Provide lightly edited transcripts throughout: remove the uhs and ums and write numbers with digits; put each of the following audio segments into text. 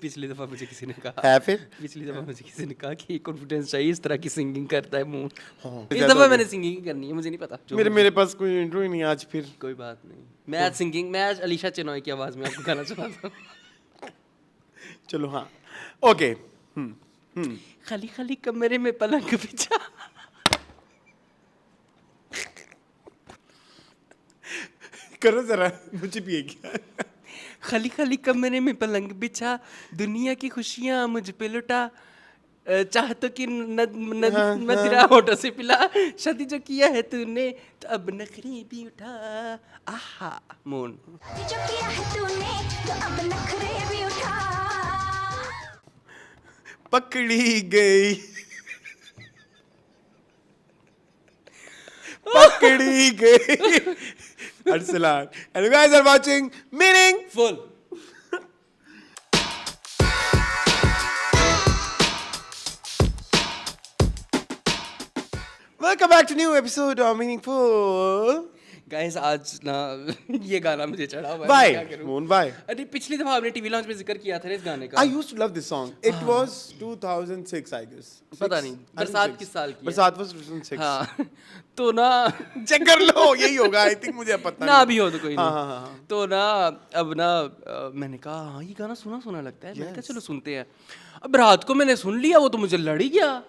पिछली दफा मुझे किसी ने कहा है फिर पिछली दफा मुझे किसी ने कहा कि कॉन्फिडेंस चाहिए, इस तरह की सिंगिंग करता है मून। हाँ। इस दफा मैंने सिंगिंग करनी है, मुझे नहीं पता जो मेरे पास कोई इंट्रो ही नहीं आज फिर। कोई बात नहीं। मैं आज अलीशा चिनॉय की आवाज में आपको गाना सुनाता हूँ। चलो हाँ ओके। खाली खाली कमरे में पलंग बिछा, करो जरा, मुझे भी एक खाली खाली कमरे में पलंग बिछा, दुनिया की खुशियां मुझ पे लुटा, चाहतों की मदिरा होठों से पिला, शादी जो किया है तूने तो अब नखरे भी उठा। आहा मून। जो किया है तूने तो अब नखरे भी उठा। पकड़ी गई पकड़ी गई। Arsalan. And you guys are watching Meaningful. Welcome back to new episode of Meaningful. Guys आज ना ये गाना मुझे चढ़ा हुआ है, Why? मैं क्या करूं? Moon, why? अरे पिछली दफा आपने टीवी लॉन्च में जिक्र किया था ना इस गाने का। I used to love this song. It was 2006, I guess. पता नहीं, बरसात किस साल की है? बरसात was 2006. हाँ तो ना चेक कर लो, यही होगा। I think मुझे पता ना भी हो तो कोई हाँ, नहीं। हाँ, हाँ। तो ना अब ना मैंने कहा हाँ ये गाना सुना सुना लगता है, मैंने कहा चलो सुनते हैं। अब रात को मैंने सुन लिया, वो तो मुझे लड़ ही गया,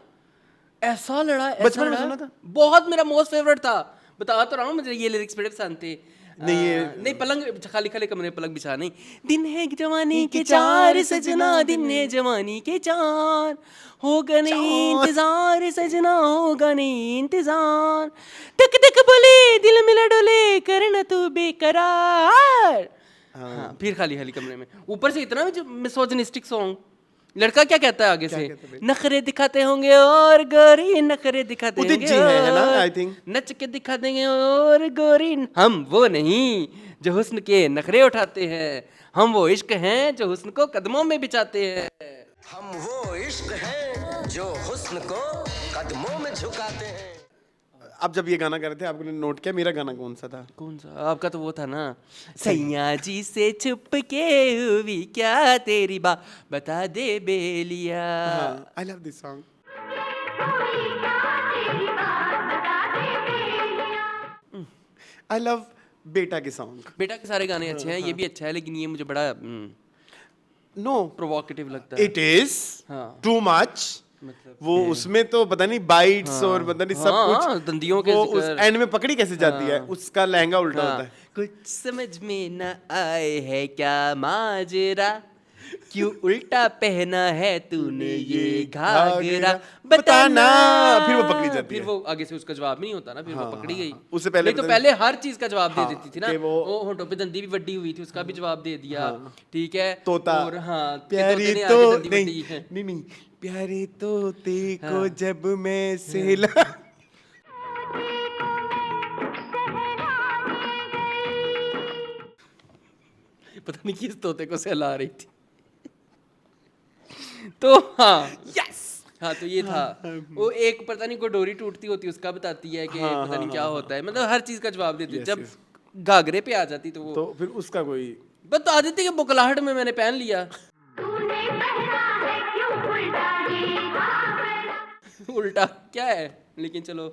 ऐसा लड़ा ऐसा बचपन में लड़ा। सुना था? बहुत मेरा मोस्ट फेवरेट था, बता तो रहा हूँ, मुझे ये लिरिक्स बड़े पसंद थे। नहीं ये नहीं पलंग खाली खाली कमरे पलंग बिछा नहीं, दिन है जवानी के चार सजना, दिन है जवानी के चार, होगा नहीं इंतजार सजना, होगा नहीं इंतजार, तक तक बोले दिल मिला डोले, करना तू बेकरार। हाँ फिर खाली खाली कमरे में, ऊपर से इतना मिसोजिनिस्टिक सॉन्ग। लड़का क्या कहता है आगे से, नखरे दिखाते होंगे और गोरी, नखरे दिखाते उदित होंगे जी है ना, और I think. नच के दिखा देंगे और गोरी, हम वो नहीं जो हुस्न के नखरे उठाते हैं, हम वो इश्क हैं जो हुस्न को कदमों में बिछाते हैं। हम वो इश्क हैं जो हुस्न को कदमों में झुकाते हैं। अब जब ये गाना कर रहे थे आपने नोट किया मेरा गाना कौन सा था? कौन सा? आपका तो वो था ना, सैया जी से छुप के हुई क्या तेरी बात, बता दे बेलिया। I love this song. I love बेटा के सॉन्ग। बेटा के सारे गाने अच्छे हैं, ये भी अच्छा है, लेकिन ये मुझे बड़ा नो प्रोवोकेटिव लगता है। इट इज हाँ। Too much. मतलब वो उसमें तो पता नहीं बाइट्स और पता नहीं सब हाँ, कुछ दंदियों के वो उस जिक्र। एंड में पकड़ी कैसे जाती है, उसका लहंगा उल्टा होता है। कुछ समझ में न आए है क्या माजरा, क्यों उल्टा पहना है तूने ये घाघरा, बताना। फिर वो पकड़ी जाती फिर है। वो आगे से उसका जवाब नहीं होता ना, फिर वो पकड़ी गई। उससे पहले नहीं तो पता पहले हर चीज का जवाब दे हाँ, देती थी ना, कि वो वो- होठों पे दंदी भी वड्डी हुई थी, उसका भी जवाब दे दिया, ठीक है। तोता और हाँ कि प्यारी तोते ने तो आगे दंदी नहीं वड्डी है। नहीं प्यारे तोते को हाँ। जब मैं सहला पता नहीं किस तोते को सहला रही थी। तो हाँ यस हाँ तो ये था वो, एक पता नहीं कोई डोरी टूटती होती उसका बताती है कि पता नहीं क्या होता है, मतलब हर चीज का जवाब देती है। Yes, जब yes. घाघरे पे आ जाती तो वो तो फिर उसका कोई बता देती कि बुकलाहट में मैंने पहन लिया। उल्टा क्या है, लेकिन चलो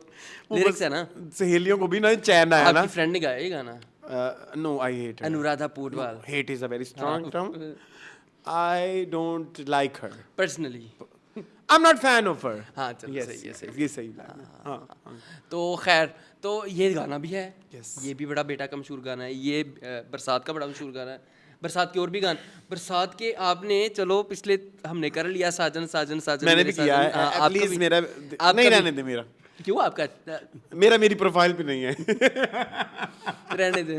लिरिक्स है ना। सहेलियों को भी ना चैन आया ना। आपकी फ्रेंड ने गाया ये गाना, no I hate Anuradha Paudwal. Hate is a very strong term. I don't like her, personally I am not fan of her. हाँ चलो सही है सही। ये सही बात है। हाँ तो खैर तो ये गाना भी है, Yes. ये भी बड़ा बेटा का मशहूर गाना है, ये बरसात का बड़ा मशहूर गाना है। बरसात के और भी गाने, बरसात के आपने चलो पिछले हमने कर लिया साजन साजन साजन, मैंने मेरे भी किया साजन, हाँ, है। आपका प्लीज भी- मेरा आपका नहीं भी- रहने दे मेरा। क्यों आपका मेरा मेरी प्रोफाइल पे नहीं है। रहने दे।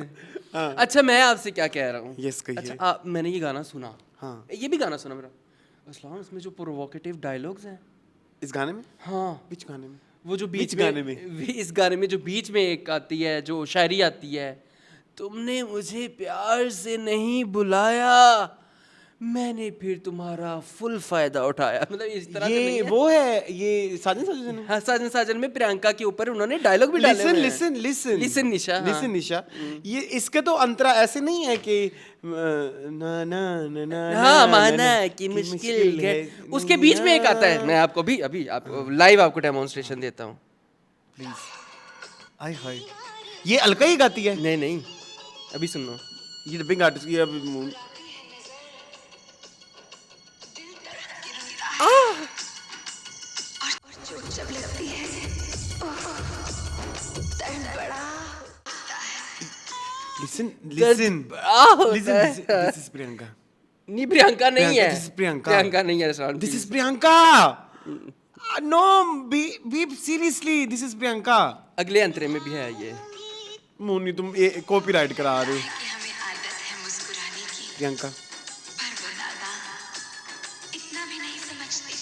अच्छा मैं आपसे क्या कह रहा हूँ, Yes, कहिए। अच्छा मैंने ये गाना सुना, हाँ। ये भी गाना सुना मेरा असलान, इसमें जो प्रोवोकेटिव डायलॉग्स हैं, इस गाने में हाँ बीच गाने में वो जो बीच Which गाने में? इस गाने में जो बीच में एक आती है जो शायरी आती है, तुमने मुझे प्यार से नहीं बुलाया, मैंने फिर तुम्हारा फुल फायदा उठाया, मतलब इस तरह से नहीं ये है। वो है, ये साजन साजन है। हाँ, साजन साजन में प्रियंका के ऊपर उन्होंने डायलॉग भी डाले हुए हैं। लिसन निशा, हाँ। लिसन निशा। ये इसके तो अंतरा ऐसे नहीं है कि ना ना ना ना हाँ, ना, माना ना, कि मुश्किल है। उसके नहीं, बीच में एक आता है, ना। मैं आपको अभी आप लाइव आपको डेमोन्स्ट्रेशन देता हूँ। आय हाय, ये अलका ही गाती है। नहीं नहीं, अभी सुनो। ये डबिंग आर्टिस्ट की अब जब लगती है दर्द बड़ा लिसन होता लिसन है। This is Priyanka. नहीं, प्रियंका नहीं है। This is Priyanka. प्रियंका नहीं है Raslan. This is Priyanka. No, be seriously, this is Priyanka. अगले अंतरे में भी है ये। मोनी तुम ये कॉपीराइट करा रहे हो। हमें आदत है मुस्कुराने की, प्रियंका पर वो नादान इतना भी नहीं समझते।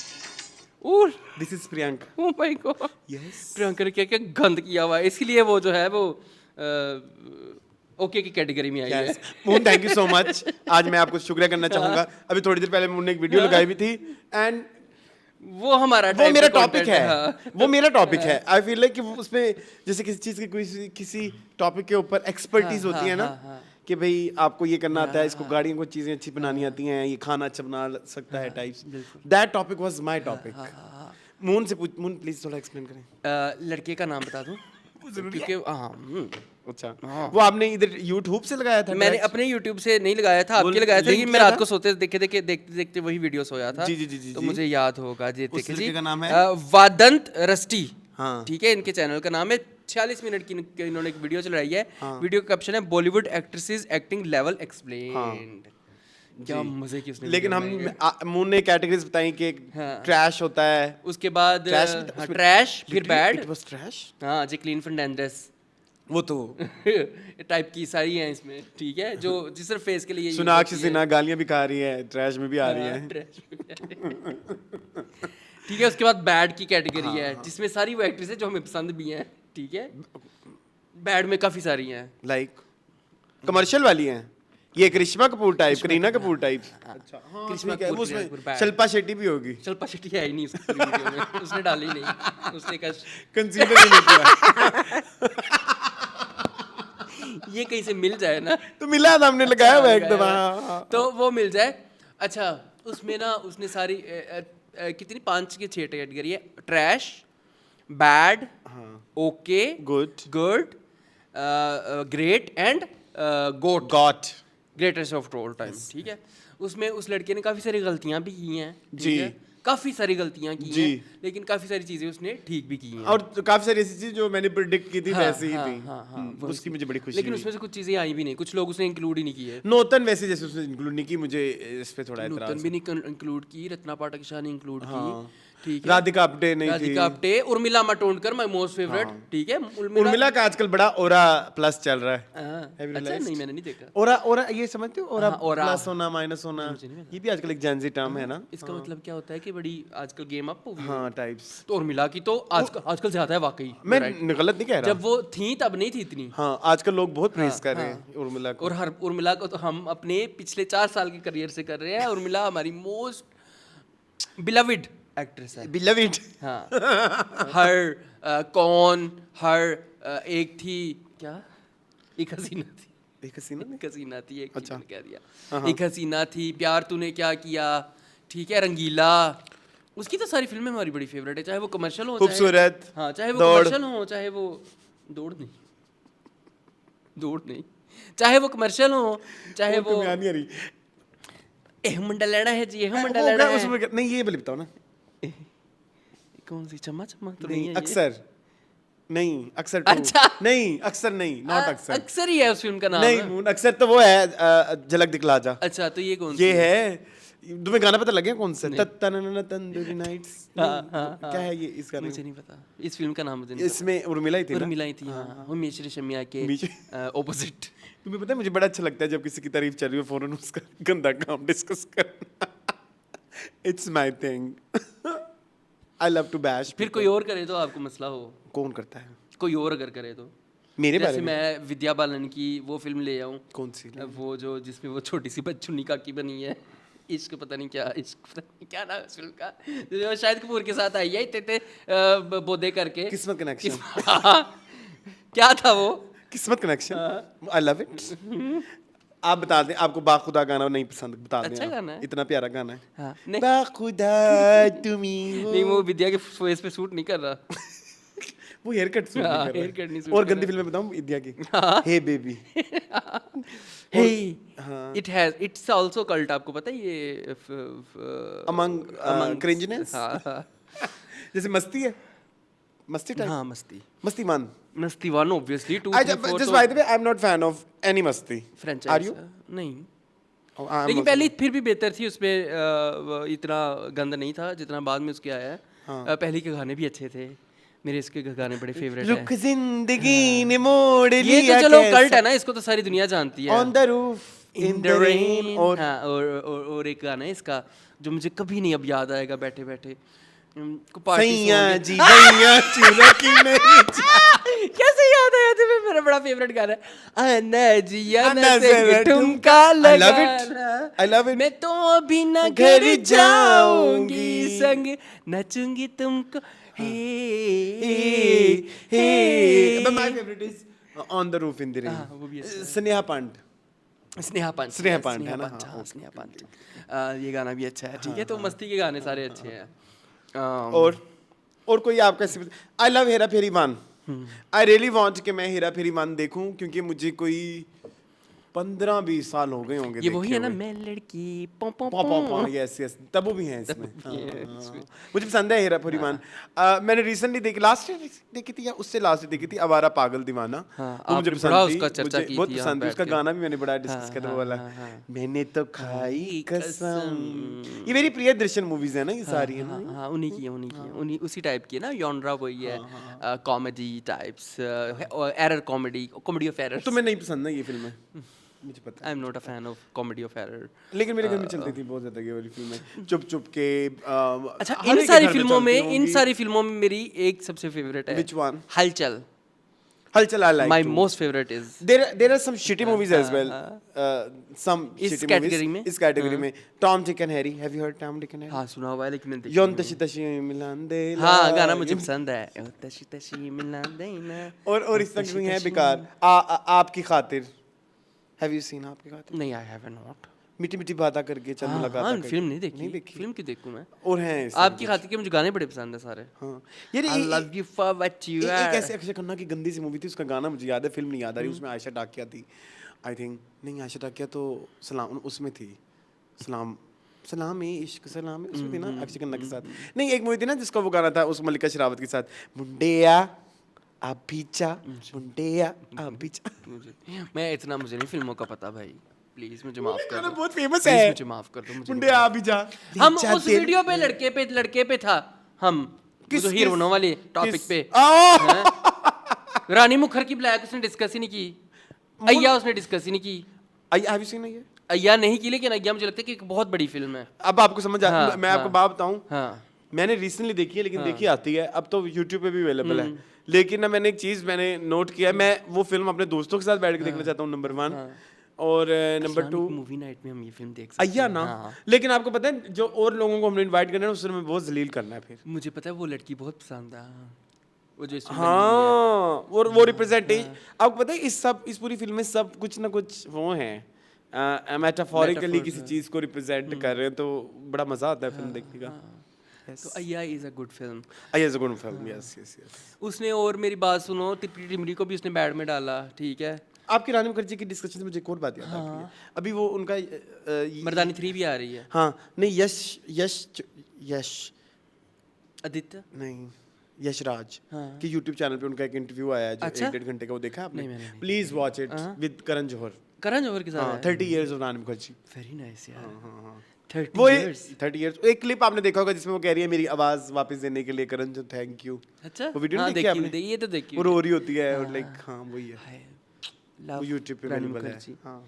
Oh this is Priyanka. My God, yes. Priyanka ने क्या क्या गंद किया हुआ है, इसलिए वो जो है वो ओके की कैटेगरी में आई है। Yes moon, thank you so much. आज मैं आपको शुक्रिया करना चाहूंगा। अभी थोड़ी देर पहले मून ने एक वीडियो लगाई भी थी एंड वो हमारा वो type मेरा का टॉपिक content है। हाँ। वो मेरा टॉपिक है। आई फील लाइक कि वो उसमें जैसे किसी चीज की किसी टॉपिक के ऊपर एक्सपर्टीज होती है ना, कि भाई आपको ये करना आता है, इसको गाड़ियों को चीजें अच्छी बनानी आती हैं, ये खाना अच्छा बना सकता है types. That topic was my topic. Moon से पूछ, मून प्लीज थोड़ा एक्सप्लेन करें। लड़के का नाम बता दूं? क्योंकि अच्छा, वो आपने इधर यूट्यूब से लगाया था? मैंने अपने YouTube से नहीं लगाया था, आपके लगाया था, link लेकिन मैं किया रात था? को सोते देखते देखते वही वीडियो सोया था। जी, जी, जी, जी, तो जी। मुझे याद होगा जी। उस देखिए लड़के जी, का नाम है? वादंत रस्टी। हाँ। ठीक है, इनके चैनल का नाम है। 46 मिनट की इन्होंने एक वीडियो चलाई है। हाँ। वीडियो का कैप्शन है Bollywood actresses acting level explained. क्या मजे की उसने लेकिन video बनाई है। हम मून ने कैटेगरीज बताई कि हाँ। ट्रैश होता है, उसके बाद ट्रैश, फिर बैड। It was trash. हाँ, जैकलीन फर्नांडिस वो तो टाइप की सारी हैं इसमें। ठीक है, जो जिस सिर्फ फेस के लिए use सोनाक्षी होती है। सिन्हा गालियां भी खा रही है, ट्रैश में भी आ रही हाँ, है। trash में भी आ रही है। ठीक है, उसके बाद बैड की कैटेगरी है, जिसमें सारी वो एक्ट्रेस है जो हमें पसंद भी हैं। ठीक है, बैड में काफी सारी हैं। लाइक कमर्शियल वाली हैं, ये करिश्मा कपूर टाइप, करीना कपूर टाइप। अच्छा हाँ, करिश्मा ठीक है, कपूर वो की उसमें कपूर bad। शिल्पा शेट्टी भी होगी। शिल्पा शेट्टी है ही नहीं उस पूरी वीडियो में, उसने डाली नहीं, उसने कहा कंसीडर ही नहीं किया। ये कहीं से मिल जाए ना, तो मिला था, हमने लगाया हुआ है एक लगाया दफा। हुआ है। तो वो मिल जाए। अच्छा, उसमें ना उसने सारी कितनी 5 की 6 कैटेगरी है। Trash, bad, okay, good, good, great and goat, got. Greatest of all time. ठीक है, उसमें उस लड़के ने काफी सारी गलतियां भी की हैं। ठीक जी। है? काफी सारी गलतियां की जी। हैं, लेकिन काफी सारी चीजें उसने ठीक भी की हैं। और काफी सारी ऐसी चीज जो मैंने प्रिडिक्ट की थी हाँ, वैसे ही हाँ, थी। हाँ, हाँ, वो उसकी मुझे बड़ी खुशी लेकिन हुई। उसमें से कुछ चीजें आई भी नहीं, कुछ लोग उसने इंक्लूड ही नहीं किए। नौतन वैसे जैसे उसने इंक्लूड नहीं की, मुझे इस पे थोड़ा नूतन एतराज भी नहीं इंक्लूड की, रत्ना पाठक शाह ने इंक्लूड हाँ। की। ठीक है, राधिका आप्टे नहीं थी। Radhika Apte, Urmila Matondkar my most favourite. ठीक है, उर्मिला का आजकल बड़ा ओरा प्लस चल रहा है। हाँ, Have you अच्छा realized? नहीं, मैंने नहीं देखा। ओरा ये समझते हो? ओरा हाँ, ओरा। प्लस होना, माइनस होना, ये भी आजकल एक जेंजी टर्म है ना। इसका मतलब क्या होता है कि बड़ी आजकल गेम अप हो गई है। हाँ, टाइप्स। तो उर्मिला की तो आजकल ज्यादा है वाकई। मैं Right. गलत नहीं कह रहा। जब वो थी तब नहीं थी इतनी। हाँ, आजकल लोग बहुत प्रेस कर रहे हैं उर्मिला को। और हर उर्मिला को तो हम अपने पिछले 4 साल के करियर से कर रहे हैं। उर्मिला हमारी मोस्ट बिलविड एक्ट्रेस है। Beloved। हाँ, हर कौन, हर एक थी क्या, एक हसीना थी, एक हसीना एक हसीना थी, एक अच्छा। मैंने कह दिया। एक हसीना थी, प्यार तूने क्या किया, ठीक है, रंगीला। उसकी तो सारी फिल्में हमारी बड़ी फेवरेट है, चाहे वो कमर्शियल हो, खूबसूरत, हाँ, चाहे वो दौड़। कमर्शियल हो, चाहे वो दौड़ नहीं, चाहे वो कमर्शियल हो, चाहे वो तुम्हें याद नहीं आ रही। एह मुंडा लेना है जी, एह मुंडा वो लेना है। उसमें नहीं, ये वाली बताओ ना। कौन सी, चम्मा चम्मा तो नहीं नहीं, है ये? अक्सर नहीं, अक्सर अच्छा। नहीं, अक्सर नहीं, नॉट अक्सर। अक्सर ही है उस फिल्म का नाम। नहीं, है? मून अक्सर तो वो है झलक दिखला जा। अच्छा, तो ये कौन सी ये है, तुम्हें गाना पता लग गया कौन सा? तंदूरी नाइट्स। क्या है ये इस गाने? मुझे नहीं पता इस फिल्म का नाम, मुझे नहीं इसमें उर्मिला ही थी पता। ना। उर्मिला ही थी, हाँ, उमेश रेशमिया के ऑपोजिट। तुम्हें पता है मुझे बड़ा अच्छा लगता है जब किसी की तारीफ चल रही हो फौरन उसका गंदा काम डिस्कस करना। It's my thing. I love to bash. फिर कोई और करे तो आपको मसला हो, कौन करता है? कोई और अगर करे तो। मेरे बारे जैसे में? मैं विद्या बालन की वो फिल्म ले आऊं, कौन सी? वो जो जिसमें वो छोटी सी बच्चुन्नी काकी बनी है। इश्क पता नहीं क्या, इश्क पता नहीं क्या नाम है इस फिल्म का, जो शाहिद कपूर के साथ आई है इतने बोदे करके। किस्मत कनेक्शन। क्या था वो? किस्मत कनेक्शन, आई लव इट। आप बता दें, आपको बाखुदा गाना नहीं पसंद, बता दें अच्छा आप। गाना है। इतना प्यारा गाना है। हाँ, नहीं बाखुदा तुम्ही हो। नहीं, वो विद्या के फेस पे सूट नहीं कर रहा। वो हेयर कट सूट हाँ, नहीं कर रहा hair cut नहीं है। suit और कर गंदी रहा फिल्में बताऊं विद्या की, हाँ। हे बेबी। Hey, हाँ। it's also cult, आपको पता है ये Among cringiness? हाँ, हाँ, जैसे मस्ती है, मस्ती टाइप, हाँ, मस्ती मस्तीमान। मस्ती वन ऑब्वियसली, 2 I 3 4 just तो by the way, I'm not fan of any मस्ती। franchise Are you? नहीं, Oh, I'm लेकिन also पहले not। फिर भी बेहतर थी, उसमें इतना गंद नहीं था जितना बाद में उसके आया है। पहले के गाने भी अच्छे थे, मेरे इसके गाने बड़े फेवरेट रुख हैं। जिंदगी ने मोड़ ये लिया तो चलो कैसा। कल्ट है ना, इसको तो सारी दुनिया जानती है। On the roof, in the rain। और हाँ, और एक गाना है इसका जो मुझे कभी नहीं अब याद आएगा बैठे बैठे, सैया जी भैया चूल्हा की नहीं। कैसे याद आया तुम्हें? मेरा बड़ा फेवरेट गाना है, आना जी आना आना से जरा ठुमका I love it, लगाना। I love it। मैं तो अभी न घर घर जाऊंगी, जाऊंगी। संग नचूंगी तुमको। हे But my favorite is On the Roof in the Rain। हाँ, वो भी अच्छा है। स्नेहा पांड। स्नेहा पंच, स्नेहा पंच है ना? पंच, हाँ, हाँ, स्नेहा पंच। ये गाना भी अच्छा है, ठीक है। तो मस्ती के गाने सारे अच्छे हैं। और कोई आपका I love Hera Pheri 1। I really want कि मैं हेरा फेरी 1 देखूं, क्योंकि मुझे कोई 15-20 साल हो गए होंगे ये वही देखे है ना, हुए। मैं लड़की पॉ पॉ पॉ पॉ पॉ, यस यस, तब वो भी हैं इसमें। मुझे पसंद है हेरा फेरी 1। मैंने रिसेंटली देखी, लास्ट ईयर देखी थी या उससे लास्ट ईयर देखी थी, आवारा पागल दीवाना। हाँ, वो मुझे आपने पसंद बड़ा थी, उसका चर्चा मुझे की बहुत थी यहाँ पसंद थी। बैठ उसका के। गाना भी मैंने बड़ा डिस्कस किया था, वो वाला मैंने तो खाई कसम। ये मेरी प्रिय दृश्यम मूवीज है ना, ये सारी है ना। हाँ, उन्हीं की है, उन्हीं उसी टाइप की है ना, यॉनरा वही है, comedy types, error comedy of error. तुम्हें नहीं पसंद ना ये फिल्में, मुझे पता आई am not a fan of comedy of error. है। लेकिन मेरे घर में चलती थी बहुत ज्यादा ये वाली फिल्में, चुप चुप के। अच्छा, हर इन एक सारी घर में फिल्मों में चलती होंगी। मेरी एक सबसे फेवरेट है, Which one? हलचल। हलचल, I like my too। Most favourite is, There are some shitty movies as well। Some इस shitty category movies में? इस कैटेगरी में। Tom, Dick and Harry, have you heard Tom, Dick and Harry? हाँ सुना हुआ है लेकिन मैंने देखी योन नहीं। तशी तशी मिलान दे हाँ, गाना लागे। मुझे पसंद है, ओ तशी तशी मिला देना। और इस तरह की हैं बेकार। आपकी खातिर, have you seen आपकी खातिर? नहीं, आई हैव नॉट। मीठी मीठी बातें करके चल मुलाकात करके। फिल्म नहीं देखी, नहीं देखी। फिल्म क्यों देखूं मैं? और हैं इस आपकी खातिर के मुझे गाने बड़े पसंद है सारे। हाँ यार, I love you for what you एक are। ऐसे अक्षय खन्ना की गंदी सी मूवी थी, उसका गाना मुझे याद है, फिल्म नहीं याद आ रही। उसमें आयशा टाकिया थी, आई थिंक। नहीं, आयशा टाकिया तो सलाम उसमें थी, सलाम इश्क सलाम उसमें थी ना, अक्षय खन्ना के साथ। नहीं, एक मूवी थी ना जिसका वो गाना था, उस मल्लिका शेरावत के साथ, मुंडेया अभिचा, मुंडेया अभिचा। मैं इतना मुझे नहीं फिल्मों का पता भाई, प्लीज मुझे माफ कर गाना दो, बहुत फेमस प्लीज है, मुझे माफ कर दो, मुझे मुंडेया अभिचा। हम उस वीडियो पे लड़के पे था, हम किस- जो हीरोइनों वाले टॉपिक किस- पे, आह! रानी मुखर्जी ब्लैक उसने डिस्कस ही नहीं की, अय्या उसने डिस्कस ही नहीं की। Have you seen ये? अय्या नहीं की, लेकिन अय्या मुझे लगता है कि एक बहुत बड़ी फिल्म है। अब आपको समझ आ, हाँ, मैं आपको हाँ। बात बताऊं, हाँ, मैंने रिसेंटली देखी है, लेकिन देखी आती है, अब तो यूट्यूब पे भी अवेलेबल है। लेकिन ना, मैंने एक चीज मैंने नोट किया है, मैं वो फिल्म अपने दोस्तों के साथ बैठ के देखना चाहता हूँ, नंबर 1। और नंबर 2 मूवी नाइट में हम ये फिल्म देख सकते अय्या हैं। ना। हाँ। लेकिन आपको पता है, जो और लोगों को हमने इनवाइट करना है उसमें में बहुत जलील करना है फिर। मुझे पता है वो लड़की बहुत पसंद है, वो जो इसमें हाँ, और वो रिप्रेजेंटेशन, आपको पता है इस पूरी फिल्म में सब कुछ ना कुछ वो है, मेटाफोरिकली किसी चीज को रिप्रेजेंट कर रहे हैं, तो बड़ा मजा आता है फिल्म देखने का। तो Ayya is a good film. Ayya is a good film, yes yes yes. उसने, और मेरी बात सुनो, टिपरी टिमरी को भी उसने बैड में डाला, ठीक है। आपकी रानी मुखर्जी की डिस्कशन से मुझे एक और बात याद आ रही है। अभी वो उनका मर्दानी 3 भी आ रही है। हाँ, नहीं, यश आदित्य, नहीं, यशराज के यूट्यूब चैनल पे उनका एक इंटरव्यू आया है जो अच्छा? 1-1.5 घंटे का, वो देखा आपने? नहीं, मैंने please watch it with Karan Johar. Karan Johar के साथ 30 years of Rani Mukherjee. Very nice यार। 30 वो years। 30 इयर्स। एक क्लिप आपने देखा होगा जिसमें वो कह रही है मेरी आवाज वापस देने के लिए करण जो, थैंक यू। अच्छा, वो वीडियो हाँ, नहीं देखी देखी आपने? हुई, ये तो देखी वो हुई। रो रही होती है और लाइक, हाँ वही है, हाय, वो love यूट्यूब पे रानी अवेलेबल है। मुखर्जी। हाँ,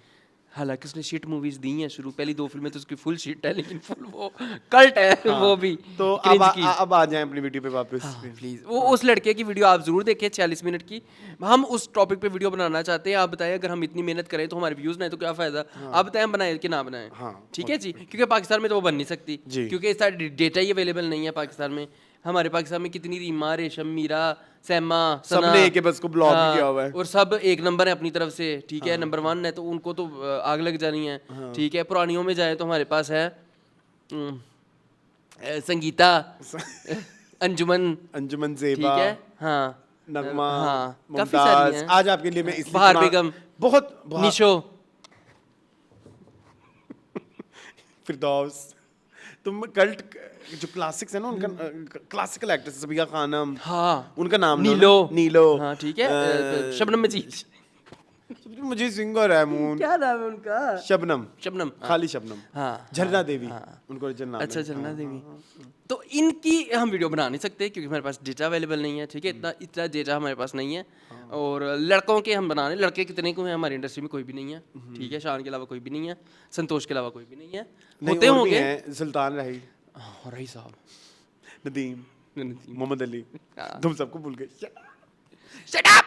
हालांकि उसने शिट मूवीज दी हैं शुरू, पहली 2 फिल्में तो उसकी फुल शिट है, लेकिन फुल वो कल्ट है वो भी। तो cringe की। अब आ जाएं अपनी वीडियो पे वापस। प्लीज वो उस लड़के की वीडियो आप जरूर देखें 46 मिनट की। हम उस टॉपिक पे वीडियो बनाना चाहते हैं। आप बताएं अगर हम इतनी मेहनत करें तो हमारे व्यूज नहीं तो क्या फायदा। आप बताएं हम बनाए कि ना बनाएं। ठीक है जी, क्योंकि पाकिस्तान में तो वो बन नहीं सकती, क्योंकि इसका डेटा ही अवेलेबल नहीं है पाकिस्तान में। हमारे पाकिस्तान में कितनी रीमा, रेशम, मीरा, सैमा, सना, सबने एक बस को ब्लॉक भी किया हुआ है। और सब एक नंबर है अपनी तरफ से। ठीक है, नंबर 1 है तो उनको तो आग लग जानी है। ठीक है, पुरानियों में जाए तो हमारे पास है संगीता, अंजुमन, ज़ेबा, ठीक है, हाँ, नगमा, काफी सारी मुमताज। हैं। आज आपके लिए मैं इसलिए बहार बेगम, बहुत निशो, फिरदौस। तुम कल्ट जो क्लासिक्स है ना उनका, क्लासिकल एक्ट्रेस सबिया खानम, हाँ, उनका नाम लो नीलो, ना। नीलो, हाँ ठीक है, शबनम मजीद, मुझे सिंगर है मून, क्या नाम है उनका? शबनम, शबनम, खाली शबनम, हाँ, झरना देवी, उनको ओरिजिनल नाम अच्छा, है। झरना देवी। तो इनकी हम वीडियो बना नहीं सकते क्योंकि हमारे पास डेटा अवेलेबल नहीं है। ठीक है, इतना डेटा हमारे पास नहीं है। और लड़कों के हम बना रहे, लड़के कितने को हैं हमारी इंडस्ट्री में? कोई भी नहीं है। ठीक है, शान के अलावा कोई भी नहीं है, संतोष के अलावा कोई भी नहीं है। नहीं, होते और भी होंगे हैं, सुल्तान राही, रही साहब, नदीम, मोहम्मद अली, तुम सबको भूल गए। Shut up.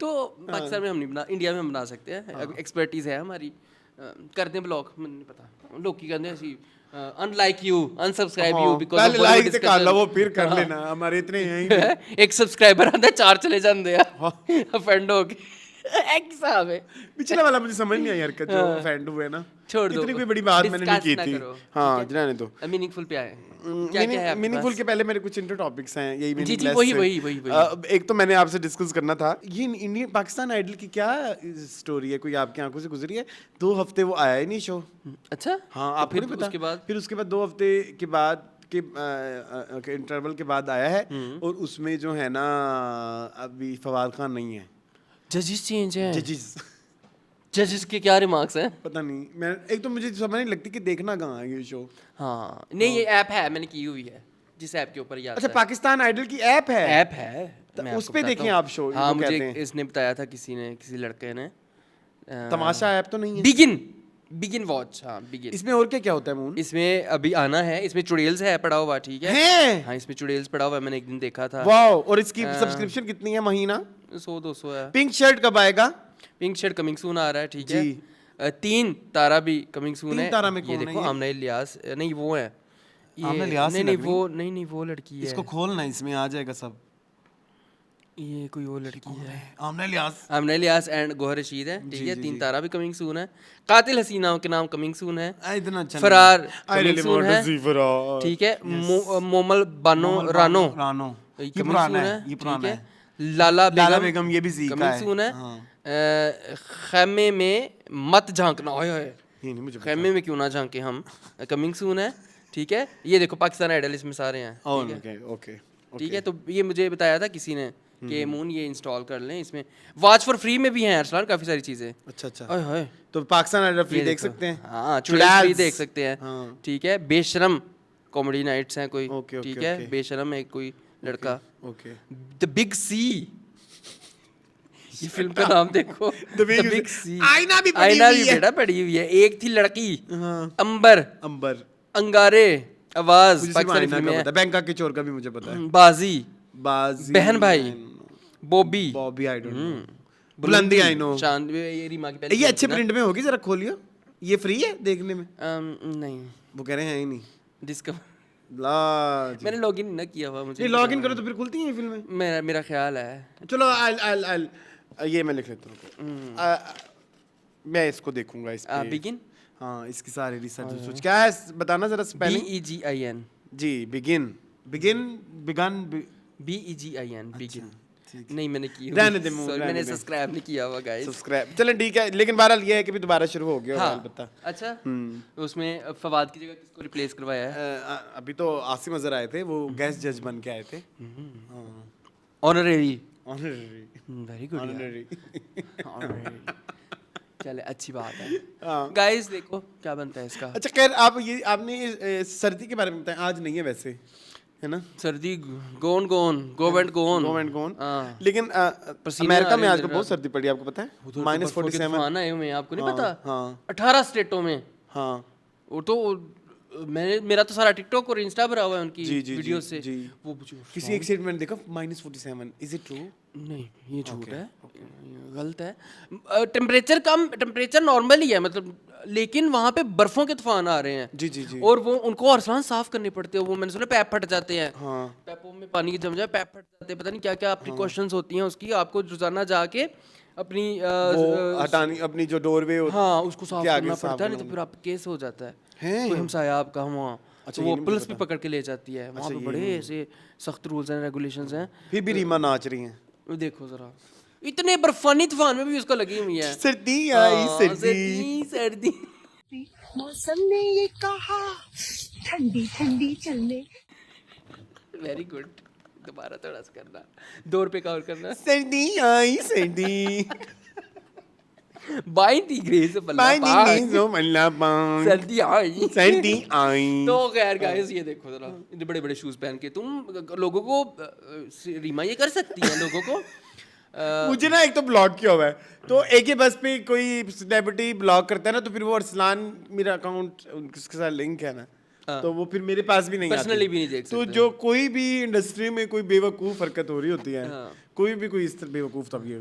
तो पाकिस्तान में हम नहीं बना, इंडिया में हम बना सकते हैं, एक्सपर्टीज है हमारी। करते हैं ब्लॉग, मुझे नहीं पता लोग की कहते हैं ऐसी unlike you, unsubscribe you because पहले लाइक से कर लो, वो फिर कर लेना, हमारे इतने हैं ही नहीं। एक सब्सक्राइबर आंदा 4 चले जाते हैं ऑफेंड हो के। एक साहब है, पिछला वाला मुझे समझ नहीं आई हरकत जो ऑफेंड हुए ना, छोड़ दो, इतनी कोई बड़ी बात मैंने नहीं discuss की ना थी। करो, हाँ, जाने दो। मीनिंगफुल पे आए, क्या क्या है आपके मीनिंगफुल पास? के पहले मेरे कुछ इंटर टॉपिक्स हैं, यही जी, meaningless वही, से। वही। एक तो मैंने आपसे डिस्कस करना था, ये इंडियन पाकिस्तान आइडल की क्या स्टोरी है, कोई आपकी आंखों से गुजरी है? 2 हफ्ते वो आया ही नहीं शो। अच्छा, हाँ, तो आपको फिर नहीं पता? फिर उसके बाद 2 हफ्ते के बाद के इंटरवल के बाद आया है, और उसमें जो है ना अभी फवाद खान नहीं है। जजेस चेंज है। जजेस के क्या रिमार्क्स हैं? पता नहीं, मैं एक तो मुझे समझ नहीं लगती कि देखना कहाँ है ये शो। हाँ, नहीं ये ऐप है, मैंने की हुई है, जिस ऐप के ऊपर ये आता अच्छा, है। पाकिस्तान आइडल की ऐप है? ऐप है, तो मैं उस आपको पे बताता देखें हूँ। आप शो, हाँ, इनको कहते मुझे हैं। इसने बताया था, किसी लड़के ने। तमाशा ऐप तो नहीं है बिगिन वॉच, हाँ बिगिन। इसमें? और क्या क्या होता है मून? इसमें अभी आना है, इसमें चुड़ैल्स है पड़ा हुआ। ठीक है, हैं? हाँ इसमें चुड़ैल्स पड़ा हुआ है, मैंने एक दिन देखा था। वाओ, और इसकी सब्सक्रिप्शन कितनी है महीना? 100-200 है। पिंक शर्ट कब आएगा? पिंक शर्ट कमिंग सून आ रहा है। ठीक जी। है, 3 तारा भी कमिंग सून 3 है। तारा में ये कौन है देखो, ये? आमना इलियास, नहीं वो है आमना इलियास ही नहीं लग वो नहीं वो लड़की है। इसको खोलना, इसमें आ जाएगा सब। ये कोई और लड़की है। आमना इलियास। आमना इलियास एंड गोहर रशीद है। ठीक है, 3 तारा भी कमिंग सून है। कातिल हसीना के नाम कमिंग सून है। इतना अच्छा फरार I coming really soon want है। टू सी फरार। ठीक है, मोमल बानो रानो ये कमिंग पुराना सून है, है। ये ठीक पुराना है, है। लाला लाला बेगम ये भी जी का कमिंग है। सून है। हाँ। खैमे में मत झांकना, ओए ओए, ये नहीं मुझे पता। खैमे में क्यों ना झांके हम, कमिंग सून है। ठीक है, ये देखो पाकिस्तान आइडल इसमें सारे हैं। ठीक है, ओके। ठीक है, तो ये मुझे बताया था किसी ने कि मून ये इंस्टॉल कर लें, इसमें वॉच फॉर फ्री में भी हैं अरसलान, काफी सारी चीजें। अच्छा। ओए होए, तो पाकिस्तान आइडल फ्री ये देख देखो। सकते हैं? हाँ, चुड़ैल्स फ्री चुड़ैल्स। देख सकते हैं। हाँ। ठीक है, बेशरम कॉमेडी नाइट्स हैं कोई। ओके, ठीक ओके, है, ओके। बेशरम एक कोई लड़का। ओके। द बिग सी, ये फिल्म का नाम देखो, The the Big big C। सी। आईना भी पड़ी आईना हुई भी है। बेटा पड़ी हुई है। एक थी लड़की, हाँ। अंबर, अंगारे, आवाज, मुझे सिर्फ पाकिस्तानी आईना फिल्में का हैं। पता है, बैंकॉक के चोर का भी मुझे पता है। बाजी, बाजी, बहन भाई, Bobby, Bobby I don't know, बुलंदी आई नो। चांद, ये रीमा की पहली ये फिल्म अच्छे थी ना। प्रिंट में होगी, जरा खोलियो। ये फ्री है देखने में? नहीं, वो कह रहे हैं ही नहीं। डिस्कवर ला जी। मैंने लॉगिन ना किया हुआ, मुझे नहीं, लॉग इन करो तो फिर खुलती हैं ये फिल्में। मेरा ख्याल है। चलो I'll ये मैं लिख लेता हूँ। मैं इसको देखूंगा इस पे। बिगिन, हाँ, इसकी सारी रिसर्च सोच क्या है बताना जरा स्पेलिंग। BEGIN, जी, बिगिन बिगन। BEGIN, begin. ठीक नहीं मैंने की, रहने दे, Sorry, रहने मैंने दे। सब्सक्राइब नहीं किया हुआ गाइस। सब्सक्राइब, चलें ठीक है, लेकिन बहरहाल ये है कि भी दोबारा शुरू हो गया हाँ, होगा पता। अच्छा, उसमें फवाद की जगह किसको रिप्लेस करवाया है? अभी तो आसिम अजहर आए थे, वो गेस्ट जज बन के आए थे। Honorary, honorary, very good honorary. चले, अच्छी बात है। हाँ। गाइस देखो क्या बनता है इसका। अच्छा खैर, आपने सर्दी के बारे में बताया, आज नहीं है वैसे। है ना? सर्दी गोन गोन go and gone go and गोन। हाँ। लेकिन पसीने अमेरिका आ में रहे आजकल हैं बहुत सर्दी पड़ी है, आपको पता है? उधर तो -47। बर्फों के तूफान आए हुए हैं, आपको नहीं पता? हाँ 18 स्टेटों में। हाँ वो तो मेरा तो सारा टिकटॉक और इंस्टा भरा हुआ है उनकी जी जी वीडियो जी से। जी। वो मुझे किसी एक स्टेटमेंट देखो -47, इज इट ट्रू? नहीं, ये झूठ है, गलत है। टेम्परेचर नॉर्मल ही है, मतलब, लेकिन वहाँ पे बर्फों के तूफान आ रहे हैं। जी जी जी। और वो उनको अरसलान साफ करने पड़ते हैं, वो मैंने सुना पैप फट जाते हैं। हाँ पैपों में पानी जम जाए, पैप फट जाते हैं, पता नहीं क्या क्या प्रिकॉशंस होती हैं उसकी। आपको रोजाना जाके अपनी वो हटानी अपनी जो डोरवे हाँ उसको साफ के आगे करना साफ पड़ता है, नहीं तो करना फिर आप केस हो जाता है। हैं? कोई हमसाया आपका वहाँ, अच्छा, तो ये वो नहीं मुझे पुलिस भी पता। पकड़ के ले जाती है। वहाँ अच्छा, पे ये बड़े ऐसे सख्त रूल्स एंड रेगुलेशंस हैं। फिर भी रीमा नाच रही हैं। वो देखो जरा, इतने बर्फानी तूफान में भी उसको लगी हुई है। सर्दी आई हाँ, सर्दी। सर्दी। मौसम ने ये कहा ठंडी ठंडी चलने। वेरी गुड, दोबारा थोड़ा सा करना, 2 रुपए का और करना। सर्दी आई सर्दी। बाई थी ग्रेस बाइंडिंग सो मल्ला बांग। सर्दी आई। सर्दी आई। तो खैर गाइस, ये देखो जरा, इतने बड़े बड़े शूज पहन के तुम लोगों को रीमा ये कर सकती है लोगों को। मुझे ना एक तो ब्लॉक किया हुआ है, तो एक ही बस पे कोई सेलिब्रिटी ब्लॉक करता है ना, तो फिर वो अरसलान मेरा अकाउंट उसके साथ लिंक है ना, तो वो फिर मेरे पास भी नहीं आती। Personally भी नहीं देख तो सकते। जो कोई भी इंडस्ट्री में कोई बेवकूफ हरकत हो रही होती है, हाँ। कोई भी कोई इस तरह बेवकूफ, तब ये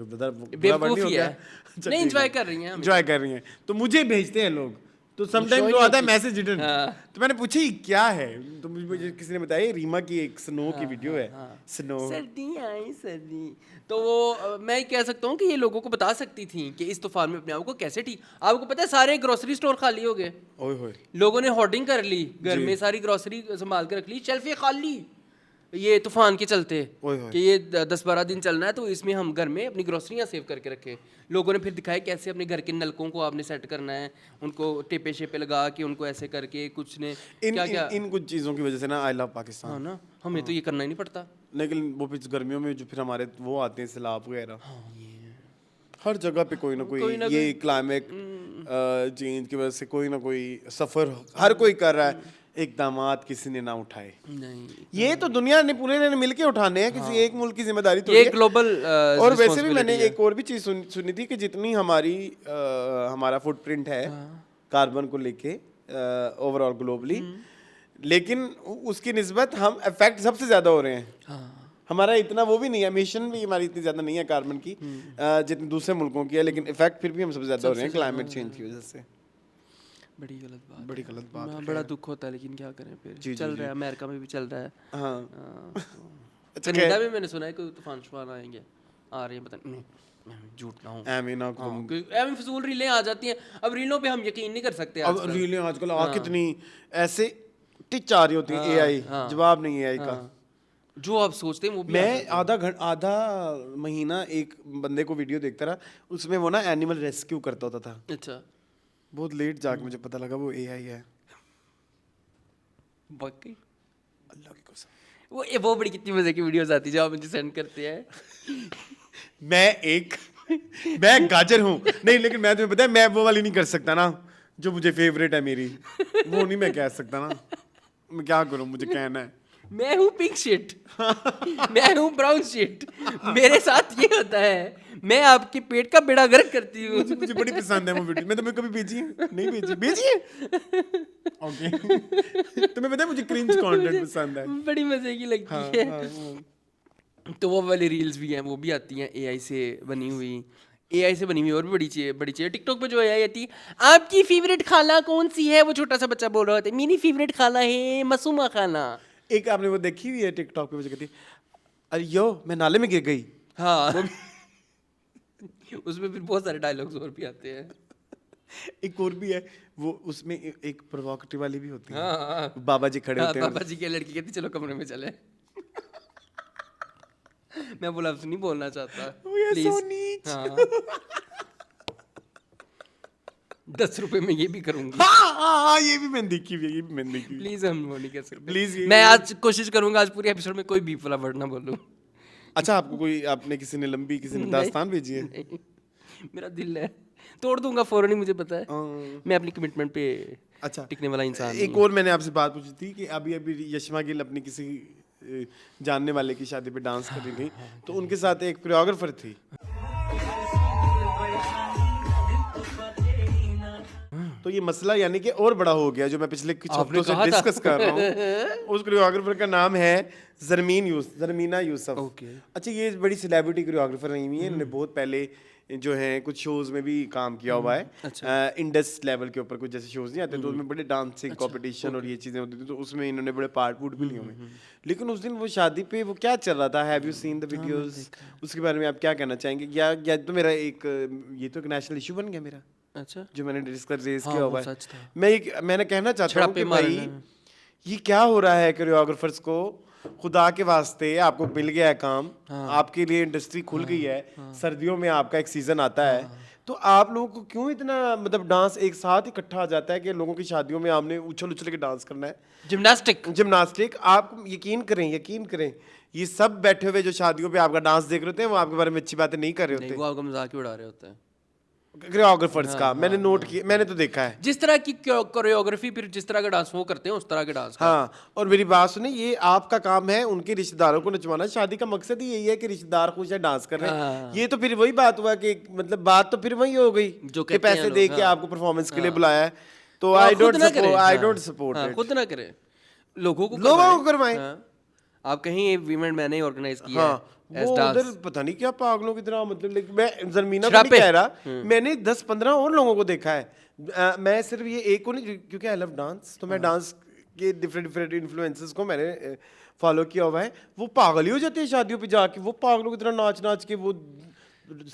बेवकूफ ही है। नहीं, enjoy कर रही हैं हम। एंजॉय कर रही हैं, तो मुझे भेजते हैं लोग, तो समटाइम show जो ही आता है होती- मैसेज रिटर्न, हाँ। तो मैंने पूछा ये क्या है, तो मुझे किसी ने बताया रीमा की एक स्नो की वीडियो है। स्नो सर्दी आई सर्दी। तो वो मैं कह सकता हूँ कि ये लोगों को बता सकती थी कि इस तूफान में अपने आप को कैसे ठीक। आपको पता है सारे ग्रोसरी स्टोर खाली हो गए, ओए होए। लोगों ने होर्डिंग कर ली, घर जी। में सारी ग्रोसरी संभाल के रख ली, शेल्फें खाली, ये तूफान के चलते ओए होए। कि ये 10-12 दिन चलना है, तो इसमें हम घर में अपनी ग्रोसरियाँ सेव करके रखे। लोगों ने फिर दिखाया कैसे अपने घर के नलकों को आपने सेट करना है, उनको टेपे शेपे लगा के उनको ऐसे करके, कुछ ने क्या क्या। इन कुछ चीजों की वजह से ना आई लव पाकिस्तान। हाँ ना, हमें तो ये करना ही नहीं पड़ता। लेकिन वो फिर गर्मियों में जो फिर हमारे वो आते हैं सैलाब वगैरह, हर जगह पे कोई ना कोई ना ये क्लाइमेट चेंज की वजह से कोई ना कोई सफर हर कोई कर रहा है, एक दामाद किसी ने ना उठाए। नहीं, ये तो दुनिया ने पूरे ने मिलके उठाने हैं, किसी एक मुल्क की जिम्मेदारी तो ये है। ग्लोबल और वैसे भी मैंने एक और भी चीज सुनी थी कि जितनी हमारा फुटप्रिंट है कार्बन को लेके ओवरऑल ग्लोबली, लेकिन उसकी निस्बत हम इफेक्ट सबसे ज्यादा हो रहे हैं। हमारा इतना वो भी नहीं है, एमिशन भी हमारी इतनी ज्यादा नहीं है कार्बन की जितनी दूसरे मुल्कों की है, लेकिन इफेक्ट फिर भी हम सबसे ज्यादा हो रहे हैं क्लाइमेट चेंज की वजह से। बड़ी गलत बात, बड़ी गलत बात है। बड़ा दुख होता है, लेकिन क्या करें फिर। जी, चल जी, रहा है, अमेरिका में भी चल रहा है। हाँ कनाडा में मैंने सुना है कि तूफान शुफान आएंगे, आ रहे हैं, पता नहीं, मैं झूठ ना हूँ। एमिना को एम फजूल रीलें आ जाती हैं, अब रीलों पे हम यकीन नहीं कर सकते अब आजकल। रीलें आजकल कितनी ऐसे टिच आ रही होती है, एआई जवाब नहीं है एआई का। जो आप सोचते हैं वो भी मैं आधा महीना एक बंदे को वीडियो देखता रहा, उसमें वो ना एनिमल रेस्क्यू करता होता था। अच्छा, बहुत लेट जाके मुझे पता लगा वो एआई है। वाकई अल्लाह की कसम। वो बड़ी कितनी मजे की वीडियोस आती है जो आप मुझे सेंड करते हैं। मैं गाजर हूँ नहीं, लेकिन मैं तुम्हें पता है मैं वो वाली नहीं कर सकता ना जो मुझे फेवरेट है मेरी, वो नहीं मैं कह सकता ना। मैं क्या करूँ, मुझे कहना है। मैं हूँ पिंक शिट, मैं हूँ ब्राउन शिट, मेरे साथ ये होता है, मैं आपके पेट का बेड़ा गर्क करती हूँ। मुझे बड़ी पसंद है वो वीडियो। मैं तुम्हें कभी भेजी है? नहीं भेजी है? ओके। तुम्हें पता है मुझे क्रिंज कंटेंट पसंद है। बड़ी मजे की लगती है। तो वो वाली रील्स भी हैं, वो भी आती हैं एआई से बनी हुई। एआई से बनी हुई और भी बड़ी चीज़ टिकटॉक पे जो एआई आती है, आपकी फेवरेट खाना कौन सी है, वो छोटा सा बच्चा बोल रहा होता है मेरी फेवरेट खाना है मसूमा खाना। एक आपने वो देखी हुई है टिकटॉक पे, मुझे कहती अरे यो मैं नाले में गिर गई। हाँ उसमें फिर बहुत सारे डायलॉग्स और भी आते हैं। एक और भी है वो, उसमें एक प्रोवोकेटिव वाली भी होती है। हाँ, बाबा जी खड़े होते हैं। पापा जी की लड़की कहती चलो कमरे में चले। मैं बोला नहीं बोलना चाहता प्लीज। हाँ 10 रुपए में ये भी करूंगी। हाँ, ये भी मैंने देखी हुई है, ये भी मैंने देखी हुई है। प्लीज हम वो नहीं कर सकते प्लीज मैं आज कोशिश करूंगा आज पूरे एपिसोड में कोई बीफ वाला वर्ड ना बोलूं। अच्छा, आपने किसी ने लंबी किसी ने दास्तान भेजी है? नहीं, मेरा दिल है तोड़ दूंगा फौरन ही, मुझे पता है मैं अपनी कमिटमेंट पे अच्छा टिकने वाला इंसान एक और मैंने आपसे बात पूछी थी कि अभी यशमा गिल अपनी किसी जानने वाले की शादी पे डांस करने गई, तो उनके साथ एक कोरियोग्राफर थी। तो ये मसला यानी कि और बड़ा हो गया जो मैं पिछले कुछ हफ्तों से डिस्कस कर रहा हूँ। उस कोरियोग्राफर का नाम है जरमीना यूसुफ। अच्छा, ये बड़ी सेलिब्रिटी कोरियोग्राफर नहीं हुई है, इन्होंने बहुत पहले जो है कुछ शोज में भी काम किया हुआ है। इंडस लेवल के ऊपर कुछ जैसे शोज नहीं आते तो उसमें बड़े डांसिंग कंपटीशन और ये चीजें होती थी, तो उसमें इन्होंने बड़े पार्ट भी लिए हुए। लेकिन उस दिन वो शादी पे वो क्या चल रहा था, have you seen the videos, उसके बारे में आप क्या कहना चाहेंगे? या तो मेरा ये तो एक नेशनल इशू बन गया मेरा, अच्छा, जो मैंने डिस्कस रेज किया हुआ है। मैंने कहना चाहता हूँ कि भाई ये क्या हो रहा है कोरियोग्राफर्स को, खुदा के वास्ते आपको मिल गया है काम, आपके लिए इंडस्ट्री खुल गई है, सर्दियों में आपका एक सीजन आता है, तो आप लोगों को क्यों इतना मतलब डांस एक साथ इकट्ठा आ जाता है कि लोगों की शादियों में आपने उछल उछल के डांस करना है, जिम्नास्टिक। आप यकीन करें ये सब बैठे हुए जो शादियों पे आपका डांस देख रहे होते हैं वो आपके बारे में अच्छी बातें नहीं कर रहे होते, वो आपका मजाक ही उड़ा रहे होते हैं कोरियोग्राफर्स का। मैंने नोट किया, मैंने तो देखा है जिस तरह की कोरियोग्राफी, फिर जिस तरह का डांस वो करते हैं उस तरह के डांस। हाँ, और मेरी बात सुनिए, ये आपका काम है उनके रिश्तेदारों को नचवाना। शादी का मकसद ही यही है कि रिश्तेदार खुश है, डांस कर रहे हैं। ये तो फिर वही बात हुआ कि मतलब बात तो फिर वही हो गई जो कि पैसे दे के आपको परफॉर्मेंस के लिए बुलाया है, तो आई डोंट सपोर्ट। खुद ना करे, लोगों को करवाएं। आप कहीं इवेंट मैंने ऑर्गेनाइज किया है, वो उधर पता नहीं क्या पागलों की तरह, मतलब लेकिन मैं जरमीना को नहीं कह रहा, मैंने 10-15 और लोगों को देखा है। मैं सिर्फ ये एक को नहीं, क्योंकि आई लव डांस, तो मैं डांस के डिफरेंट इन्फ्लुएंसर्स को मैंने फॉलो किया हुआ है। वो पागल ही हो जाते हैं शादियों पे जाके, वो पागलों की तरह नाच के वो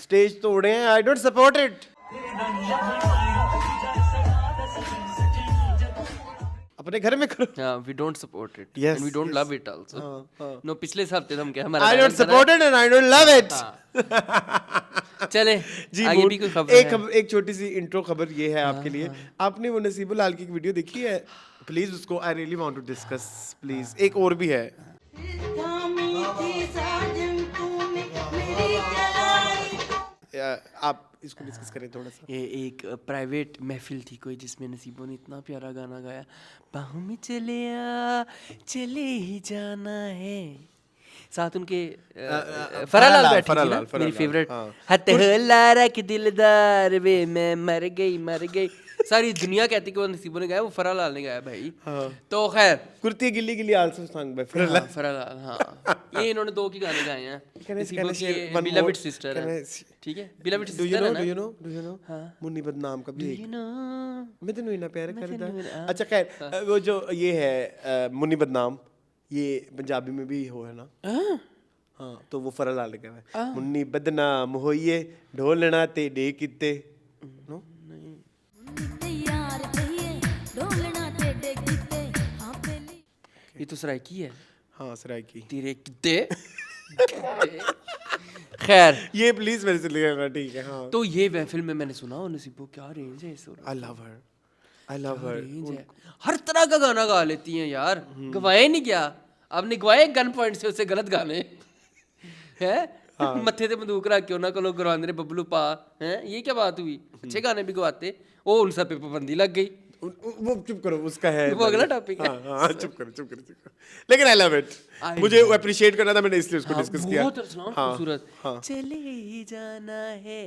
स्टेज तोड़े हैं। I don't support it. अपने घर में करो। we don't support it, yes, and we don't love it also. No, पिछले हफ्ते हम क्या हमारा I don't support it and I don't love it. चले जी, आगे भी कोई खबर एक छोटी सी इंट्रो खबर ये है आपके लिए। आपने वो नसीबुल लाल की एक वीडियो देखी है? प्लीज उसको I really want to discuss please. एक और भी है, आप इसको डिस्कस करें थोड़ा सा। ये एक प्राइवेट महफिल थी कोई, जिसमें नसीबों ने इतना प्यारा गाना गाया, बाहों में चले ही जाना है, साथ उनके फरालाल बैठी थी ना, मेरी फेवरेट, हथ होला रख दिलदार वे मैं मर गई। सारी दुनिया कहती कि वो नसीबों ने गाया, वो फरालाल ने गाया भाई। तो खैर, कुर्ती गिल्ली गिल्ली आल्सो सॉन्ग बाय फरालाल। हाँ, ये इन्होंने 2 की गाने गाए हैं। नसीबों की बिलवड सिस्टर है, ठीक है, बिलवड सिस्टर है ना। डू यू नो मुन्नी बदनाम का भी मैं तो नहीं ना प्यार करता। अच्छा खैर, वो जो ये है मुन्नी बदनाम, ये पंजाबी में भी हो है ना। हाँ, तो वो फरालाल ने गाया, मुन्नी बदनाम होइए ढोलना ते डे किते। नो ये तो सराइकी है। हाँ, सराइकी तेरे किते। खैर, ये प्लीज मेरे से लेना, ठीक है। हाँ, तो ये महफिल में मैंने सुना, और नसीबो क्या रेंज है इस। आई लव हर। हर तरह का गाना गा लेती हैं यार, गवाया ही नहीं क्या, आपने गवाए गन पॉइंट से उससे गलत गाने हैं। मत्थे ते बंदूक रख के उन्होंने को लोग गवांदे बबलू पा हैं, ये क्या बात हुई? अच्छे गाने भी गवाते, वो उन सब पे पाबंदी लग गई। वो चुप करो, उसका है वो अगला टॉपिक है। हाँ, चुप करो। लेकिन आई लव इट, मुझे अप्रिशिएट करना था, मैंने इसलिए उसको डिस्कस किया। बहुत खूबसूरत। चले ही जाना है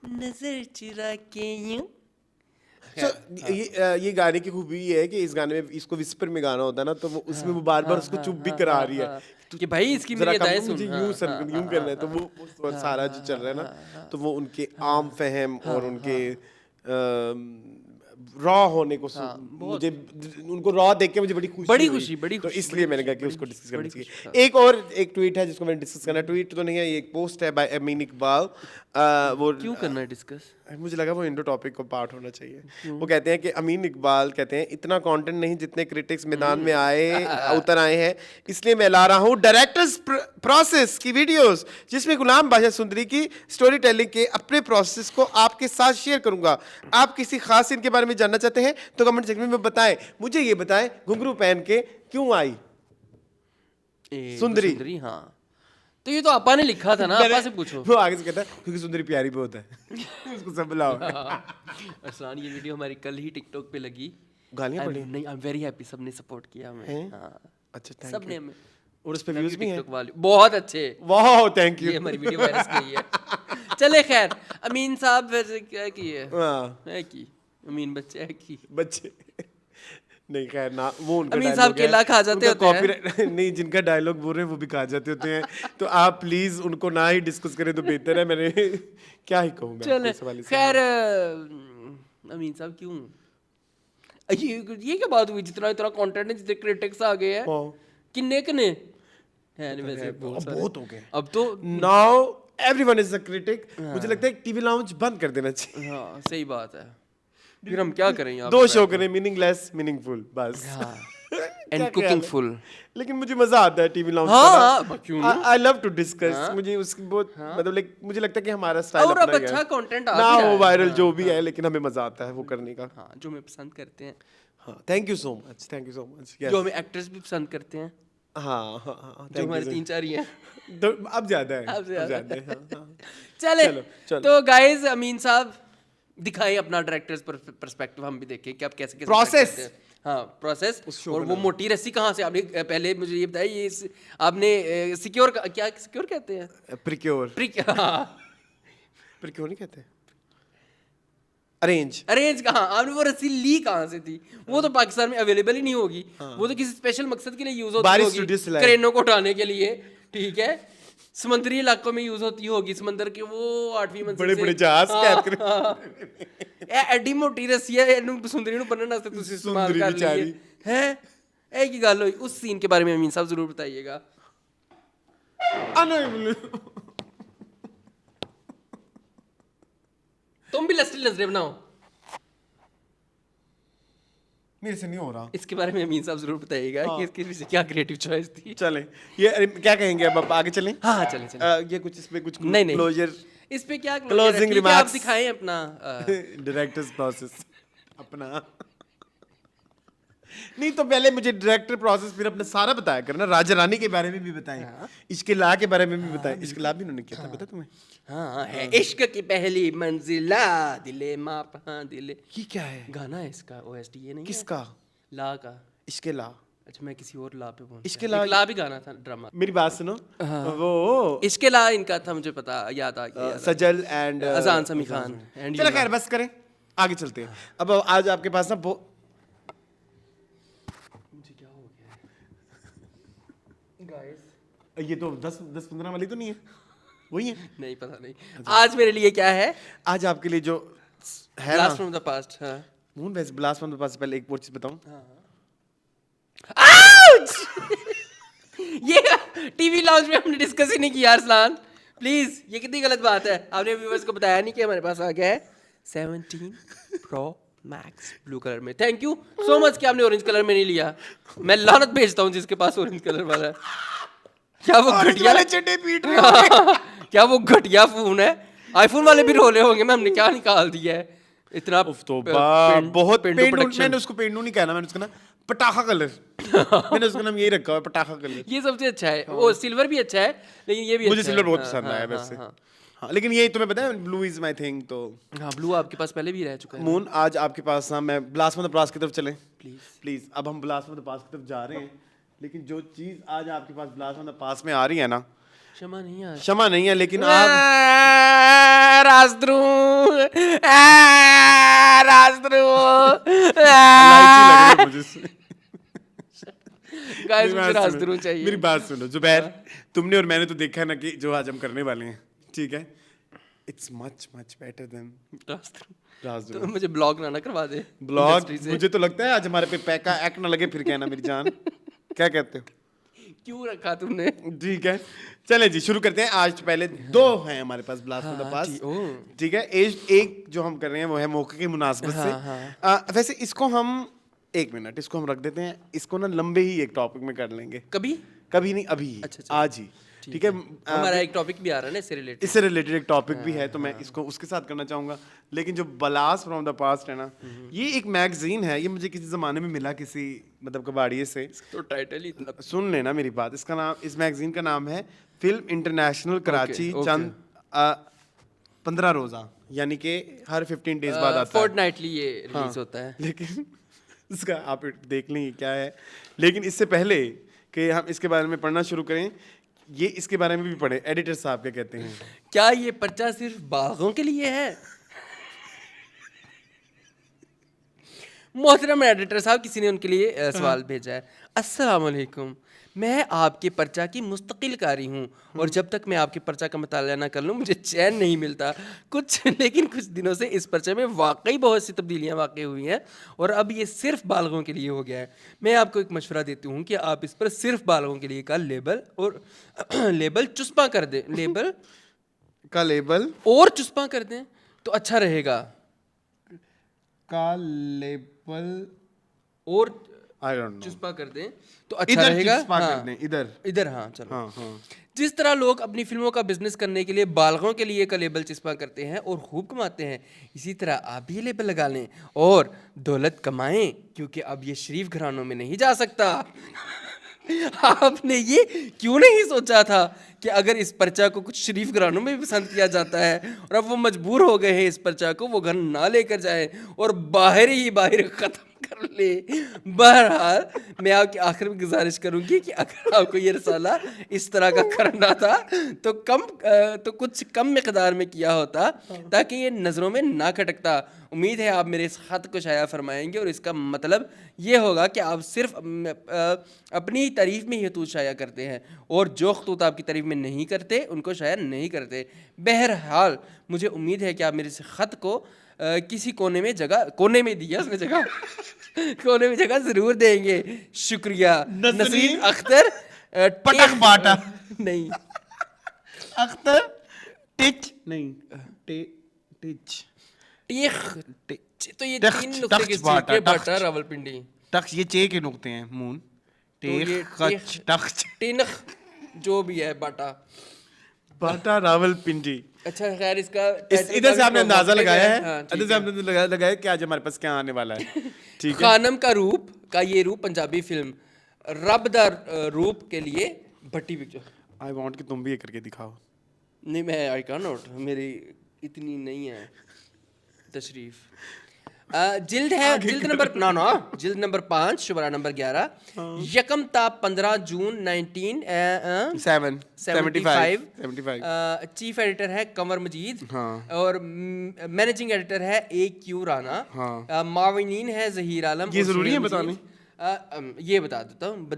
नजर चुरा के यूं। ये गाने की खूबी ये है कि इस गाने में इसको विस्पर में गाना होता है ना, तो वो उसमें वो बार-बार उसको चुप भी करा रही है कि भाई इसकी मेरी अदाएं सुन, यूं करना है। तो वो सारा जो चल रहा है ना, तो वो उनके आम फहम और उनके रॉ होने को मुझे उनको रॉ देख के मुझे बड़ी खुशी तो इसलिए मैंने कहा कि उसको डिस्कस करना चाहिए। एक ट्वीट है जिसको मैंने डिस्कस करना है, ट्वीट तो नहीं है, ये एक पोस्ट है बाय अमीन इकबाल। वो क्यों करना है डिस्कस? मुझे लगा वो इंडो टॉपिक को पार्ट होना चाहिए। वो कहते हैं कि अमीन इकबाल कहते हैं, इतना कंटेंट नहीं जितने क्रिटिक्स मैदान में उतर आए हैं, इसलिए मैं ला रहा हूँ डायरेक्टर्स प्रोसेस की वीडियोस, जिसमें गुलाम बादशाह सुंदरी की स्टोरी टेलिंग के अपने प्रोसेस को आपके साथ शेयर करूंगा। आप किसी खास सीन के बारे में जानना चाहते हैं तो कमेंट सेक्शन में बताएं। मुझे ये बताएं, घुंघरू पहन के क्यों आई सुंदरी? हाँ, तो ये तो आपा ने लिखा था ना, आपा से पूछो। वो आगे से कहता है क्योंकि सुंदरी प्यारी बहुत है। उसको सब बुलाओ। अरसलान, ये वीडियो हमारी कल ही टिकटॉक पे लगी, गालियां पड़ी नहीं, आई एम वेरी हैप्पी, सबने सपोर्ट किया हमें। हाँ, अच्छा thank सबने you. हमें और उस पे व्यूज भी हैं TikTok वाले बहुत अच्छे। वाह थैंक ये यू हमारी वीडियो वायरस गई है। चले खैर, अमीन साहब वैसे क्या किए है की अमीन बच्चे है की बच्चे नहीं खैर ना वो उनका अमीन dialogue साहब है, केला खा जाते उनका होते हैं। copyright- नहीं जिनका डायलॉग बोल रहे हैं वो भी खा जाते होते हैं तो आप प्लीज उनको ना ही डिस्कस करें तो बेहतर है। मैंने क्या ही कहूँगा चले इस हवाले से। खैर, अमीन साहब क्यों ये क्या बात हुई, जितना इतना कंटेंट है, जितने क्रिटिक्स आ गए हैं, हाँ। किन्ने किन्ने है नहीं वैसे अब बहुत हो गए अब तो। Now everyone is a critic. मुझे लगता है टीवी लाउंज बंद कर देना चाहिए। हाँ सही बात है, फिर हम क्या करें यहाँ दो पे शो बैठ के? करें, मीनिंगलेस मीनिंगफुल बस। हाँ क्या एंड ख्याल कुकिंग है? फुल। लेकिन मुझे मजा आता है टीवी लाउंज हाँ, क्यों नहीं? I love to discuss. मुझे उसकी बहुत मतलब लाइक मुझे लगता है कि हमारा स्टाइल और अब अपना ही अच्छा है। कंटेंट आ ना भी रहा हो है। वायरल जो भी है, लेकिन हमें मजा आता है वो करने का। हाँ जो हमें पसंद करते हैं, हाँ thank you so much, thank you so much. जो हमें एक्टर्स भी पसंद करते हैं, हाँ हाँ हाँ जो हमारे 3-4 ही हैं। अब ज्यादा है, अब ज्यादा है हाँ, हाँ। चले चलो। तो गाइस, अमीन साहब दिखाएं अपना डायरेक्टर्स पर्सपेक्टिव, हम भी देखें कि आप कैसे कैसे Process। करते हैं। हाँ प्रोसेस। उस show और को वो लगा। मोटी रस्सी कहाँ से आपने, पहले मुझे ये बताइए, ये आपने सिक्योर क्या सिक्योर कहते हैं? प्रिक्योर हाँ, प्रिक्योर नहीं कहते, अरेंज। अरेंज कहाँ, आपने वो रस्सी ली कहाँ से थी? वो तो पाकिस्तान में अवेलेबल ही नहीं होगी। वो तो किसी स्पेशल मकसद के लिए यूज होती बारिश होगी, studio से लाए। क्रेनों को उठाने के लिए, ठीक है, समुद्री इलाकों में यूज होती होगी, समंदर के वो 8वीं मंजिल बड़े से। बड़े जहाज हाँ, कैद कर ए एडी मोटी रस्सी है, ਇਹਨੂੰ ਸੁੰਦਰੀ ਨੂੰ ਬੰਨਣ ਵਾਸਤੇ ਤੁਸੀਂ इस्तेमाल सुंदरी कर बेचारी। लिए हैं। एक ही गल हुई, उस सीन के बारे में अमीन साहब जरूर बताइएगा। तुम भी लस्टी नजरे बनाओ, मेरे से नहीं हो रहा। इसके बारे में अमीन साहब जरूर बताइएगा कि इसके पीछे क्या क्रिएटिव चॉइस थी। चलें, ये अरे, क्या कहेंगे अब आगे चलें? हाँ चले चले। ये कुछ इसमें कुछ नहीं, नहीं। क्लोजर इस पे क्या Closing आप remarks। दिखाएं अपना डायरेक्टर्स प्रोसेस अपना। नहीं तो पहले मुझे डायरेक्टर प्रोसेस फिर अपना सारा बताया करना। राजा रानी के बारे में भी बताएं, इश्क़ ला के बारे में भी बताएं। इश्क़ ला भी उन्होंने किया था, पता तुम्हें? हाँ है इश्क की पहली मंजिला दिले माप, हाँ दिले, ये क्या है? गाना है इसका OST, ये नहीं है? किसका? ला का। इश्क़ ला। अच्छा मैं किसी और ला पे पहुंच इश्क़ गया। ला- एक ला भी गाना था ड्रामा। मेरी बात सुनो, वो इसके ला इनका था, मुझे पता याद आ गया। सजल एंड अजान समी खान एंड चलो खैर बस करें, आगे चलते हैं। अब आज आपके पास ना मुझे क्या हो गया गाइस? ये तो 10-15 वाली तो नहीं है, वही है। नहीं पता नहीं आज मेरे लिए क्या है। आज आपके लिए जो है ब्लास्ट ना, फ्रॉम द पास्ट। हाँ मून वैसे ब्लास्ट फ्रॉम द पास्ट से पहले एक और चीज बताऊं। ये टीवी लॉन्च में हमने डिस्कस ही नहीं किया अरसलान, प्लीज। ये कितनी गलत बात है, आपने व्यूअर्स को बताया नहीं कि हमारे पास आ गया है 17 Pro Max ब्लू कलर में। थैंक यू सो मच कि आपने ऑरेंज कलर में नहीं लिया। मैं लानत भेजता हूँ जिसके पास ऑरेंज कलर वाला है। क्या वो घटिया चटे पीट रहे हो। क्या वो घटिया फोन है? आईफोन वाले भी रोले होंगे, मैं हमने क्या निकाल दिया है इतना। बहुत पेंडू, प्रोडक्शन। मैंने उसको पेंडू नहीं कहना, मैंने उसका ना पटाखा कलर मैंने उसका नाम यही रखा हुआ है, पटाखा कलर। ये सबसे अच्छा है। वो सिल्वर भी अच्छा है, लेकिन ये भी मुझे अच्छा सिल्वर है। बहुत हाँ, पसंद हाँ, आया हाँ, वैसे। हाँ। हाँ लेकिन ये तुम्हें पता है ब्लू इज माय थिंग। तो हाँ ब्लू आपके पास पहले भी रह चुका है। मून आज आपके पास ना, मैं ब्लास्ट फ्रॉम द पास्ट की तरफ चलें प्लीज। अब हम ब्लास्ट फ्रॉम द पास्ट की तरफ जा रहे हैं, लेकिन जो चीज आज आपके पास ब्लास्ट फ्रॉम द पास्ट में आ रही है ना, क्षमा नहीं आज। क्षमा नहीं है, लेकिन आप राजद्रू राजद्रू इलायची लग रही है मुझे। गाइस मेरी मुझे बात राजद्रू सुनो, चाहिए। मेरी बात सुनो जुबैर, तुमने और मैंने तो देखा है ना कि जो आज हम करने वाले हैं, ठीक है, it's much much better than राजद्रू तो मुझे ब्लॉग ना करवा दे ब्लॉग। industry से। मुझे तो लगता है आज हमारे पे पैका एक्ट ना लगे फिर कहना मेरी जान। क्या कहते हो? क्यों रखा तुमने? ठीक है चले जी शुरू करते हैं। आज पहले 2 हैं हमारे पास ब्लास्ट फ्रॉम द पास्ट, ठीक है। एक जो हम कर रहे हैं वो है मौके की मुनासबत से। वैसे इसको हम 1 मिनट इसको हम रख देते हैं, इसको ना लंबे ही एक टॉपिक में कर लेंगे। कभी नहीं, अभी अच्छा, आज ही, ठीक है। हमारा एक टॉपिक भी आ रहा है ना इससे रिलेटेड। इससे रिलेटेड एक टॉपिक भी है, तो मैं इसको उसके साथ करना चाहूंगा। लेकिन जो ब्लास्ट फ्रॉम द पास्ट है ना, ये एक मैगजीन है। ये मुझे किसी जमाने में मिला, किसी मतलब कबाड़िए से। तो टाइटल ही इतना सुन लेना मेरी बात। इसका नाम, इस मैगजीन का नाम है फिल्म इंटरनेशनल कराची। चंद 15 रोजा, यानी कि हर 15 डेज बाद आता है, फोर्टनाइटली ये रिलीज होता है। लेकिन इसका आप देख लें क्या है। लेकिन इससे पहले कि हम इसके बारे में पढ़ना शुरू करें, ये इसके बारे में भी पढ़े। एडिटर साहब क्या कहते हैं? क्या ये पर्चा सिर्फ बालगों के लिए है? मोहतरम एडिटर साहब, किसी ने उनके लिए सवाल भेजा है। अस्सलाम वालेकुम, मैं आपके पर्चा की मुस्तकिल कारी हूँ और जब तक मैं आपके पर्चा का मुताला ना कर लूँ मुझे चैन नहीं मिलता लेकिन कुछ दिनों से इस पर्चे में वाकई बहुत सी तब्दीलियाँ वाक़ई हुई हैं और अब ये सिर्फ बालगों के लिए हो गया है। मैं आपको एक मशवरा देती हूँ कि आप इस पर सिर्फ बालगों के लिए का लेबल और लेबल चुस्पा कर दें, लेबल का लेबल और चुस्पा कर दें तो अच्छा रहेगा। का लेबल और आई डोंट नो, चुस्पा कर दें तो अच्छा इधर रहेगा। चुस्पा हाँ, कर दें, इधर इधर, हाँ चलो। हाँ हाँ। जिस तरह लोग अपनी फिल्मों का बिजनेस करने के लिए बालगों के लिए का लेबल चिस्पा करते हैं और खूब कमाते हैं, इसी तरह आप भी लेबल लगा लें और दौलत कमाएं, क्योंकि अब ये शरीफ घरानों में नहीं जा सकता। आपने ये क्यों नहीं सोचा था कि अगर इस पर्चा को कुछ शरीफ घरानों में भी पसंद किया जाता है और अब वो मजबूर हो गए हैं इस पर्चा को वो घर ना लेकर जाए और बाहर ही बाहर ख़त्म कर ले। बहरहाल मैं आपके आखिर में गुजारिश करूंगी कि अगर आपको ये रसाला इस तरह का करना था तो कुछ कम मिकदार में किया होता ताकि ये नज़रों में ना खटकता। उम्मीद है आप मेरे इस ख़त को शाया फरमाएंगे और इसका मतलब ये होगा कि आप सिर्फ अपनी तारीफ़ में ही खतूत शाया करते हैं और जो खतूत आपकी तारीफ़ में नहीं करते उनको शाया नहीं करते। बहरहाल मुझे उम्मीद है कि आप मेरे इस ख़त को किसी कोने में दिया उसने जगह कोने में जगह ज़रूर देंगे। शुक्रिया। नसरीन अख्तर पटक बाटा नहीं, अख्तर टिच नहीं, टिच तो ये टख्त, 3 नुक्ते किस चीज़ के? बाटा, रावलपिंडी। टख्त ये चे के नुक्ते हैं, मून टेख टख्त टिनख जो भी है, बाटा रावलपिंडी। अच्छा खैर, इसका इधर से आपने अंदाजा लगाया है, हाँ, इधर से आपने लगाया कि आज हमारे पास क्या आने वाला है। ठीक है। खानम का रूप का ये रूप पंजाबी फिल्म रब दा रूप के लिए भट्टी पिक्चर। आई वांट कि तुम भी ये करके दिखाओ। नहीं, मैं आई कैन नॉट, मेरी इतनी नहीं है तशरीफ। जिल्द नंबर 5 शुबरा नंबर 11 यकम ता 15 जून 1975। चीफ एडिटर है कंवर मजीद और मैनेजिंग एडिटर है AQ राना। माविनीन है जहीर आलम। ये जरूरी है बताने? ये बता देता हूँ।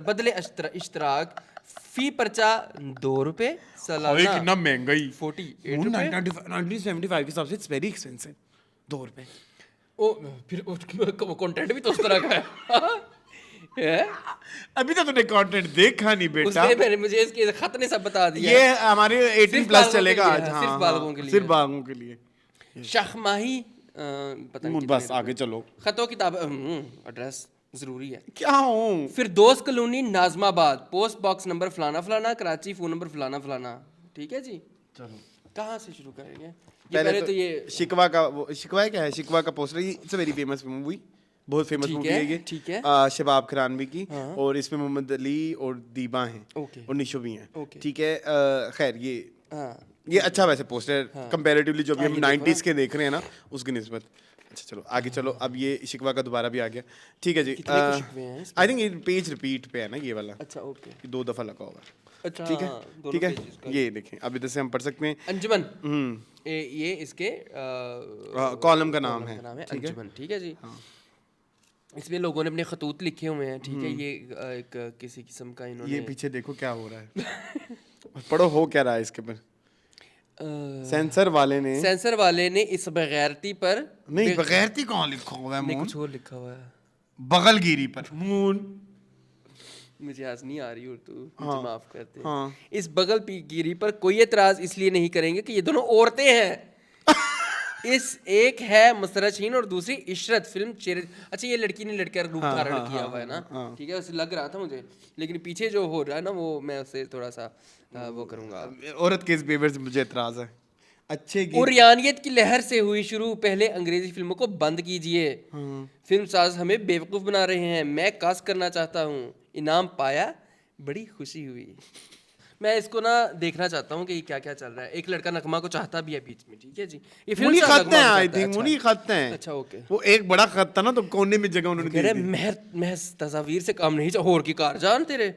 बदले इश्तराक फी पर्चा ₹2 सालाना। कितना महंगाई, 48 रुपए। 1975 के हिसाब से इट्स वेरी एक्सपेंसिव। ₹2। ओ फिर कंटेंट भी तो उस तरह का है। अभी तो तूने कंटेंट देखा नहीं बेटा। उसने मुझे इसके खत ने सब बता दिया। ये हमारे 18+ चलेगा आज। सिर्फ बालगों के लिए, सिर्फ बालगों के लिए। शाहमाही पता नहीं बस आगे चलो। खतों किताब एड्रेस जरूरी है। क्या हूँ? फिर दोस्त colony Najmabad, post box number फलाना फलाना, कराची, फ़ोन नंबर फलाना फलाना। ठीक है जी, चलो कहाँ से शुरू करेंगे? पहले तो ये शिकवा क्या है? शिकवा का poster, it's a very famous movie, बहुत फेमस मूवी है ये। ठीक है। शबाब खरानवी की। और इसमें मोहम्मद अली और दीबा हैं और निशो भी हैं। ठीक है। खैर ये अच्छा वैसे पोस्टर कंपैरेटिवली जो भी हम 90s के देख रहे हैं ना उसकी निस्बत। अच्छा चलो आगे चलो। अब ये शिकवा का दोबारा भी आ गया। ठीक है जी। आई थिंक ये पेज रिपीट पे है ना ये वाला। अच्छा ओके, 2 दफा लगा होगा। अच्छा ठीक है ठीक है। ये देखें, अब इधर से हम पढ़ सकते हैं। अंजुमन, ये इसके कॉलम का नाम है। अंजुमन। ठीक है जी। इसमें लोगों ने अपने खतूत लिखे हुए हैं। ठीक है। ये एक किसी किस्म का इन्होंने ये पीछे देखो क्या हो रहा है। पढ़ो हो क्या रहा है इसके पर। सेंसर वाले ने इस बगैरती पर नहीं, बगैरती कौन लिखा हुआ है? कुछ और लिखा हुआ है। बगलगिरी पर मून। मुझे आज नहीं आ रही उर्दू, मुझे माफ करते हैं। इस बगल गिरी पर कोई एतराज इसलिए नहीं करेंगे कि ये दोनों औरतें हैं। इस एक है मसरत और दूसरी इशरत। फिल्म अच्छा ये लड़की ने लड़के का रूप धारण किया हुआ है ना। ठीक है, उससे लग रहा था मुझे, लेकिन पीछे जो हो रहा है ना वो मैं उससे थोड़ा सा वो करूंगा। औरत के इस बेवर से मुझे एतराज है। अच्छे उरियानियत की लहर से हुई शुरू, पहले अंग्रेजी फिल्मों को बंद कीजिए। फिल्म साज हमें बेवकूफ़ बना रहे हैं। मैं कास्ट करना चाहता हूँ, इनाम पाया, बड़ी खुशी हुई। मैं इसको ना देखना चाहता हूँ कि ये क्या क्या चल रहा है। एक लड़का नगमा को चाहता भी है बीच में, ठीक है जी। ये फिल्म मुनी से खत नगमा हैं, को आई चाहता है, थिंक अच्छा। मुनी खत हैं। अच्छा, ओके। वो एक बड़ा खत था ना, तो कोने में जगह उन्होंने कह दे रहे दी। महज तस्वीर से काम नहीं होर की कार जान तेरे।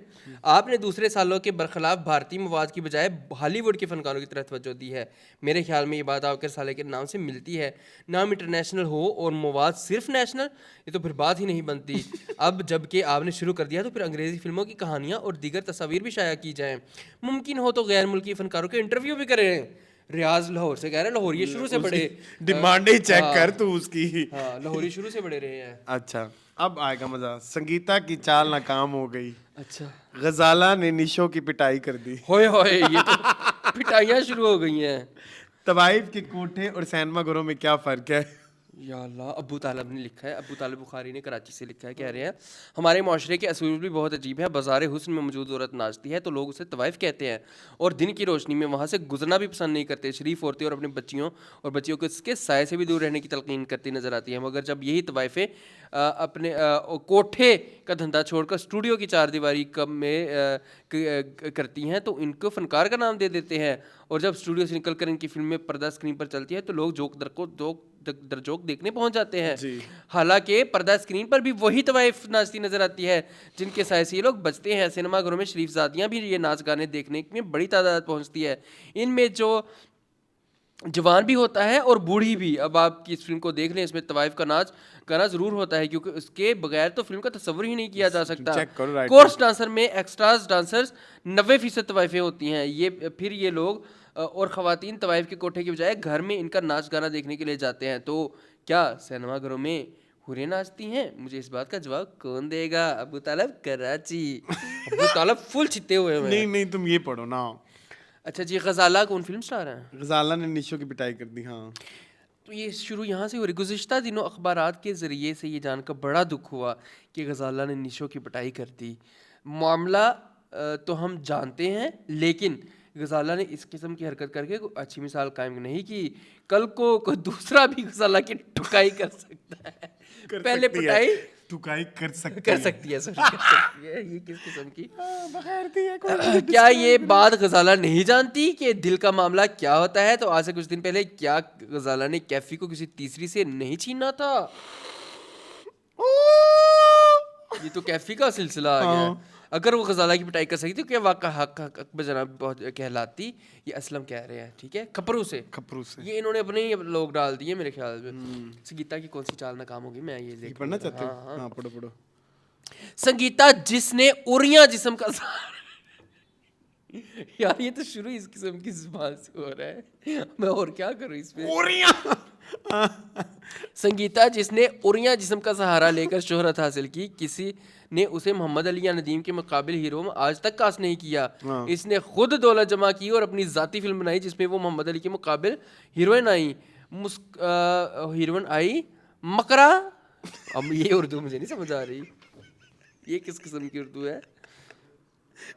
आपने दूसरे सालों के बरखिलाफ भारतीय मवाद की बजाय हॉलीवुड के फनकारों की तरफ तवज्जो दी है। मेरे ख्याल में ये बात आपके साले के नाम से मिलती है। नाम इंटरनेशनल हो और मवाद सिर्फ नेशनल, ये तो फिर बात ही नहीं बनती। अब जबकि आपने शुरू कर दिया तो फिर अंग्रेज़ी फिल्मों की कहानियाँ और दीगर तस्वीर भी शाया की जाएँ। मुमकिन हो तो गैर मुल्की फनकारों के इंटरव्यू भी करें। रियाज लाहौर से कह रहे हैं, लाहौर ये शुरू से बड़े डिमांड ही चेक हाँ। कर तू उसकी। हाँ, लाहौरी शुरू से बड़े रहे हैं। अच्छा, अब आएगा मजा। संगीता की चाल नाकाम हो गई, अच्छा, गजाला ने निशो की पिटाई कर दी। होए होए, ये तो पिटाइयाँ शुरू हो गई हैं। तवाइफ के कोठे और सैनमा घरों में क्या फर्क है? या अल्लाह, अबू तालिब ने लिखा है, अबू तालिब बुखारी ने कराची से लिखा है, कह रहे हैं हमारे माशरे के असूल भी बहुत अजीब है। बाज़ार हुस्न में मौजूद औरत नाचती है तो लोग उसे तवाइफ कहते हैं और दिन की रोशनी में वहाँ से गुजरना भी पसंद नहीं करते। शरीफ औरतें और अपने बच्चियों को इसके साय से भी दूर रहने की तलकीन करती नज़र आती हैं। मगर जब यही तवाइफें अपने कोठे का धंधा छोड़कर स्टूडियो की चारदीवारी करती हैं तो इनको फनकार का नाम दे देते हैं। और जब स्टूडियो से निकलकर इनकी फिल्में पर्दा स्क्रीन पर चलती है तो लोग जोक देखने पहुंच जाते हैं। हालांकि पर्दा स्क्रीन पर भी वही तवाइफ नाचती नजर आती है जिनके साय से ये लोग बचते हैं। सिनेमा घरों में शरीफजादियाँ भी ये नाच गाने देखने में बड़ी तादाद पहुंचती है। इनमें जो जवान भी होता है और बूढ़ी भी। अब आप इस फिल्म को देख लें, इसमें तवाइफ का नाच गाना जरूर होता है क्योंकि उसके बगैर तो फिल्म का तस्वर ही नहीं किया जा सकता। चेक करो, right कोर्स डांसर में एक्स्ट्रास डांसर्स 90% तवाइफें होती हैं। ये लोग और ख़वातीन तवाइफ के कोठे की बजाय घर में इनका नाच गाना देखने के लिए जाते हैं। तो क्या सिनेमा घरों में हुरें नाचती हैं? मुझे इस बात का जवाब कौन देगा? अबू तालिब कराची। अबू तालिब फुल छिते हुए हैं। नहीं, तुम ये पढ़ो ना। अच्छा जी, गजाला कौन फिल्म स्टार हैं? गजाला ने निशो की पिटाई कर दी। हाँ, तो ये शुरू यहाँ से हो रही। गुज़िश्ता दिनों अखबारात के ज़रिए से ये जानकर बड़ा दुख हुआ कि गजाला ने निशो की पिटाई कर दी। मामला तो हम जानते हैं, लेकिन गजाला ने इस किस्म की हरकत करके कोई अच्छी मिसाल कायम नहीं की। कल को कोई दूसरा भी गजाला की ठुकाई कर सकता है। पहले पिटाई ठुकाई कर सकती कर सकती है, सॉरी, कर सकती है। ये किस किस्म की क्या ये बात गजाला नहीं जानती कि दिल का मामला क्या होता है? तो आज से कुछ दिन पहले क्या गजाला ने कैफी को किसी तीसरी से नहीं छीना था? ये तो कैफी का सिलसिला आ गया। अगर वो गजाला की पिटाई कर सकती तो क्या वाक़ा हक बजना बहुत कहलाती? ये असलम कह रहे हैं, ठीक है, खपरू से ये इन्होंने अपने ही लोग डाल दिए मेरे ख्याल में। संगीता की कौन सी चाल नाकाम होगी, मैं ये देख पढ़ना चाहते हो? हाँ, पढ़ो। संगीता जिसने उरिया जिस्म का यार ये तो शुरू इस किस्म की जुबान से हो रहा है, मैं और क्या करूं इसमें। संगीता जिसने उरिया जिस्म का सहारा लेकर शोहरत हासिल की, किसी ने उसे मोहम्मद अली या नदीम के मुकाबिल हीरो में आज तक कास्ट नहीं किया। इसने खुद दौलत जमा की और अपनी जाती फिल्म बनाई जिसमें वो मोहम्मद अली के मुकाबिल हीरोइन आई। हीरोइन आई मकरा। अब ये उर्दू मुझे नहीं समझ आ रही, ये किस किस्म की उर्दू है?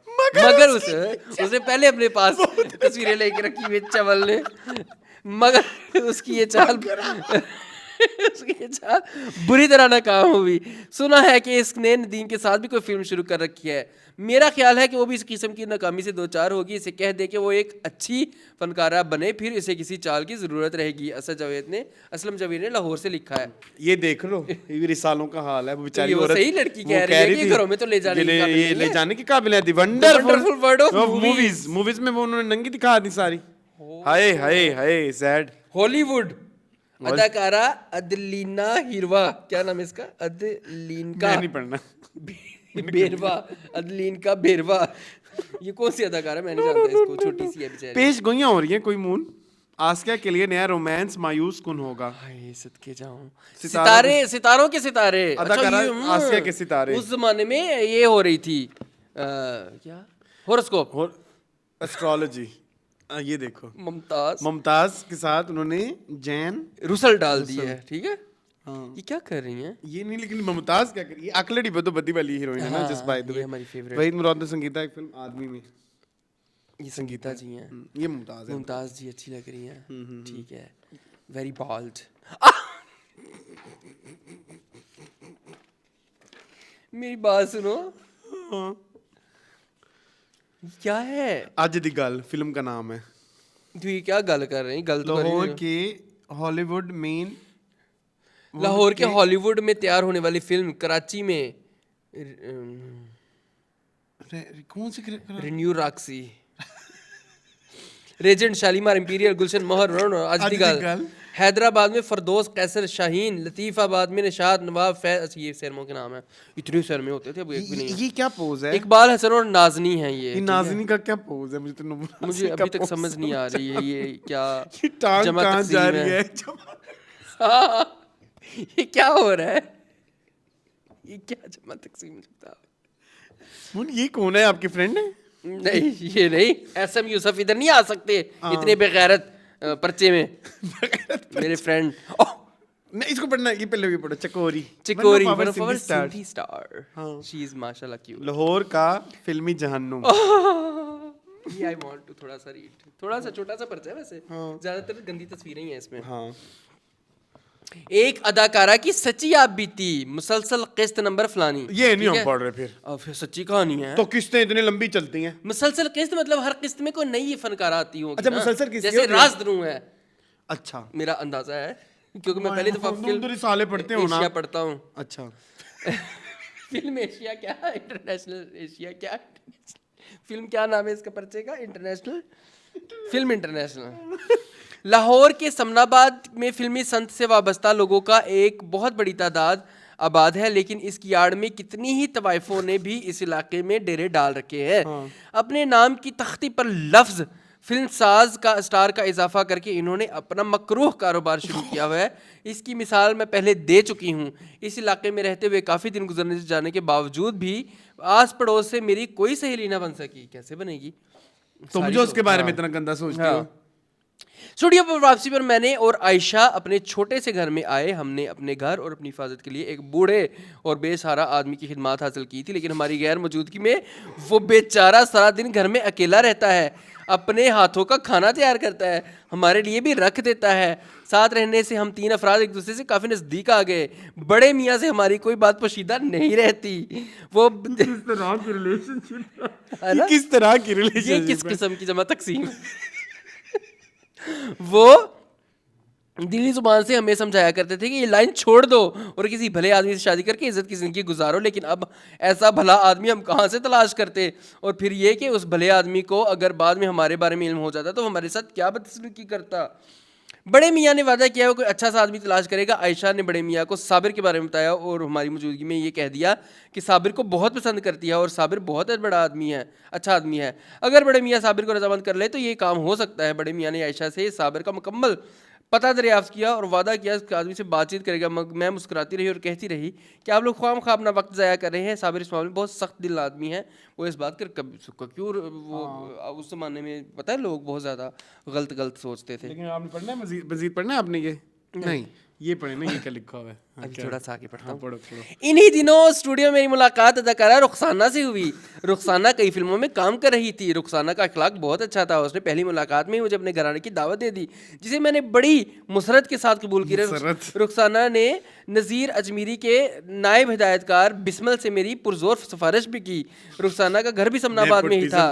मगर उसे पहले अपने पास तस्वीरें लेके रखी हुई चवल ने, मगर उसकी ये चाल बुरी तरह नाकाम हुई। सुना है कि इसने नदीम के साथ भी कोई फिल्म शुरू कर रखी है। मेरा ख्याल है कि वो भी इस किस्म की नाकामी से दो चार होगी। इसे कह दे कि वो एक अच्छी फनकारा बने, फिर इसे किसी चाल की ज़रूरत रहेगी। असलम जावेद ने लाहौर से लिखा है। ये देख लो, ये रिसालों का हाल है। वो बेचारी वो औरत सही लड़की कह रही है कि घरों में तो ले जाने की काबिल है। वंडरफुल वर्ड ऑफ मूवीज में वो उन्होंने नंगी दिखा दी सारी। हाय हाय हाय सैड। हॉलीवुड अदाकारा अदलीना हिरवा, क्या नाम है इसका? अदलीन का नहीं पढ़ना, बेरवा, अदलीन का बेरवा। ये कौन सी अदाकारा, मैं नहीं जानता इसको, छोटी सी है बेचारी। पेश गोइयां हो रही हैं कोई मून। आस्किया के लिए नया रोमांस मायूस कुन होगा। हाय सदके जाऊं। सितारों के सितारे। अदाकारा आस्किया के सितारे। उस जमाने में ये हो रही थी क्या, होरोस्कोप, एस्ट्रोलॉजी। ये देखो, मुमताज के साथ उन्होंने जैन रुसल डाल दी है, ठीक है। ये क्या कर रही हैं? ये नहीं, लेकिन मुमताज क्या कर रही है? अकलड़ी बदो बदी वाली हीरोइन है ना, जिस बाय द वे हमारी फेवरेट वहीद मुराद ने संगीता एक फिल्म आदमी में, ये संगीता जी हैं, ये मुमताज है। मुमताज जी अच्छी लग रही हैं, ठीक है, वेरी बॉल्ड। मेरी बात सुनो, क्या है? ਅੱਜ ਦੀ ਗੱਲ फिल्म का नाम है। तो ये क्या गल कर रहे हैं? गल तो कर ही लाहौर रहे हो। के हॉलीवुड मेन लाहौर के हॉलीवुड में तैयार होने वाली फिल्म कराची में कौन सी रिन्यू Roxy Regent Shalimar Imperial Gulshan मोहर आज दी गल हैदराबाद में फरदौस कैसर शाहीन लतीफाबाद में निशात नवाब फैज ये शर्मों के नाम है इतने शर्मे होते थे अब एक भी नहीं है। ये क्या पोज है? इकबाल हसन और नाजनी है ये ये नाज़नी का क्या पोज है? मुझे तो मुझे अभी तक समझ नहीं आ रही है ये क्या ये टांग जमा कहाँ जा तकसीम रही है। है? हाँ, ये क्या हो रहा है? ये क्या जमा तकसीम लगता है? ये कौन है? आपके फ्रेंड है? नहीं ये नहीं एसएम यूसुफ इधर नहीं आ सकते इतने बेगैरत पर्चे में मेरे फ्रेंड नहीं इसको पढ़ना ये पहले भी पढ़ो चकोरी चिकोरी One of our one of our Sindhi stars. Sindhi star she is माशाल्लाह क्यूट लाहौर का फिल्मी जहन्नुम। ये आई वांट टू थोड़ा सा रीड थोड़ा सा छोटा सा पर्चा है वैसे ज्यादातर गंदी तस्वीरें ही हैं इसमें। हाँ एक अदाकारा की सच्ची आप बीती मुसलसल किस्त नंबर फलानी ये नहीं ठीक हम है? पढ़ रहे फिर अब फिर सच्ची कहानी है तो किस्तें इतनी लंबी चलती हैं। मुसलसल किस्त मतलब हर किस्त में कोई नई फनकारा आती होगी अच्छा, ना? मुसलसल किस्त जैसे होती है? राज़ है अच्छा मेरा अंदाजा है क्योंकि मैं पहले दफा तुम रिसाले पढ़ते हो ना? एशिया पढ़ता हूँ। अच्छा फिल्म एशिया क्या इंटरनेशनल एशिया क्या फिल्म क्या नाम है इसका पर्चे का? International film international. लाहौर के समनाबाद में फिल्मी संत से वाबस्ता लोगों का एक बहुत बड़ी तादाद आबाद है लेकिन इसकी आड़ में कितनी ही तवाइफों ने भी इस इलाके में डेरे डाल रखे हैं। अपने नाम की तख्ती पर लफ्ज़ फिल्म साज का स्टार का इजाफा करके इन्होंने अपना मकरूह कारोबार शुरू किया हुआ है। इसकी मिसाल मैं पहले दे चुकी हूँ। इस इलाके में रहते हुए काफ़ी दिन गुजरने जाने के बावजूद भी आस पड़ोस से मेरी कोई सहेली ना बन सकी। कैसे बनेगी? तो मुझे उसके बारे में इतना गंदा सोचती हो? स्टूडियो पर वापसी पर मैंने और आयशा अपने छोटे से घर में आए। हमने अपने घर और अपनी हिफाजत के लिए एक बूढ़े और बेसहारा आदमी की खिदमत हासिल की थी लेकिन हमारी गैर मौजूदगी में वो बेचारा सारा दिन घर में अकेला रहता है, अपने हाथों का खाना तैयार करता है, हमारे लिए भी रख देता है। साथ रहने से हम 3 अफराद एक दूसरे से काफ़ी नज़दीक आ गए। बड़े मियाँ से हमारी कोई बात पोशीदा नहीं रहती। वो किस तरह की रिलेशनशिप है ना? किस तरह की ये रिलेशनशिप किस किस्म की जमा तकसीम वो दिली जुबान से हमें समझाया करते थे कि ये लाइन छोड़ दो और किसी भले आदमी से शादी करके इज्जत की ज़िंदगी गुजारो। लेकिन अब ऐसा भला आदमी हम कहाँ से तलाश करते? और फिर ये कि उस भले आदमी को अगर बाद में हमारे बारे में इल्म हो जाता तो हमारे साथ क्या बदसलूकी करता। बड़े मियाँ ने वादा किया वो कोई अच्छा सा आदमी तलाश करेगा। आयशा ने बड़े मियाँ को साबिर के बारे में बताया और हमारी मौजूदगी में ये कह दिया कि साबिर को बहुत पसंद करती है और साबिर बहुत बड़ा आदमी है, अच्छा आदमी है। अगर बड़े मियाँ साबिर को रजामंद कर ले तो ये काम हो सकता है। बड़े मियाँ ने आयशा से साबिर का मुकम्मल पता दरियाफ्त किया और वादा किया कि आदमी से बातचीत करेगा। मैं मुस्कुराती रही और कहती रही कि आप लोग ख्वाम ख्वाब अपना वक्त ज़ाया कर रहे हैं। साबिर इस मामले में बहुत सख्त दिल आदमी है। वो इस बात कर क्यों वो उस ज़माने में पता है लोग बहुत ज़्यादा गलत सोचते थे। लेकिन आपने पढ़ना है मजीद पढ़ना है आपने ये? नहीं ये पढ़े ना, ये क्या लिखा हुआ है? अभी थोड़ा सा आगे पढ़ता हूँ। पढ़ो। इन्हीं दिनों स्टूडियो में मेरी मुलाकात अदाकारा रुखसाना से हुई। रुखसाना कई फिल्मों में काम कर रही थी। रुखसाना का अखलाक बहुत अच्छा था। उसने पहली मुलाकात में ही मुझे अपने घराने की दावत दे दी जिसे मैंने बड़ी मुसरत के साथ कबूल किया। रुखसाना ने नज़ीर अजमीरी के नायब हिदायतकार बिस्मल से मेरी पुरजोर सिफारिश भी की। रुखसाना का घर भी समनाबाद में ही था।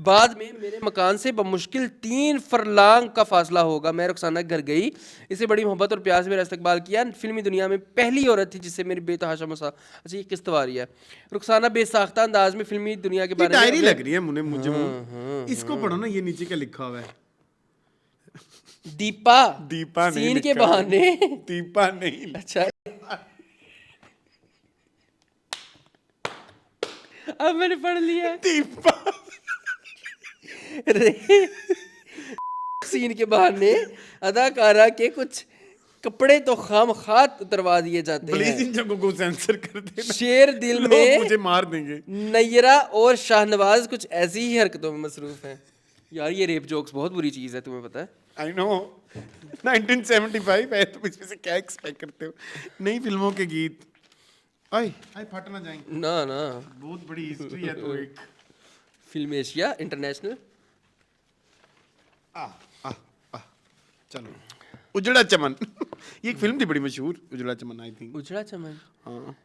बाद में मेरे मकान से बमुश्किल 3 फरलांग का फासला होगा। मैं रुखसाना के घर गई, इसे बड़ी मोहब्बत और प्यार से मेरा इस्तकबाल किया। फिल्मी दुनिया में पहली औरत थी जिससे मेरी बेतहाशा अच्छा ये किस्त वारी है। रुखसाना बेसाख्ता अंदाज में फिल्मी दुनिया के बारे में डायरी लग रही है मुझे। इसको पढ़ो ना, ये नीचे क्या लिखा हुआ है? दीपा नहीं सीन के बहाने दीपा नहीं। अच्छा अब मैंने पढ़ लिया। दीपा सीन के बहाने अदाकारा के कुछ कपड़े तो खामखात उतरवा दिए जाते प्लीज हैं। इन जगहों को सेंसर कर देना, शेर दिल लोग में मुझे मार देंगे। नैरा और शाहनवाज कुछ ऐसी ही हरकतों में मसरूफ हैं। यार ये रेप जोक्स बहुत बुरी चीज़ है, तुम्हें पता है? आई नो 1975 है, तुम इसमें से क्या एक्सपेक्ट करते हो? नई फिल्मों के गीत आए फट ना जाएंगे ना बहुत बड़ी हिस्ट्री है। तो एक फिल्म एशिया इंटरनेशनल चलो उजड़ा चमन ये एक फिल्म थी बड़ी मशहूर, उजड़ा चमन आई थिंक। उजड़ा चमन। हाँ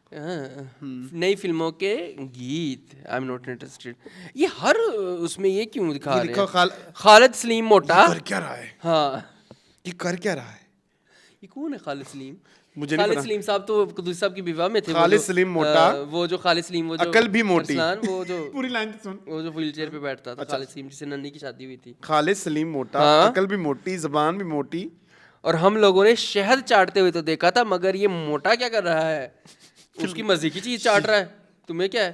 नई फिल्मों के गीत, आई एम नॉट इंटरेस्टेड। ये हर उसमें ये क्यों दिखा रहे लिखा हैं? खालिद सलीम मोटा। कर क्या रहा है, हाँ, ये कर क्या रहा है? ये कौन है खालिद सलीम? मुझे नहीं खालिद पता। सलीम साहब तो कुदूसी साहब की विवाह में थे। खालिद सलीम मोटा। वो जो खालिद सलीम, वो जो अकल भी मोटी। अरसलान, वो जो पूरी लाइन तो सुन। वो जो व्हीलचेयर पे बैठता था, खालिद सलीम जिससे नन्ही की शादी हुई थी। खालिद सलीम मोटा, हाँ। अकल भी मोटी, जबान भी मोटी। और हम लोगों ने शहद चाटते हुए तो देखा था, मगर ये मोटा क्या कर रहा है? उसकी मजे की चीज चाट रहा है, तुम्हें क्या है?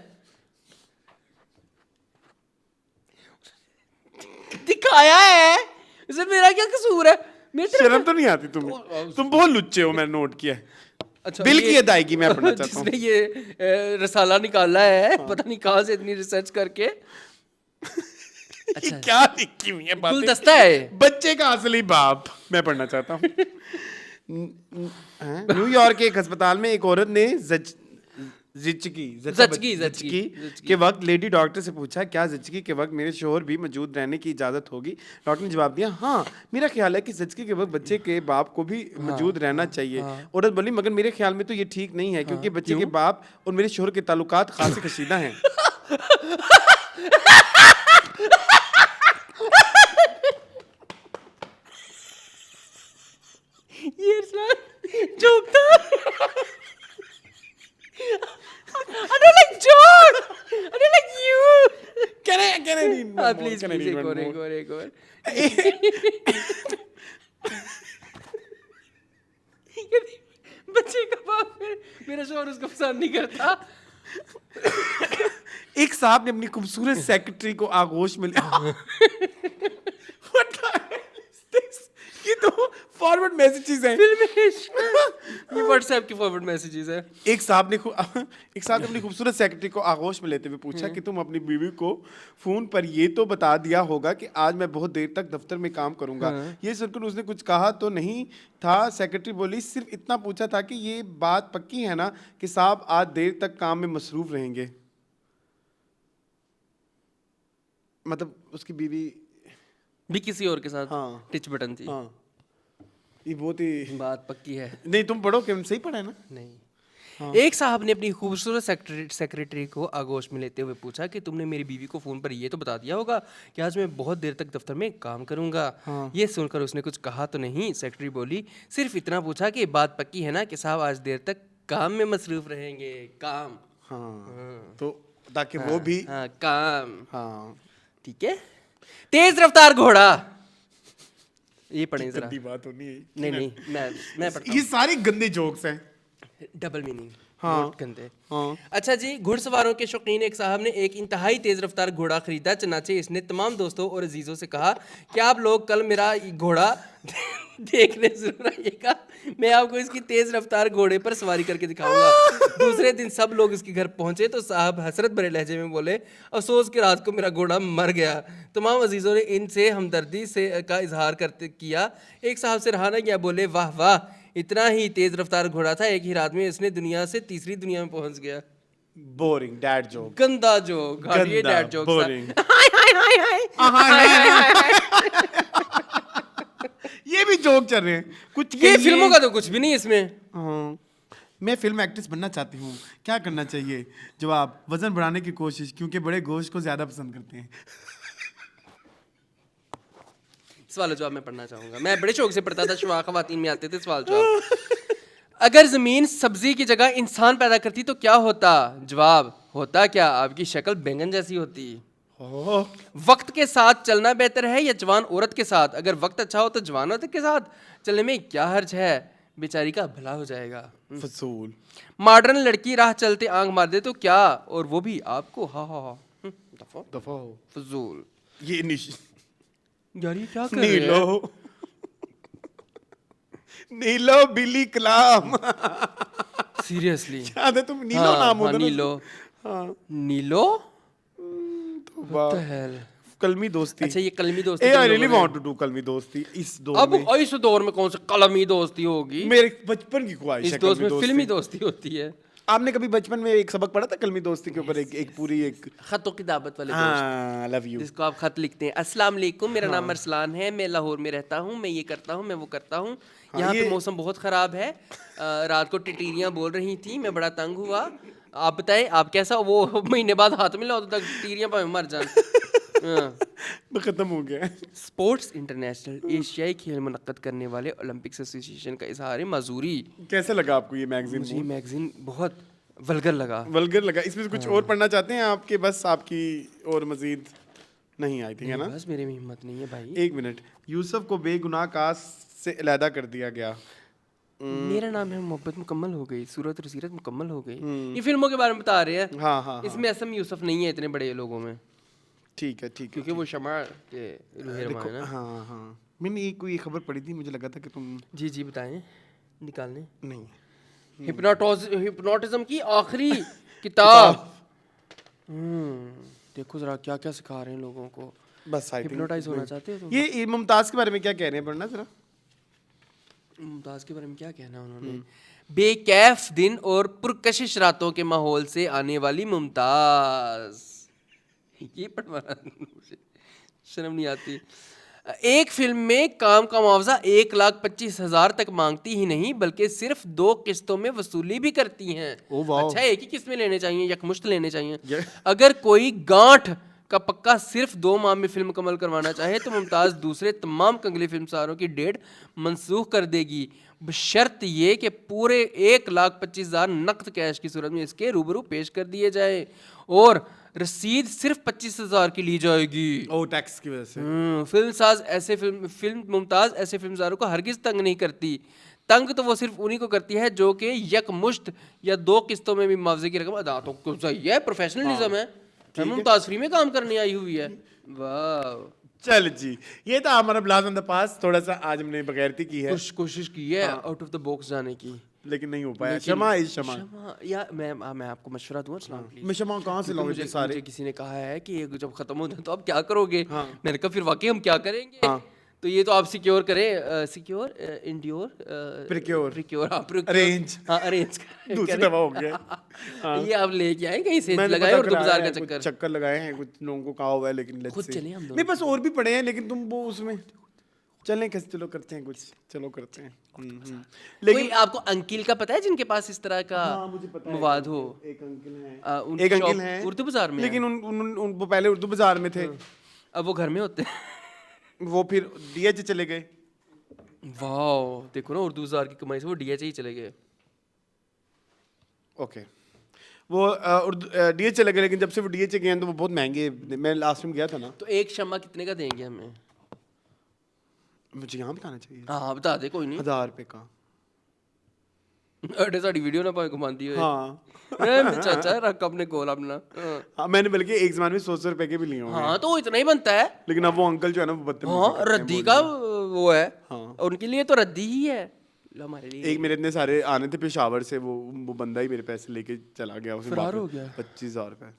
दिखाया है इसमें, मेरा क्या कसूर है? मेरे शर्म तो नहीं आती तुम बहुत लुच्चे हो, मैंने नोट किया है। अच्छा, बिल ये- की अदायगी मैं पढ़ना चाहता हूँ। जिसने ये रसाला निकाला है, पता नहीं कहाँ से इतनी रिसर्च करके। ये क्या लिखी हुई है बातें? गुलदस्ता है। बच्चे का असली बाप, मैं पढ़ना चाहता हूँ। न्यूयॉर्क के एक अस्पताल में एक औरत ने ज़िचकी के वक्त लेडी डॉक्टर से पूछा, क्या ज़िचकी के वक्त मेरे शोहर भी मौजूद रहने की इजाज़त होगी? डॉक्टर ने जवाब दिया, हाँ, मेरा ख्याल है कि ज़िचकी के वक्त बच्चे के बाप को भी मौजूद रहना चाहिए। औरत बोली, मगर मेरे ख्याल में तो ये ठीक नहीं है, क्योंकि बच्चे के बाप और मेरे शोहर के ताल्लुकात खासी कशीदा हैं। ये जोक था। I don't like joke. I don't like you. Can I read one more? Please, Can I please, read एक one और, more? एक और। बच्चे का बाप मेरा शोहर उसको पसंद नहीं करता। एक साहब ने अपनी खूबसूरत सेक्रेटरी को आगोश में What the hell is this? ये तो फॉरवर्ड मैसेजेस हैं। ये व्हाट्सएप की फॉरवर्ड मैसेजेस है। एक साहब ने अपनी खूबसूरत सेक्रेटरी को आगोश में लेते हुए पूछा कि तुम अपनी बीवी को फोन पर ये तो बता दिया होगा कि आज मैं बहुत देर तक दफ्तर में काम करूंगा। ये सुनकर उसने कुछ कहा तो नहीं था। सेक्रेटरी बोली, सिर्फ इतना पूछा था कि ये बात पक्की है ना कि साहब आज देर तक काम में मसरूफ रहेंगे। मतलब उसकी बीवी भी किसी और के साथ हाँ। टिच बटन थी। हाँ, ये बहुत ही बात पक्की है। नहीं, तुम पढ़ो कि सही पढ़ा है ना? नहीं। एक साहब ने अपनी खूबसूरत सेक्रेटरी को आगोश में लेते हुए पूछा कि तुमने मेरी बीवी को फोन पर ये तो बता दिया होगा कि आज मैं बहुत देर तक दफ्तर में काम करूंगा। ये सुनकर उसने कुछ कहा तो नहीं। सेक्रेटरी बोली, सिर्फ इतना पूछा कि बात पक्की है ना कि साहब आज देर तक काम में मसरूफ रहेंगे। काम, हाँ, तो ताकि वो भी हाँ, काम, हाँ। ठीक है। तेज रफ्तार घोड़ा, ये पढ़ें जरा। गंदी बात होनी है। नहीं, मैं पढ़ता ये सारे गंदे जोक्स हैं। हूँ। डबल मीनिंग, हाँ। बहुत गंदे। हाँ। अच्छा जी, घुड़सवारों के शौकीन एक साहब ने एक इंतहाई तेज रफ्तार घोड़ा खरीदा। चनाचे इसने तमाम दोस्तों और अजीजों से कहा कि आप लोग कल मेरा घोड़ा देखने जरूर आइएगा, मैं आपको इसकी तेज रफ्तार घोड़े पर सवारी करके दिखाऊंगा। दूसरे दिन सब लोग इसके घर पहुंचे तो साहब हसरत भरे लहजे में बोले, अफसोस कि रात को मेरा घोड़ा मर गया। तमाम अजीजों ने इनसे हमदर्दी से का इजहार करते किया। एक साहब से रहा ना गया, बोले, वाह वाह, इतना ही तेज रफ्तार घोड़ा था, एक ही रात में इसने दुनिया से तीसरी दुनिया में पहुंच गया। Boring dad joke. गंदा जोक, ये गंदा, डैड जोक boring। था। ये भी जोक चल रहे हैं कुछ। ये फिल्मों का तो कुछ भी नहीं इसमें। हाँ, मैं फिल्म एक्ट्रेस बनना चाहती हूँ, क्या करना चाहिए? जवाब, वजन बढ़ाने की कोशिश, क्योंकि बड़े गोश्त को ज्यादा पसंद करते हैं। सवाल जवाब मैं पढ़ना चाहूंगा। मैं बड़े शौक से पढ़ता था, शुआ खवातीन में आते थे सवाल जवाब। अगर जमीन सब्जी की जगह इंसान पैदा करती तो क्या होता? जवाब, होता क्या, आपकी शक्ल बैंगन जैसी होती। वक्त के साथ चलना बेहतर है या जवान औरत के साथ? अगर वक्त अच्छा हो तो जवान औरत के साथ चलने में क्या हर्ज है, बेचारी का भला हो जाएगा। फसूल। मॉडर्न लड़की राह चलते आंख मार दे तो क्या, और वो भी आपको? हा हा हा। दफा हो। फजूल। ये यार ये क्या कर रहे हैं? नीलो नीलो बिली कलाम। सीरियसली याद है तुम? नीलो नाम होता ना? नीलो। हाँ। नीलो वाह। What the hell? कलमी दोस्ती। अच्छा, ये कलमी दोस्ती। आई तुम रियली लोगों ने- वांट टू डू कलमी दोस्ती इस दौर अब में। इस दौर में कौन सा कलमी दोस्ती होगी? मेरे बचपन की ख्वाहिश इस है दोस्त कलमी में फिल्मी दोस्ती होती है। आपने कभी बचपन में एक सबक पढ़ा था कलमी दोस्ती के ऊपर, एक पूरी एक खतों की दावत वाले दोस्त, हाँ लव यू, जिसको आप खत लिखते हैं, अस्सलाम वालेकुम, मेरा नाम अरसलान है, मैं लाहौर में रहता हूँ, मैं ये करता हूँ, मैं वो करता हूँ, यहाँ पे मौसम बहुत ख़राब है, रात को टिटीरियाँ बोल रही थी, मैं बड़ा तंग हुआ, आप बताएं आप कैसा, वो महीने बाद हाथ में लाओ तो तक टिटीरियाँ भावें मर जान। खत्म हो गया। स्पोर्ट्स इंटरनेशनल एशियाई खेल मुनक्कद करने वाले ओलंपिक्स एसोसिएशन का इजहार माजूरी। कैसे लगा आपको ये मैगजीन? मुझे मैगजीन बहुत वल्गर लगा। वल्गर लगा। इसमें से कुछ और पढ़ना चाहते हैं आपके, बस आपकी और मजीद नहीं आई थी है ना? बस मेरे में हिम्मत नहीं है भाई। एक मिनट, यूसुफ को बेगुनाह कास्ट से अलहदा कर दिया गया। मेरा नाम है मोहब्बत मुकम्मल हो गई, सूरत और सीरत मुकम्मल हो गई। ये फिल्मों के बारे में बता रहे हैं। हाँ हाँ इसमें असम यूसुफ नहीं है इतने बड़े लोगों में, ठीक है क्योंकि वो शमा के रूह है ना। हाँ हाँ मैंने एक कोई खबर पढ़ी थी, मुझे लगा था कि तुम जी जी बताएं, निकालने। नहीं। हिप्नोटिज्म की आखिरी किताब। देखो जरा क्या क्या सिखा रहे हैं लोगों को। बस हिप्नोटाइज होना चाहते हो तुम? ये मुमताज के बारे में क्या कह रहे हैं, पढ़ना जरा। मुमताज के बारे में क्या कहना उन्होंने? बेकैफ दिन और पुरकशिश रातों के माहौल से आने वाली मुमताज। ये पढ़वाना मुझे शर्म नहीं आती। एक फिल्म में काम का मुआवजा 1,25,000 तक मांगती ही नहीं, बल्कि सिर्फ 2 किस्तों में वसूली भी करती हैं। ओ वाह। अच्छा, एक ही किस्त में लेने चाहिए, यकमुश्त लेने चाहिए। अगर कोई गांठ का पक्का सिर्फ 2 माह में फिल्म मुकम्मल करवाना चाहे तो मुमताज दूसरे तमाम कंगली फिल्मसारों की डेट मनसूख कर देगी, बशर्त ये कि पूरे 1,25,000 नकद कैश की सूरत में इसके रूबरू पेश कर दिए जाए और रसीद सिर्फ 25,000 की ली जाएगी। ओ टैक्स की वजह से। फिल्म मुमताज ऐसे फिल्मसारों को हरगिज तंग नहीं करती। तंग तो वो सिर्फ उन्हीं को करती है जो कि यकमुश्त या 2 किस्तों में भी मुआवजे की रकम अदा। तो सही है, प्रोफेशनलिज्म है। मुमताज फ्री में काम करने आई हुई है। वाह, चल जी, ये था हमारा ब्लास्ट ऑन द पास। थोड़ा सा आज हमने बगैरती की है, कोशिश की है आउट ऑफ द बॉक्स जाने की, लेकिन नहीं हो पाया। क्षमा इस क्षमा। या मैं आपको मशवरा दूं सलाम प्लीज। मैं क्षमा कहाँ से लाऊं? मुझे किसी ने कहा है कि ये जब खत्म हो जाए तो आप क्या करोगे? मैंने कहा फिर वाकई हम क्या करेंगे? तो ये तो आप सिक्योर करें, सिक्योर इंड्योर प्रिक्योर अरेंज दूसरी दफा हो गया। ये आप लेके आए कहीं से लगाए और 2000 का चक्कर लगाए हैं, कुछ लोगों को कहा हुआ है, लेकिन खुद चले हम मेरे पास और भी पड़े हैं, लेकिन तुम वो उसमें चलें कैसे? चलो करते हैं कुछ, चलो करते हैं। लेकिन आपको अंकिल का पता है जिनके पास इस तरह का मवाद हो? एक अंकिल है उर्दू बाजार में, लेकिन उन पहले उर्दू बाजार में थे, अब वो घर में होते हैं। वो फिर डीएच चले गए। वाह, देखो ना, उर्दू बाजार की कमाई से वो डीएच ही चले गए। ओके, वो डीएच चले गए, लेकिन जब से वो डीएच गए हैं तो वो बहुत महंगे। मैं लास्ट में गया था ना। तो एक शम्मा कितने का देंगे हमें? मुझे यहाँ बताना चाहिए। हाँ बता दे, कोई नहीं। 1000 रुपए का। अरे साड़ी वीडियो ना पाए घुमाती है। हाँ चाचा रख अपने कोल अपना। हाँ, मैंने बल्कि एक ज़माने में 100 रुपए के भी लिए होंगे। हाँ तो इतना ही बनता है, लेकिन अब वो अंकल जो है ना वो बदतमीजी हाँ करते हैं, रद्दी का वो है। हाँ। उनके लिए तो रद्दी ही है, हमारे लिए एक मेरे इतने सारे आने थे पेशावर से, वो बंदा ही मेरे पैसे लेके चला गया, उसे फरार हो गया। 25,000 रुपए।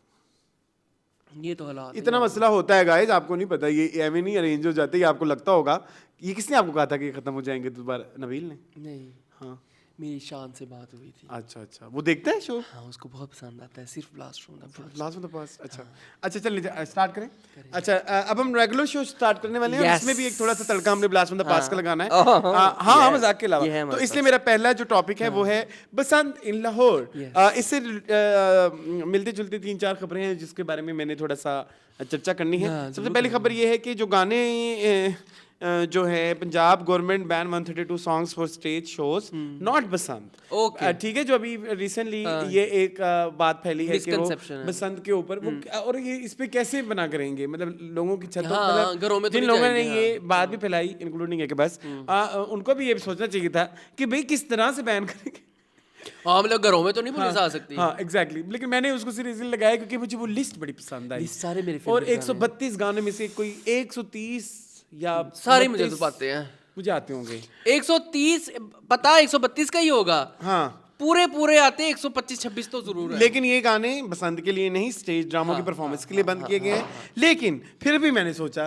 ये तो हालात इतना मसला होता है गाइस, आपको नहीं पता, ये एवं नहीं अरेंज हो जाते। ये आपको लगता होगा, ये किसने आपको कहा था कि खत्म हो जाएंगे दोबारा? नबील ने। नहीं, हाँ मेरी शान से बात हुई थी। अच्छा अच्छा, वो देखता है शो? हाँ उसको बहुत पसंद आता है, सिर्फ blast from the past. Last of the pass. अच्छा अच्छा, चलिए स्टार्ट करें। अच्छा, अब हम रेगुलर शो स्टार्ट करने वाले हैं, और इसमें भी एक थोड़ा सा तड़का हमने ब्लास्ट ऑफ द पास का लगाना है। हाँ, मजाक के अलावा। तो इसलिए मेरा पहला जो टॉपिक है वो है बसंत इन लाहौर। इससे मिलती जुलती 3-4 खबरें हैं जिसके बारे में मैंने थोड़ा सा चर्चा करनी है। सबसे पहली खबर ये है कि जो गाने जो है, Punjab government ban 132 songs for stage shows not Basant. ठीक है, जो अभी रिसेंटली ये एक बात फैली है कि वो बसंत के ऊपर वो, और ये इस पे कैसे बना करेंगे, मतलब लोगों की छतों, मतलब जिन लोगों ने ये बात भी फैलाई, इंक्लूडिंग है कि बस उनको भी ये सोचना चाहिए था कि भाई किस तरह से बैन करेंगे। हाँ, मतलब घरों में तो नहीं पुलिस आ सकती। हाँ एग्जैक्टली, लेकिन मैंने उसको सीरियसली लगाया क्योंकि मुझे वो लिस्ट बड़ी पसंद आई। सारे मेरे और 132 गाने में से कोई 130 या सारे मुझे तो पाते हैं, मुझे आते होंगे 130, पता 132 का ही होगा। हाँ, पूरे आते 125-26 तो जरूर है। लेकिन ये गाने बसंत के लिए नहीं, स्टेज ड्रामों की परफॉर्मेंस के लिए बंद किए गए हैं। लेकिन फिर भी मैंने सोचा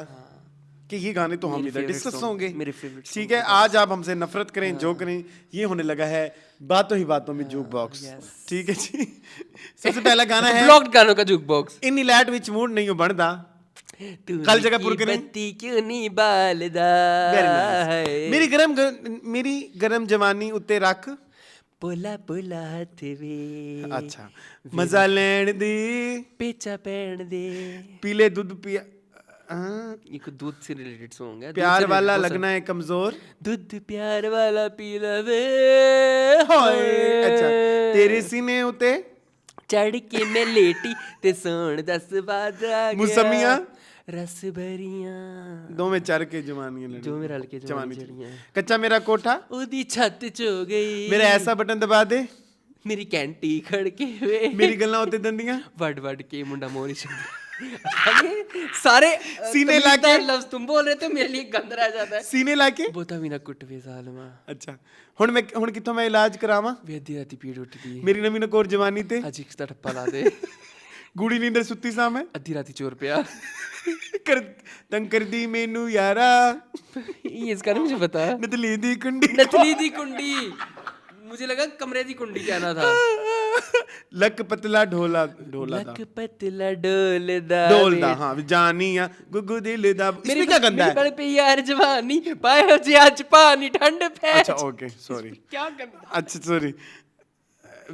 कि ये गाने तो हम मेरे इधर favorite डिस्कस song, होंगे। मेरे favorite ठीक song है, आज आप हमसे नफरत करें जो करें, ये होने लगा है बातों ही बातों में जूक बॉक्स। ठीक है जी। सबसे पहला गाना है ब्लॉक्ड गानों का जुक बॉक्स। इन लैट विच मूड नहीं हो बनदा। कल जगह पूरी करें। बत्ती क्यों नहीं बालदा वेरी नाइस। है। मेरी गरम जवानी उत्ते रख। पोला पोला हथ वे अच्छा, मजा लैण दी, पेचा पैण दे। पीले दूध पिया, हाँ, ये कोई दूध से रिलेटेड सॉन्ग है। दूध प्यार से वाला related बहुत लगना है कमजोर। सारे- दूध प्यार वाला पी लवे हाय। अच्छा, तेरे सीने उते चढ़ के मैं लेटी ते सोन 10 बाद आ गया। मुसम्मियाँ? रस भरियां दो में चढ़ के जवानी लड़ी। जो मेरे हल्के जवानी जवानी जड़ियां कच्चा मेरा कोठा, ओदी छत च हो गई। मेरा ऐसा बटन दबा दे, मेरी कैंटी खड़के वे मेरी गल्लां उत्ते दंदियां। वड वड के मुंडा मोरी शब्द सारे सीने लाके- लफ्ज तुम बोल रहे थे मेरे लिए गंद रह जाता है। सीने लाके। बोता भी ना कुट वे जालमा अच्छा, हुण कित्थों मैं इलाज करावां? वे अद्धी राती पीड़ उठदी मेरी नवीं नकोर जवानी ते अजी का टप्पा ला दे गूड़ी नींदर सुत्ती सां मैं, अद्धी राती चोर पिया। कर तंग कर दी मैनू यारा, ये इसका नहीं मुझे पता। नतली दी कुंडी, नथली दी कुंडी, मुझे लगा कमरे दी कुंडी कहना था। लक पतला ढोला ढोला दा, लक पतला डोलदा ढोलदा, हाँ जानिया गुगु दिल दा। इसमें क्या गंदा है? बड़े पे यार जवानी पाए जे आज पानी ठंड पे। अच्छा ओके सॉरी, क्या गंदा अच्छा सॉरी,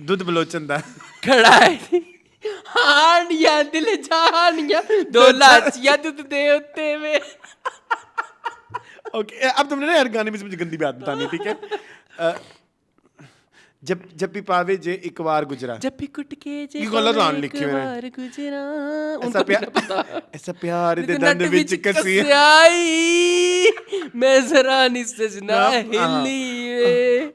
दूध बलोचन दा। खड़ा है हानिया दिल जानिया दो लाचिया दूध दे उत्ते में। ओके, अब तुमने ना हर गाने में से मुझे गंदी बात बतानी, ठीक है? जब भी पावे जे एक बार गुजरा, जब भी कुट के जे ये गलत लाइन एक लिखी मैंने। बार गुजरा। ऐसा उनको प्यार, नहीं पता। ऐसा प्यार दे दंद विच कसी। आई मैं जरा नहीं सजना हाँ। हिली वे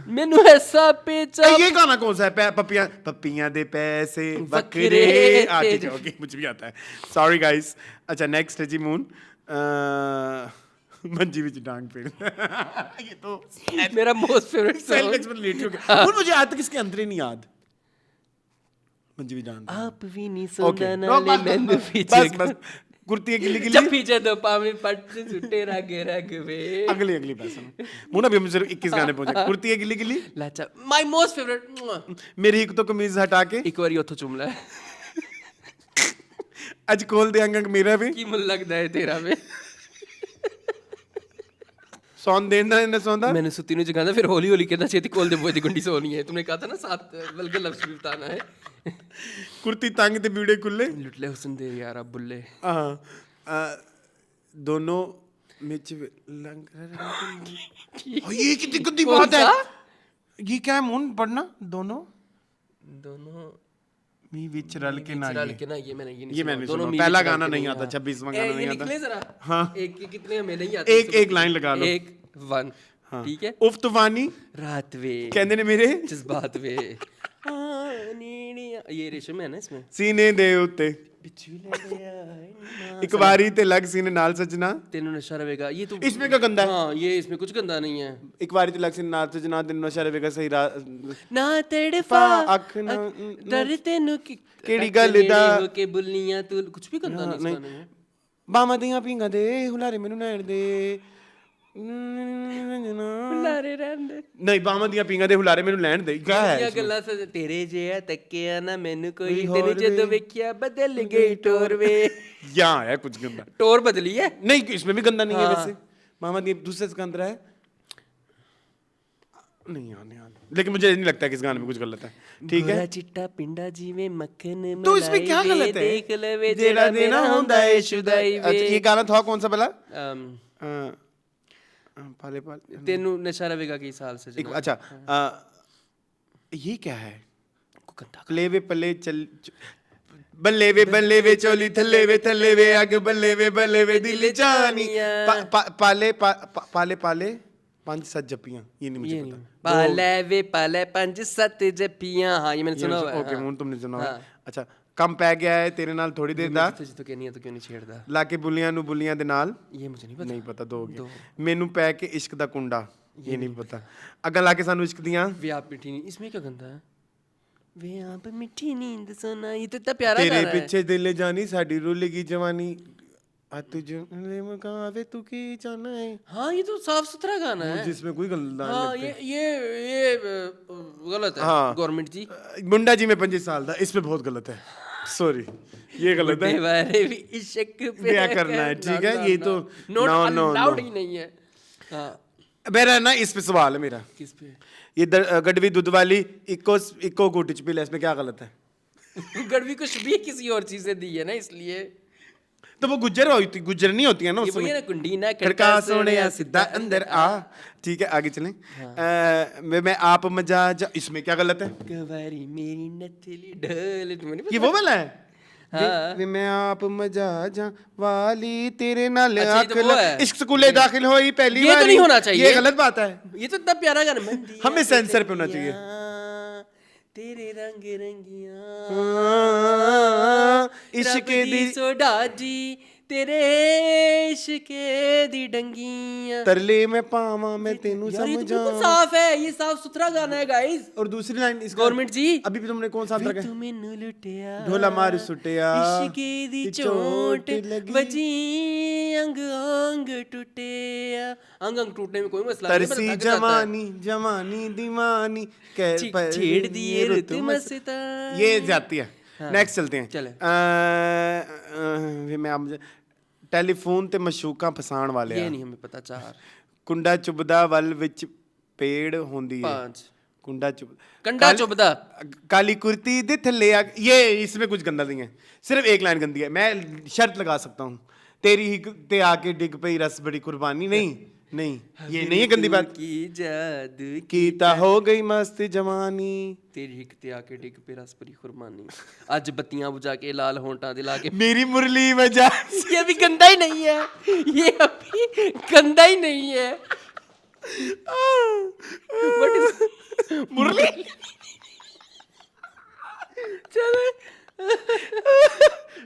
मैनू ऐसा पेचा। ये गाना कौन सा है? पपियां पपियां दे पैसे बकरे बकरे। ठीक तेज। है ओके, मुझे भी आता है, सॉरी गाइस। अच्छा नेक्स्ट है जी मून, मंजी विच डांग पेड़। ये तो मेरा most favourite self song. Explanatory हो गया। और मुझे आज तक इसके अंदर ही नहीं याद। मंजी विच डांग। आप भी नहीं ओके, सुनदा नाले मैनू पीछे बस बस, कुर्ती गिल्ली गिल्ली। जब पीछे दो पावे पट से सुटे रग वे अगली बात सुनो। मुना भी हम सिर्फ 21 गाने पहुंचे। कुर्ती है गिल्ली गिल्ली, लाचा माय मोस्ट फेवरेट। मेरी एक तो कमीज हटा के एक बारी उथों चुम ले अज खोल देंगा मेरा भी की मुल लगदा है तेरा वे। सौन देना इन्हें सौंदा। मैंने सुती नु जगांदा फिर हौली हौली कहता छेती खोल दे बोदी गुंडी सोनी है। तुमने कहा था ना 7 वल्गर लफ्ज भी बताना है। कुर्ती तंग ते बीड़े खुले। लुटले हुसन दे यार अब बुल्ले। हाँ, दोनों मिच ये कितनी गंदी बात है। ये क्या है मून पढ़ना? दोनों मी विच रल के ना चल के ना ये मैंने ये मैंने दोनों सुना। मी पहला विच रल गाना के नहीं हाँ। आता, 26वां गाना नहीं ये आता। निकले जरा। हाँ। एक के कितने हमें नहीं आते। एक लाइन लगा लो। एक 1 ठीक है। उफ तूफानी रात वे कहंदे ने मेरे जज्बात वे ये रेशम है ना इसमें। सीने दे उत्ते एक बारी ते लग सीने नाल सजना। तेनू नशा रवेगा ये तो इसमें क्या गंदा है? हाँ ये इसमें कुछ गंदा नहीं है। एक बारी ते लग सीने नाल सजना, दिन नशा रहेगा सही रात। ना तड़फा अख ना डर तेनू केड़ी गल दा के बुल्लियां तू कुछ भी गंदा नहीं नहीं। इसका नहीं है। बामा दियां पिंगा दे हुलारे मैनू नैण दे। हुलारे रहन दे नहीं, बामा दियां पिंगा दे हुलारे मैनू लैण दे। क्या है ये इसमें? गल्ला से तेरे जिया तकिया ना मैनू कोई कोई तेनू होर जदों वे। वेखिया बदल गई टोर वे। यहाँ है कुछ गंदा। टोर बदली है। नहीं, इसमें भी गंदा नहीं है हाँ। वैसे। मामा दिया दूसरे से अंदर है नहीं यार, लेकिन मुझे नहीं लगता कि इस गाने में कुछ गलत है। ठीक है, गोरा चिट्टा पिंडा जीवे मक्खन तो इसमें क्या मलाई वे, गलत है? देख लवे जेड़ा देना होंदा है शुदाई अच्छा, ये वे। गाना था कौन सा भला? पाले पाले तेनू नशा रवेगा की साल से एक अच्छा ये क्या है? गंदा पले वे पले चल बल्ले वे चोली थल्ले वे आग बल्ले वे दिल जानी पाले पाले 5-7 जप्पियां। ये नहीं मुझे पता। पाले 5-7 जप्पियां। हाँ ये मैंने सुना हुआ है। ओके मून तुमने सुना हुआ है। हाँ। अच्छा, कम पै गया है तेरे नाल थोड़ी देर दा तुझे तो कहनी है तो क्यों नहीं छेड़दा। लाके बुलियां नु बुलियां दे नाल ये मुझे नहीं पता। नहीं पता। दो हो गए। मैनू पै के इश्क दा कुंडा ये नहीं पता। अगर लाके सानू इश्क दियां वे आप मिठी नींद इसमें क्या गंदा है? वे आप मिठी नींद सोना ये तो इतना प्यारा तेरे गाना है। पीछे दिल जानी साडी रुलेगी जवानी। तुझे मुकावे तू की जाना है, हाँ ये तो साफ सुथरा गाना है। जिसमें कोई गलत हाँ ये गलत है हाँ। गवर्नमेंट जी। मुंडा जी में 25 साल था, इसमें बहुत गलत है, सॉरी ये गलत है। बारे भी इश्क पे क्या करना है, ठीक है, ये तो not no, no, allowed no. ही नहीं है। हाँ मेरा ना इस पे सवाल है मेरा, किस पे? ये गढ़वी दूध वाली इको गुट च पी ले, इसमें क्या गलत है? गड़वी कुछ भी किसी और चीज से दी है ना, इसलिए तो वो गुज्जर होती, गुज्जर नहीं होती है ना ये उसमें। वही है ना, कुंडी ना खड़का सोने सीधा अंदर आ, ठीक है आगे चलें। मैं आप मजा जा, इसमें क्या गलत है? कवारी मेरी नथली ढोल, तुम्हें नहीं ये पता? वो वाला है? हाँ। मैं आप मजा जा वाली तेरे नाल अच्छा, ये तो वो है। इश्क स्कूले दाखिल होई पहली ये तो बारी। नहीं होना चाहिए। ये गलत बात है। ये तो इतना प्यारा गाना है। हमें सेंसर पे होना चाहिए। तेरे रंग रंगिया इश्क रब दी सोडा जी, तेरे इश्क दी डंगियां। तरले में पावा मैं तेनू यार ये तो समझा। बिल्कुल साफ है, ये साफ सुथरा गाना है गाइस। और दूसरी लाइन इसका गवर्नमेंट जी, अभी भी तुमने कौन सा अंतर वे कहा? तू मैनू लुटिया ढोला मार सुटिया इश्क दी चोट बजी, अंग अंग टूटिया। अंग अंग टूटने में कोई मसला नहीं है, तरसी बस थक जाता है। जवानी जवानी दीवानी छेड़ दिए रुत मस्ता। ये जाती है। नेक्स्ट चलते हैं। चले। मैं आप टेलीफोन ते मशूका फसाण वाले ये नहीं हमें पता। 4 कुंडा चुबदा वल विच पेड़ होंदी है। 5 कुंडा चुब कंडा चुभदा। काली कुर्ती दे थल्ले ये इसमें कुछ गंदा नहीं है, सिर्फ एक लाइन गंदी है। मैं शर्त लगा सकता हूँ, तेरी ही ते आके डिग पई रस बड़ी कुर्बानी। नहीं नहीं ये नहीं है गंदी बात। की जादू कीता हो गई मस्त जवानी, तेरी हिक ते आके डिग पे रस भरी खुरमानी। आज बत्तियां बुझा के लाल होंठा दिला के। मेरी मुरली बजा। ये अभी गंदा ही नहीं है, ये अभी गंदा ही नहीं है। What is मुरली चले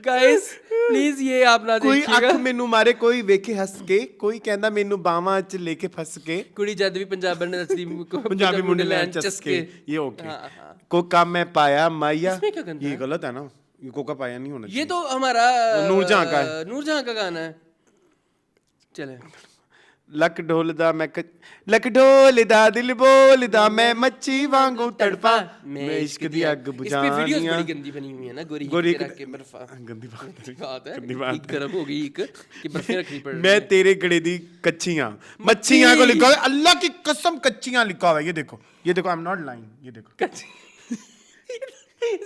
गाइस प्लीज ये आप ना कोई देखिएगा। अख मैनू मारे, कोई वेखे हंस के, कोई कहंदा मैनू बावां च लेके फस के, कुड़ी जद भी पंजाबी नचदी पंजाबी मुंडे लैन चस्के। ये ओके। हाँ, हाँ। कोका मैं पाया माया, इसमें क्या गंदा ये है? गलत है ना, ये कोका पाया नहीं होना ये चाहिए। तो हमारा नूरजहां का है। नूरजहां का गाना है। चले लक ढोलदा मैं लक ढोलदा दिल बोलदा मैं मच्छी वांगू तड़पा, मैं इश्क दी अग इस पे वीडियोस बुझानियां। बड़ी गंदी बनी हुई है ना, गोरी गोरी के रख के बर्फा। गंदी बात है। बात है, गंदी बात एक गर्म हो गई एक कि बर्फे रखनी पड़ रही मैं है। तेरे गड़े दी कच्चियां मच्छियां को लिखा हुआ है, अल्लाह की कसम कच्चियां लिखा हुआ है। ये देखो आई एम नॉट लाइंग, ये देखो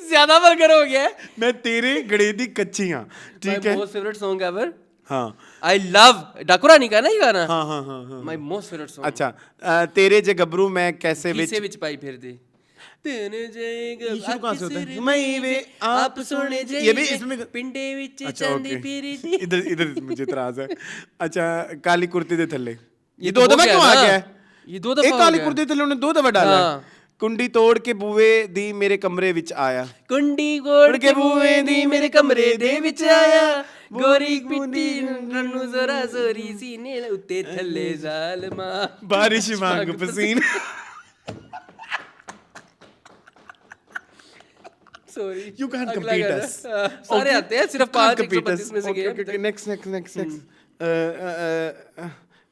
ज्यादा बर्गर हो गया है। मैं तेरे गड़े दी कच्चियां, ठीक है। Most favourite song ever. हाँ आई लव डाकुरानी का ना ये गाना। हाँ हाँ हाँ हाँ। My most favourite song. अच्छा तेरे जे गबरू मैं कैसे किसे विच विच पाई फिर दे तेने जाएगा ये शुरू कहाँ से होता है? किसरे मैं वे आप सुने ये भी इसमें पिंडे विच अच्छा चांदी ओके, फिरी दी। इधर इधर मुझे इतराज है। अच्छा काली कुर्ती दे थल्ले, ये तो दो हो दफा गया क्यों आ ना? गया है? ये 2 दफा एक हो काली गया। कुर्ती थल्ले उन्होंने 2 दफा डाला है। हाँ। कुंडी तोड़ के बूए दी मेरे कमरे विच आया, कुंडी गोड़ के बूए दी मेरे कमरे दे विच आया, गोरी पिट्टी रन्नू जरा जोरी सीने उत्ते थल्ले जालमा बारिश मांग पसीन। सॉरी You can't अगला compete गाना। us. सारे Okay? आते हैं, सिर्फ You can't 5 compete us. 132 में से Okay, गए okay, okay. Next.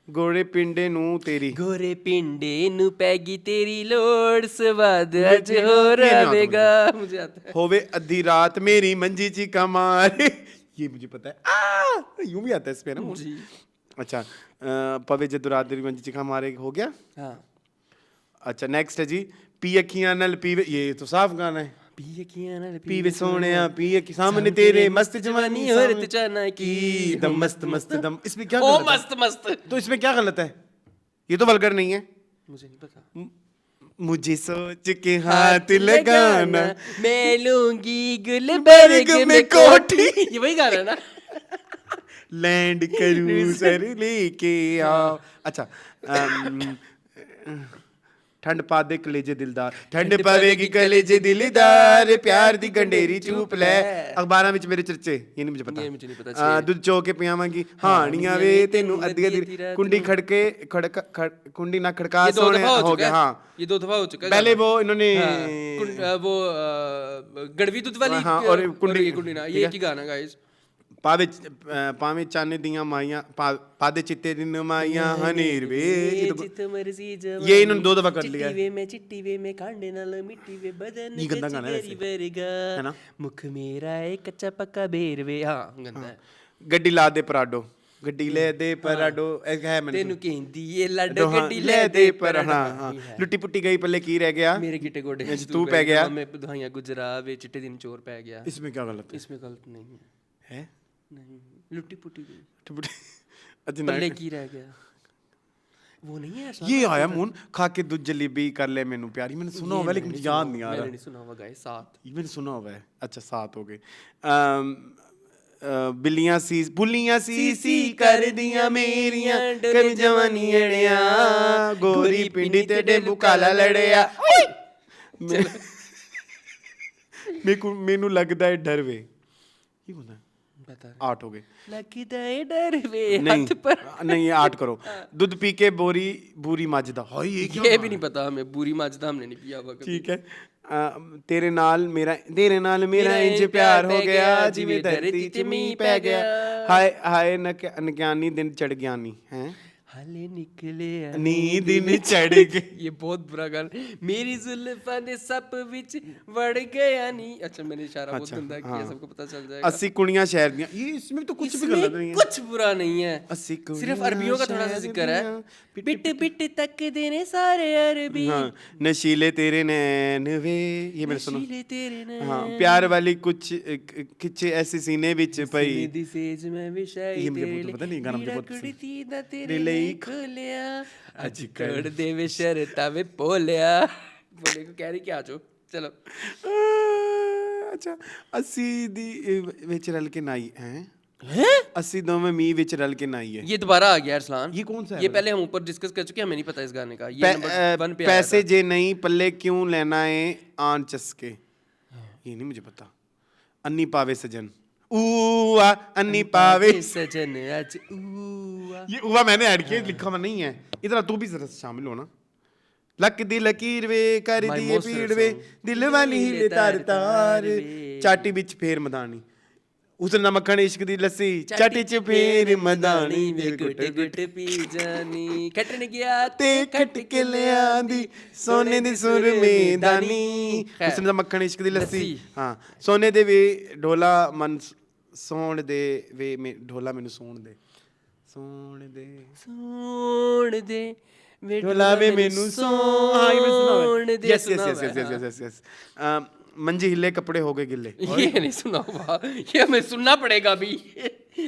गोरे पिंडे नू तेरी गोरे पिंडे नु पैगी तेरी लोड़ स्वाद अज ये हो नहीं आता रवेगा। मुझे आता है। होवे अद्धी रात मेरी मंजी ची कमारे, ये मुझे पता है। यूं भी आता है इस पे ना। जी। अच्छा पवे जदू रात तेरी मंजी ची कमारे हो गया। हाँ अच्छा नेक्स्ट है जी पी अखियां नल पीवे, ये तो साफ गाना है। पिए किया ना पीवे सोनिया पिए की सामने तेरे मस्त जवानी और सामने तुचाना की दम मस्त मस्त दम। इसमें क्या ओ गलत है? मस्त मस्त। तो इसमें क्या गलत है? ये तो वल्गर नहीं है। मुझे नहीं पता। मुझे सोच के हाथ लगाना, मैं लूंगी गुलबर्ग में कोठी। ये वही गाना है ना। लैंड करूं सर लेके आओ। अच्छा ठंड पा दे कलेजे दिलदार, ठंड पावेगी कलेजे दिलदार, प्यार दी गंडेरी चूप ले। अखबारां विच मेरे चर्चे, ये नहीं मुझे पता। ये मुझे नहीं पता। दुध चो के पियावांगी हानियां वे तेनू अद्धी अद्धी, कुंडी खड़के कुंडी ना खड़का ये 2 सोने दफा हो हो चुका गया। है। हाँ ये 2 दफा हो चुका है। पहले वो इन्होंने वो गड़वी दूध वाली हाँ, और कुंडी- कुंडी ना, ठीक ये है। एक ही गाना गाइस। पावे चाने दियां माइयां पादे चित्ते दी नमाइयां हनीर वे जित मर्जी जवानी ये इन्होंने 2 दफा कर लिया है। चिट्टी वे मैं कांडे नाल मिट्टी वे बदन ये गंदा गाना है तेरी वर्गा है ना? मुख मेरा है कच्चा पक्का बेर वे हाँ गंदा है गड्डी ला दे पराडो गड्डी ले दे पराडो है मैंने तेनू कहंदी ये लड हाँ, गड्डी ले दे पर हाँ हाँ लुट्टी पुट्टी गई पल्ले की रह गया मेरे गिटे गोडे अच्छा, तू पै गया। मैं दुहाइयां गुजरा वे चिट्टे दिन चोर पै गया इसमें क्या गलत है इसमें गलत नहीं है है नहीं लुट्टी पुट्टी गई लुट्टी पुट्टी अच्छा पल्ले ना की रह गया वो नहीं है ऐसा ये आया मून खा के दूध जलेबी कर ले मैनू प्यारी मैंने सुना हुआ है, लेकिन मुझे याद नहीं आ मैंने रहा नहीं सुना हुआ गाइस 7 मैंने सुना हुआ है अच्छा 7 हो गए बिल्लियां सी बुलियां सी कर दियां मेरियां कर जवानी अड़िया गोरी पिंडी ते डेबू काला लड़िया मेनू लगदा है डर वे ये होना बता 8 हो गए लगदा है डर वे नहीं हाथ पर नहीं 8 करो दूध पी के बुरी मजदा हाय ये क्या ये भी नहीं पता हमें बुरी मजदा हमने नहीं पिया हुआ कभी ठीक है तेरे नाल मेरा इंज प्यार हो गया जिਵੇਂ धरती च मींह पै गया हाय हाय नज्ञानी दिन चढ़ गया नी हैं हाले निकले नी दिन चढ़ गए ये बहुत बुरा गाल मेरी जुल्फा ने सप विच वड़ गया नी अच्छा मैंने इशारा बहुत गंदा किया सबको पता चल जाएगा 80 कुड़ियां शहर दियां ये इसमें तो कुछ भी इसमें गलत नहीं है कुछ बुरा नहीं है 80 सिर्फ अरबियों का थोड़ा सा जिक्र है पिट पिट तक देने सारे अरबी हाँ नशीले तेरे नैन वे ये मैंने सुना नशीले तेरे नैन हाँ प्यार वाली कुछ ऐसे सीने विच पई मेरी सेज में विषय ये मुझे बहुत पता नहीं, गाना मुझे बहुत कुड़ी थी ना तेरे तेरे ਲਈ ਲਈ ਖੋਲਿਆ ਅੱਜ ਕਰ ਦੇ ਵੇ ਸ਼ਰਤਾ ਵੇ ਬੋਲਿਆ ਬੋਲੇ ਕੋ ਕਹਿ ਰਹੀ ਕਿ ਆਜੋ ਚਲੋ ਅੱਛਾ 80 ਦੀ ਵਿੱਚ ਰਲ ਕੇ ਨਾਈ ਹੈ 80 दोवें मी विच रल के नाई है ये दोबारा आ गया अरसलान ये कौन सा है ये पहले हम ऊपर डिस्कस कर चुके हैं हमें नहीं पता इस गाने का ये नंबर 1 पे आया पैसे जे नहीं पल्ले क्यों लेना है आन चस्के ये नहीं मुझे पता अन्नी पावे सजन ऊआ अन्नी पावे सजन आज ऊआ ये ऊआ मैंने ऐड किया लिखा हुआ नहीं है इधर तू भी जरा शामिल होना लक दी लकीर वे कर My दिए most पीड़ favorite वे song. दिल वाली हिले तार तार चाटी बिच फेर मदानी उस ना मक्खन इश्क दी लस्सी चाटी च फेर मदानी वे गुट गुट पी जानी खटन गया ते खट के ले आंदी सोने दी सुर में दानी उस ना मक्खन इश्क दी लस्सी हाँ सोने दे वे ढोला मन सोण दे वे में ढोला मैनू सोण दे ढोला वे मैनू सोण हाँ ये मैं सुना दे yes yes yes yes yes yes मंजी हिले कपड़े हो गए गिल्ले ये नहीं सुना हुआ ये हमें सुनना पड़ेगा अभी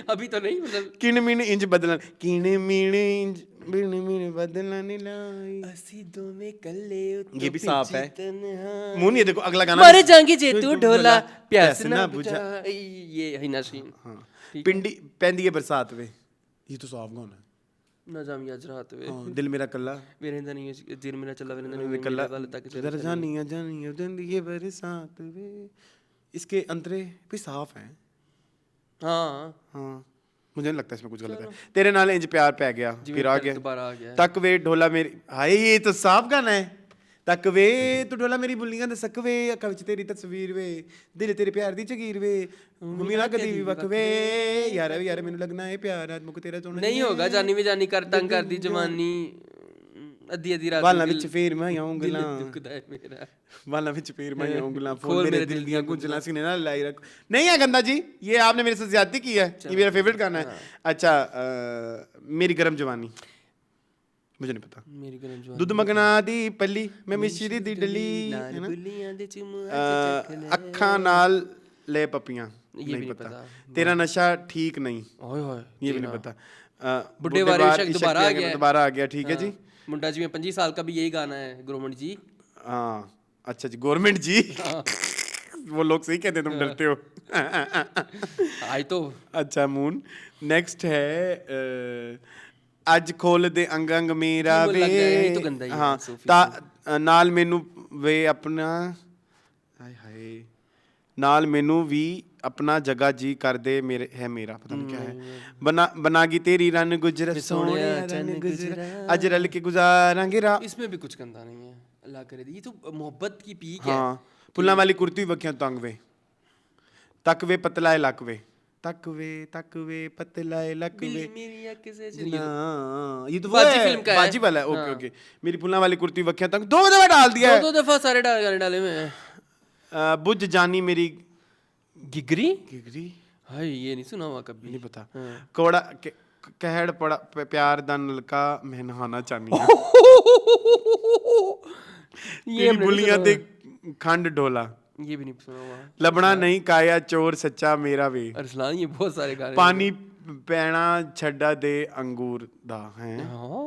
अभी तो नहीं मतलब किन मिन इंज बदलन किन मिन इंज बिन मिन बदलन लाई असी दोवें कल्ले ये भी साफ है मुन ये देखो अगला गाना मर जाएंगे जे तू ढोला प्यास ना बुझा ये हिना सीन हाँ पिंडी पैंदी है बरसात वे ये तो साफ गाना है ना जामी आज रात वे हाँ, दिल मेरा कल्ला वेरेंदा नहीं दिल मेरा चला वेरेंदा नहीं कल्ला वाले तक जरा जानिया जंदी ये बरसात वे इसके अंतरे भी साफ हैं हाँ हाँ मुझे नहीं लगता इसमें कुछ गलत है तेरे नाल इंज प्यार पै गया फिर आ गया दोबारा आ गया तक वे ढोला मेरी हाय ये तो साफ गाना है तक वे तू ढोला मेरी बुल्लियां दे सक वे अक्खां विच तेरी तस्वीर वे दिल तेरे प्यार दी जगीर वे मम्मी ना कदी भी वक वे यार मैनू लगना है प्यार आज मुक तेरा चोना नहीं होगा जानी वे जानी कर तंग कर दी जवानी अद्धी रात वाला विच फेर मैं आऊंगला दुखदा है मेरा वाला विच फेर मैं आऊंगला फूल मेरे दिल दियां गुंजला सीने ना लाई रख नहीं है गंदा जी ये आपने मेरे साथ ज्यादती की है ये मेरा फेवरेट गाना है अच्छा मेरी गरम जवानी मुझे नहीं पता मेरी गरम जवानी दुध मगना दी पल्ली मैं मिश्री दी डली नाल बुलियां दे चुम ਅੱਖਾਂ ਨਾਲ ले पपियां ये भी नहीं पता तेरा नशा ठीक नहीं ओए होए ये भी नहीं पता बुड्ढे वारे इश्क दोबारा आ गया ठीक है जी मुंडा जी में 25 साल का भी यही गाना है गवर्नमेंट जी हाँ अच्छा जी गवर्नमेंट जी वो लोग सही कहते हैं तुम डरते हो आई तो अच्छा मून नेक्स्ट है ਅੱਜ ਖੋਲ ਦੇ ਅੰਗ ਅੰਗ ਮੇਰਾ ਵੇ ਹਾਂ ਤਾਂ ਨਾਲ ਮੈਨੂੰ ਵੇ ਆਪਣਾ ਹਾਏ ਹਾਏ ਨਾਲ ਮੈਨੂੰ ਵੀ ਆਪਣਾ ਜਗਾ ਜੀ ਕਰਦੇ ਮੇਰੇ ਹੈ ਮੇਰਾ ਪਤਾ ਨਹੀਂ ਕੀ ਹੈ बनागी तेरी रन गुजर सोनिया रन गुजर आज रल के गुजारांगे रात इसमें भी कुछ गंदा नहीं है अल्लाह करे ये तो मोहब्बत की पीक है हाँ फुल्लां वाली कुर्ती वखियां तंग वे तक वे पतला है लक वे तक वे पतलाए लकवे मेरी आंखें से हाँ, ये तो वो बाजी है, फिल्म का है। बाजी वाला है। ओके ओके, मेरी फुलना वाली कुर्ती वख्या तक 2 दफा डाल दिया है। दो दफा सारे गाने डाले में बुझ जानी मेरी गिगरी गिगरी, हाय ये नहीं सुना हुआ कभी नहीं पता। हाँ। कोड़ा कहड़ पड़ा प्यार दा नलका मैं नहाना चाहनी हूं। ये तेरी हमने नहीं बुलियां सुना ते हुआ। खंड डोला, ये भी नहीं सुना हुआ। लबना नहीं काया चोर सच्चा मेरा वे, अरसलान ये बहुत सारे गाने पानी पैना छड्डा दे अंगूर दा है,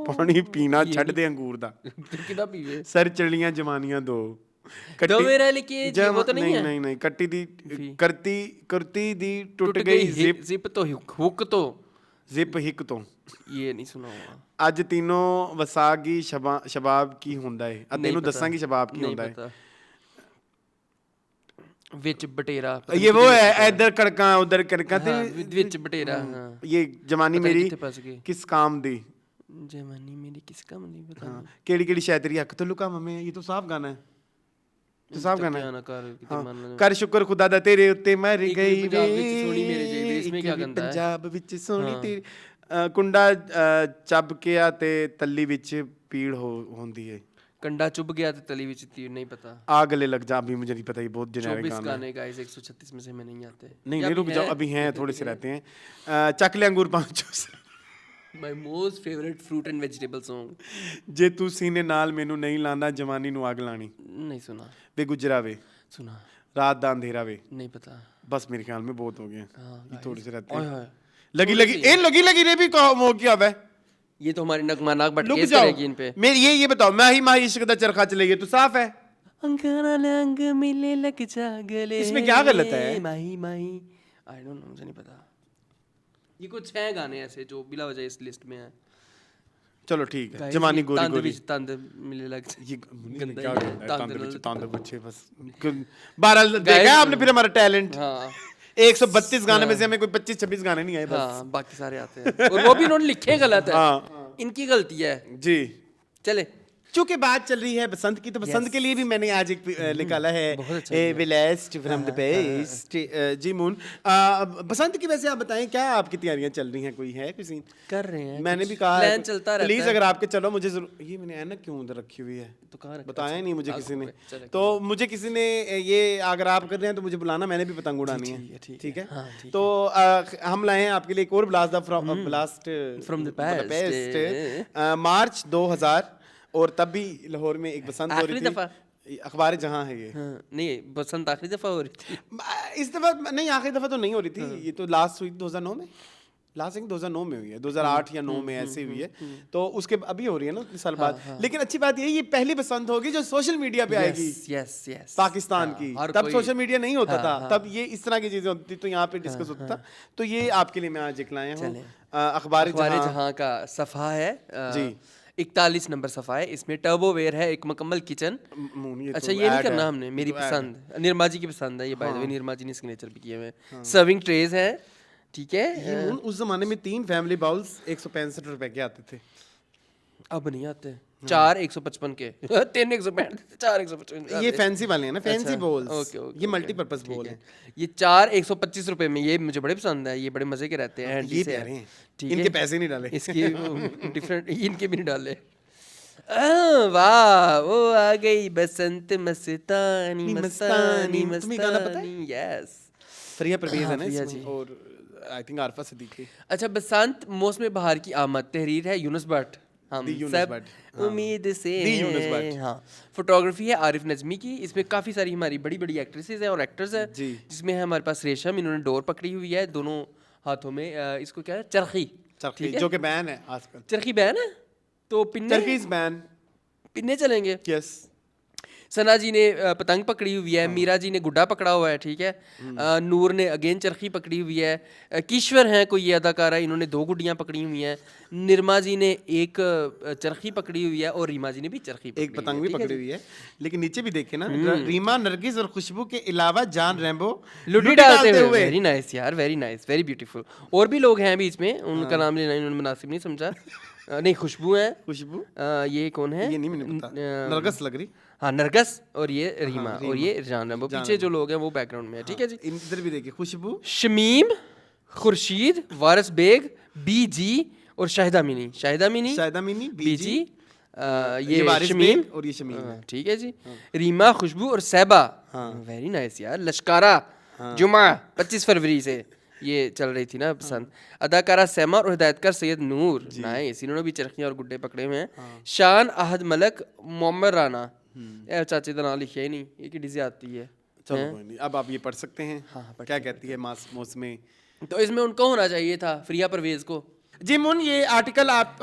पानी पीना छड़ दे अंगूर दा, कितना पीवे सर चलियां जवानियां दो दो मेरा लिखिए जी, वो तो नहीं है। नहीं कट्टी दी करती दी टूट गई जिप जिप तो हुक तो जिप हिक तो, ये नहीं सुना हुआ। ਅੱਜ तीनों वसागी शबाब की ਹੁੰਦਾ है। ਆ ਤੈਨੂੰ ਦੱਸਾਂਗੀ शबाब की ਹੁੰਦਾ है। विच बटेरा ये वो है, इधर कड़का उधर कड़का ते विच बटेरा। हाँ ये जवानी मेरी किस काम दी, जवानी मेरी किस काम नहीं पता। केड़ी केड़ी शायद तेरी अख तो लुका मम्मी, ये तो साफ गाना है, तो साफ गाना है। कर शुक्र खुदा दा तेरे उत्ते मर गई वे, इसमें क्या गंदा है। पंजाब विच सोहनी तेरी कुंडा ਚੱਬ ਕੇ ਆ ਤੇ ਤੱਲੀ ਵਿੱਚ पीड़ होती है। कंडा चुभ गया तो तली विच तीर नहीं पता। आग गले लग जा, अभी मुझे नहीं पता, ये बहुत जेनेरिक गाना है। 24 गाने गाइस 136 में से में नहीं आते। नहीं रुक जाओ, अभी हैं थोड़े से रहते हैं। चक ले अंगूर 5 juice, my most favourite fruit and vegetable song. जे तू सीने नाल मेनू नहीं लांदा जवानी नू आग लानी, नहीं सुना। वे गुजरा वे सुना। रात दा अंधेरा वे, नहीं पता। बस मेरे ख्याल में बहुत हो गए, ये थोड़े से रहते हैं। लगी लगी रे भी हो क्या है। ये तो हमारी नगमानाक बट लुक केस जाओ, करेगी इन पे। मेरी ये बताओ, मैं ही माही इश्क दा चरखा चलेगी तो साफ है। अंगारा लंग मिले लग जा गले, इसमें क्या गलत है? माही माही आई डोंट नो, मुझे नहीं पता। ये कुछ हैं गाने ऐसे जो बिला वजह इस लिस्ट में है। चलो ठीक है, जवानी गोरी गोरी तंद मिले लग ये गंदा क्या ही है, गंदा है, तंद तंद तंद कुछ है बस। 12 देखा है आपने फिर हमारा टैलेंट। हाँ 132 गाने में से हमें कोई 25-26 गाने नहीं आए बस। हाँ बाकी सारे आते हैं, और वो भी उन्होंने लिखे गलत है। हाँ इनकी गलती है जी। चले, चूंकि बात चल रही है बसंत की, तो बसंत के लिए भी मैंने आज एक निकाला है, blessed from the best G moon. Basant की वैसे आप बताएं क्या आपकी तैयारियां चल रही हैं, कोई है कोई सीन कर रहे हैं, मैंने भी कहा प्लान चलता रहता है। प्लीज अगर आपके चलो मुझे जरूर, ये मैंने ऐनक क्यों उधर रखी हुई है तो कहाँ रखा? बताया नहीं मुझे किसी ने, चले, तो मुझे किसी ने ये अगर आप कर रहे हैं तो मुझे बुलाना, मैंने भी पतंग उड़ानी है। ठीक है, तो हम लाए हैं आपके लिए एक और ब्लास्ट From the past, मार्च 2000, और तब भी लाहौर में एक बसंत हो रही थी। अखबार जहां है ये। हाँ, नहीं बसंत आखिरी दफा हो रही थी इस दफा नहीं, आखिरी दफा तो नहीं हो रही थी, ये तो लास्ट हुई 2009 में, लास्ट 2009 में हुई है, 2008 या 9 में ऐसे हुई है, तो उसके अभी हो रही है ना इतने साल बाद। लेकिन अच्छी बात ये पहली बसंत होगी जो सोशल मीडिया पे आएगी। यस यस पाकिस्तान की, तब सोशल मीडिया नहीं होता था, तब ये इस तरह की चीजें होती थी, तो यहाँ पे डिस्कस होता था। तो ये आपके लिए मैं आज एक लाया हूँ, अखबार जहां का सफा है जी, 41 नंबर सफा है। इसमें टर्बो वेयर है, एक मुकम्मल किचन। अच्छा ये नहीं करना हमने, मेरी पसंद निर्मा जी की पसंद है ये, बाय द वे निर्मा जी ने सिग्नेचर भी किए हुए हैं। सर्विंग ट्रेज है, ठीक है। उस जमाने में 3 फैमिली बाउल्स 165 रुपए के आते थे, अब नहीं आते। 4 155 के 3 165 4 155। ये फैंसी वाले हैं ना, फैंसी बॉल्स। ओके ओके, ये मल्टीपर्पज बॉल है। ये 4 125 रुपए में, ये मुझे बड़े पसंद है, ये बड़े मजे के रहते हैं। ये प्यारे हैं, इनके पैसे नहीं डाले, इसके डिफरेंट इनके भी नहीं डाले। वाह वो आ गई बसंत मस्तानी मस्तानी मस्तानी। यस फरिया परवेज है ना इसमें, और आई थिंक आरफा सिद्दीकी। अच्छा, बसंत मौसम बहार की आमद, तहरीर है यूनुस भट्ट। हम सब उम्मीद से हैं। हाँ, फोटोग्राफी है आरिफ नजमी की। इसमें काफ़ी सारी हमारी बड़ी बड़ी एक्ट्रेसेस हैं और एक्टर्स हैं, जिसमें है हमारे पास रेशम, इन्होंने डोर पकड़ी हुई है दोनों हाथों में। इसको क्या है, चरखी, जो कि बैन है आजकल। चरखी बैन है, तो पिन्ने चलेंगे। यस। सना जी ने पतंग पकड़ी हुई है, मीरा जी ने गुड्डा पकड़ा हुआ है, ठीक है। नूर ने अगेन चरखी पकड़ी हुई है। किश्वर हैं कोई ये अदाकारा, इन्होंने 2 गुड्डियाँ पकड़ी हुई हैं। निर्मा जी ने एक चरखी पकड़ी हुई है, और रीमा जी ने भी चरखी एक पतंग भी पकड़ी हुई है। लेकिन नीचे भी देखे ना, रीमा, नरगिस और खुशबू के अलावा जान रैम्बो लुडी डालते हुए। वेरी नाइस यार, वेरी नाइस, वेरी ब्यूटीफुल। और भी लोग हैं बीच में, उनका नाम लेना इन्होंने मुनासिब नहीं समझा। नहीं, खुशबू है। खुशबू ये कौन है? ये नहीं मैंने पता, नरगिस लग रही। हाँ, नरगिस, और ये रीमा, और ये जान रैम्बो। पीछे जो लोग हैं वो बैकग्राउंड में है, ठीक है जी। इधर भी देखिए, खुशबू, शमीम, खुर्शीद, वारिस बेग, बीजी और शाहिदा मिनी। शाहिदा मिनी, शाहिदा मिनी, बीजी, ये वारिस शमीम बेग और ये शमीम है। ठीक है जी। रीमा, खुशबू और सैबा। वेरी नाइस यार। लश्कारा, जुमा 25 फरवरी से ये चल रही थी ना पसंद। अदाकारा सैमा और हिदायतकार सैयद नूर। नाइस, इन्होंने भी चरखियां और गुड्डे पकड़े हुए हैं। शान, अहद मलक, मोहम्मद राना। ए चाचे का नाम लिखिया ही नहीं, ये की डिजी आती है। चलो कोई नहीं, अब आप ये पढ़ सकते हैं। क्या कहती है मौसमी? तो इसमें उनको होना चाहिए था फ्रिया परवेज को। जी मुन, ये आर्टिकल आप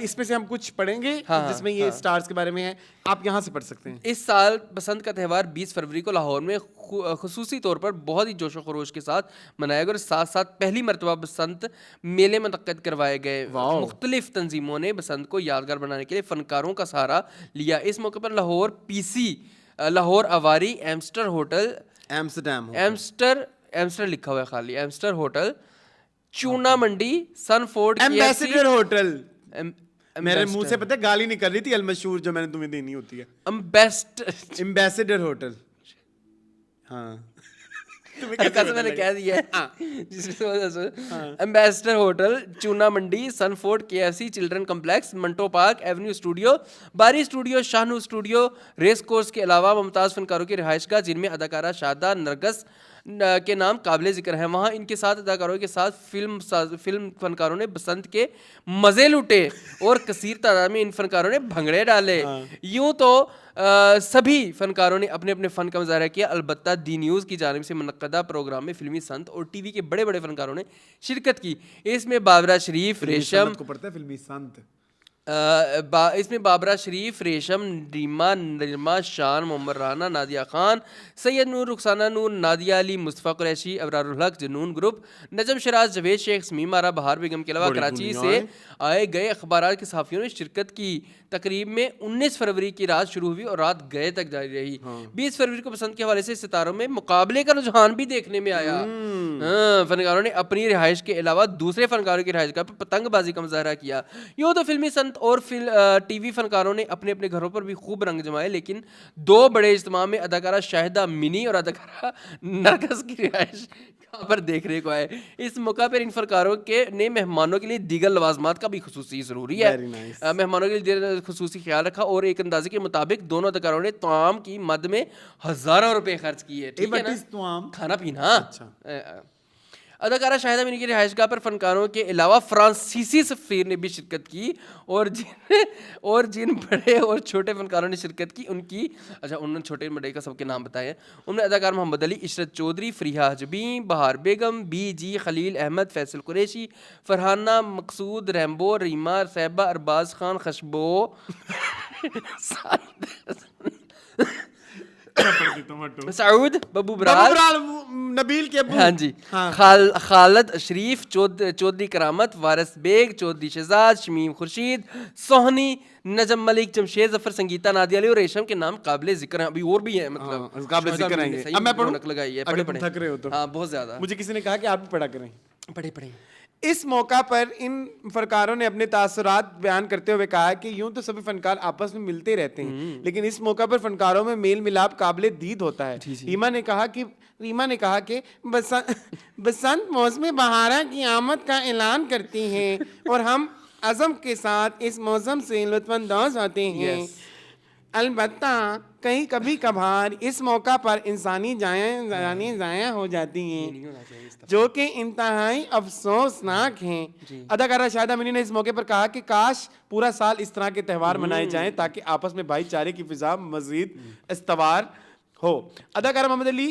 इसमें से हम कुछ पढ़ेंगे जिसमें ये स्टार्स के बारे में है, आप यहाँ से पढ़ सकते हैं। इस साल बसंत का त्यौहार 20 फरवरी को लाहौर में खुसूसी तौर पर बहुत ही जोशो खरोश के साथ मनाया गया और साथ साथ पहली मरतबा बसंत मेले मुनक्कद करवाए गए। मुख्तलिफ तंजीमों ने बसंत को यादगार बनाने के लिए फनकारों का सहारा लिया। इस मौके पर लाहौर पीसी, लाहौर अवारी, एम्स्टर होटल, एम्स्टर लिखा हुआ है खाली, एम्स्टर hotel, Chuna Mandi, Sanford, ambassador hotel. मेरे मुंह से पता है गाली नहीं कर रही थी अलमशहूर जो मैंने तुम्हें देनी होती है। Ambassador hotel. हाँ कैसे मैंने कह दिया है जिसकी वजह से। Ambassador hotel, Chuna Mandi, Sanford, KFC, children complex, Manto park, avenue studio, Bari studio, Shahnu studio, race course के अलावा मुमताज़ फनकारों की रिहाइशगाह जिनमें अदाकारा शादा नरगस के नाम काबिल जिक्र हैं। वहाँ इनके साथ अदाकारों के साथ फिल्म फनकारों ने बसंत के मज़े लूटे और कसीर तादाद में इन फनकारों ने भंगड़े डाले। यूँ तो सभी फनकारों ने अपने अपने फ़न का मुजाहरा किया। अलबत्ता दी न्यूज़ की जानिब से मुनक्कदा प्रोग्राम में फिल्मी संत और टीवी के बड़े बड़े फनकारों ने शिरकत की। इसमें बाबरा शरीफ, रेशम को पढ़ता है फिल्मी संत। इसमें बाबरा शरीफ, रेशम, रीमा, नरमा, शान, मोहम्मद राना, नादिया खान, सैयद नूर, रुखसाना नूर, नादिया अली, मुस्तफ़ा कुरैशी, अबरारुल हक, जनून ग्रुप, नजम शराज, जवेद शेख, समीम आरा, बहार बेगम के अलावा कराची से आए गए अखबारात के सहाफ़ियों ने शिरकत की। तकरीब में 19 फरवरी की रात शुरू हुई और रात गए तक जारी रही। 20 फरवरी को बसंत के हवाले से सितारों में मुकाबले का रुझान भी देखने में आया। फनकारों ने अपनी रिहाइश के अलावा दूसरे फनकारों की रिहाइश पर पतंगबाजी का मुजाहरा किया। यूँ तो फिल्मी संत और टीवी फनकारों ने अपने अपने घरों पर भी खूब रंग जमाए, लेकिन दो बड़े इज्तिमा में अदाकारा शाहिदा मिनी और अदाकारा नरगस की रिहाइश पर देखने को आए। इस मौका पर इन फनकारों के ने मेहमानों के लिए दीगर लवाजमात का भी खुसूसी ज़रूरी है। मेहमानों के लिए खुसूसी ख्याल रखा और एक अंदाजे के मुताबिक दोनों अदाकारों ने तमाम की मद में हज़ारों रुपए खर्च किए। ठीक है ना, खाना पीना। अदाकारा शाहिदा मिनी की रिहाइशगाह पर फनकारों के अलावा फ्रांसीसी सफ़ीर ने भी शिरकत की और जिन बड़े और छोटे फनकारों ने शिरकत की उनकी उन्होंने छोटे बड़े का सबके नाम बताए हैं। उनमें अदाकार मोहम्मद अली, इशरत चौधरी, फरीहा हजबी, बहार बेगम, बीजी, खलील अहमद, फैसल कुरैशी, फरहाना, मकसूद, रैम्बो, रीमा, सैबा, अरबाज खान, खशबो सऊद, बब्बू बराल, नबील के अब्बू, हाँ जी, खालद शरीफ, चौधरी करामत, वारिस बेग, चौधरी शहजाद, शमीम खुर्शीद, सोहनी, नजम मलिक, जमशेद जफर, संगीता, नादिया अली और रेशम के नाम काबिल जिक्र हैं। अभी और भी हैं, मतलब काबिल जिक्र हैं। अब मैं पढ़ूँ? लगाई है, अगर तुम थक रहे हो तो। हाँ, बहुत ज्यादा। मुझे किसी ने कहा कि आप भी पढ़ा करें। पढ़े इस मौका पर इन फनकारों ने अपने तासुरात बयान करते हुए कहा कि यूं तो सभी फनकार आपस में मिलते रहते हैं, लेकिन इस मौका पर फनकारों में मेल मिलाप काबिले दीद होता है। रीमा ने कहा कि बसंत मौसम बहारा की आमद का ऐलान करती हैं और हम अज़म के साथ इस मौसम से लुत्फ़अंदाज़ होते हैं। अलबत्ता कभी कभार इस मौका पर इंसानी जानें ज़ाया हो जाती हैं, जो कि इंतहाई अफसोसनाक हैं। अदाकारा शाहिदा मिनी ने इस मौके पर कहा कि काश पूरा साल इस तरह के त्यौहार मनाए जाएं ताकि आपस में भाईचारे की फिजा मज़ीद इस्तवार हो। अदाकारा मोहम्मद अली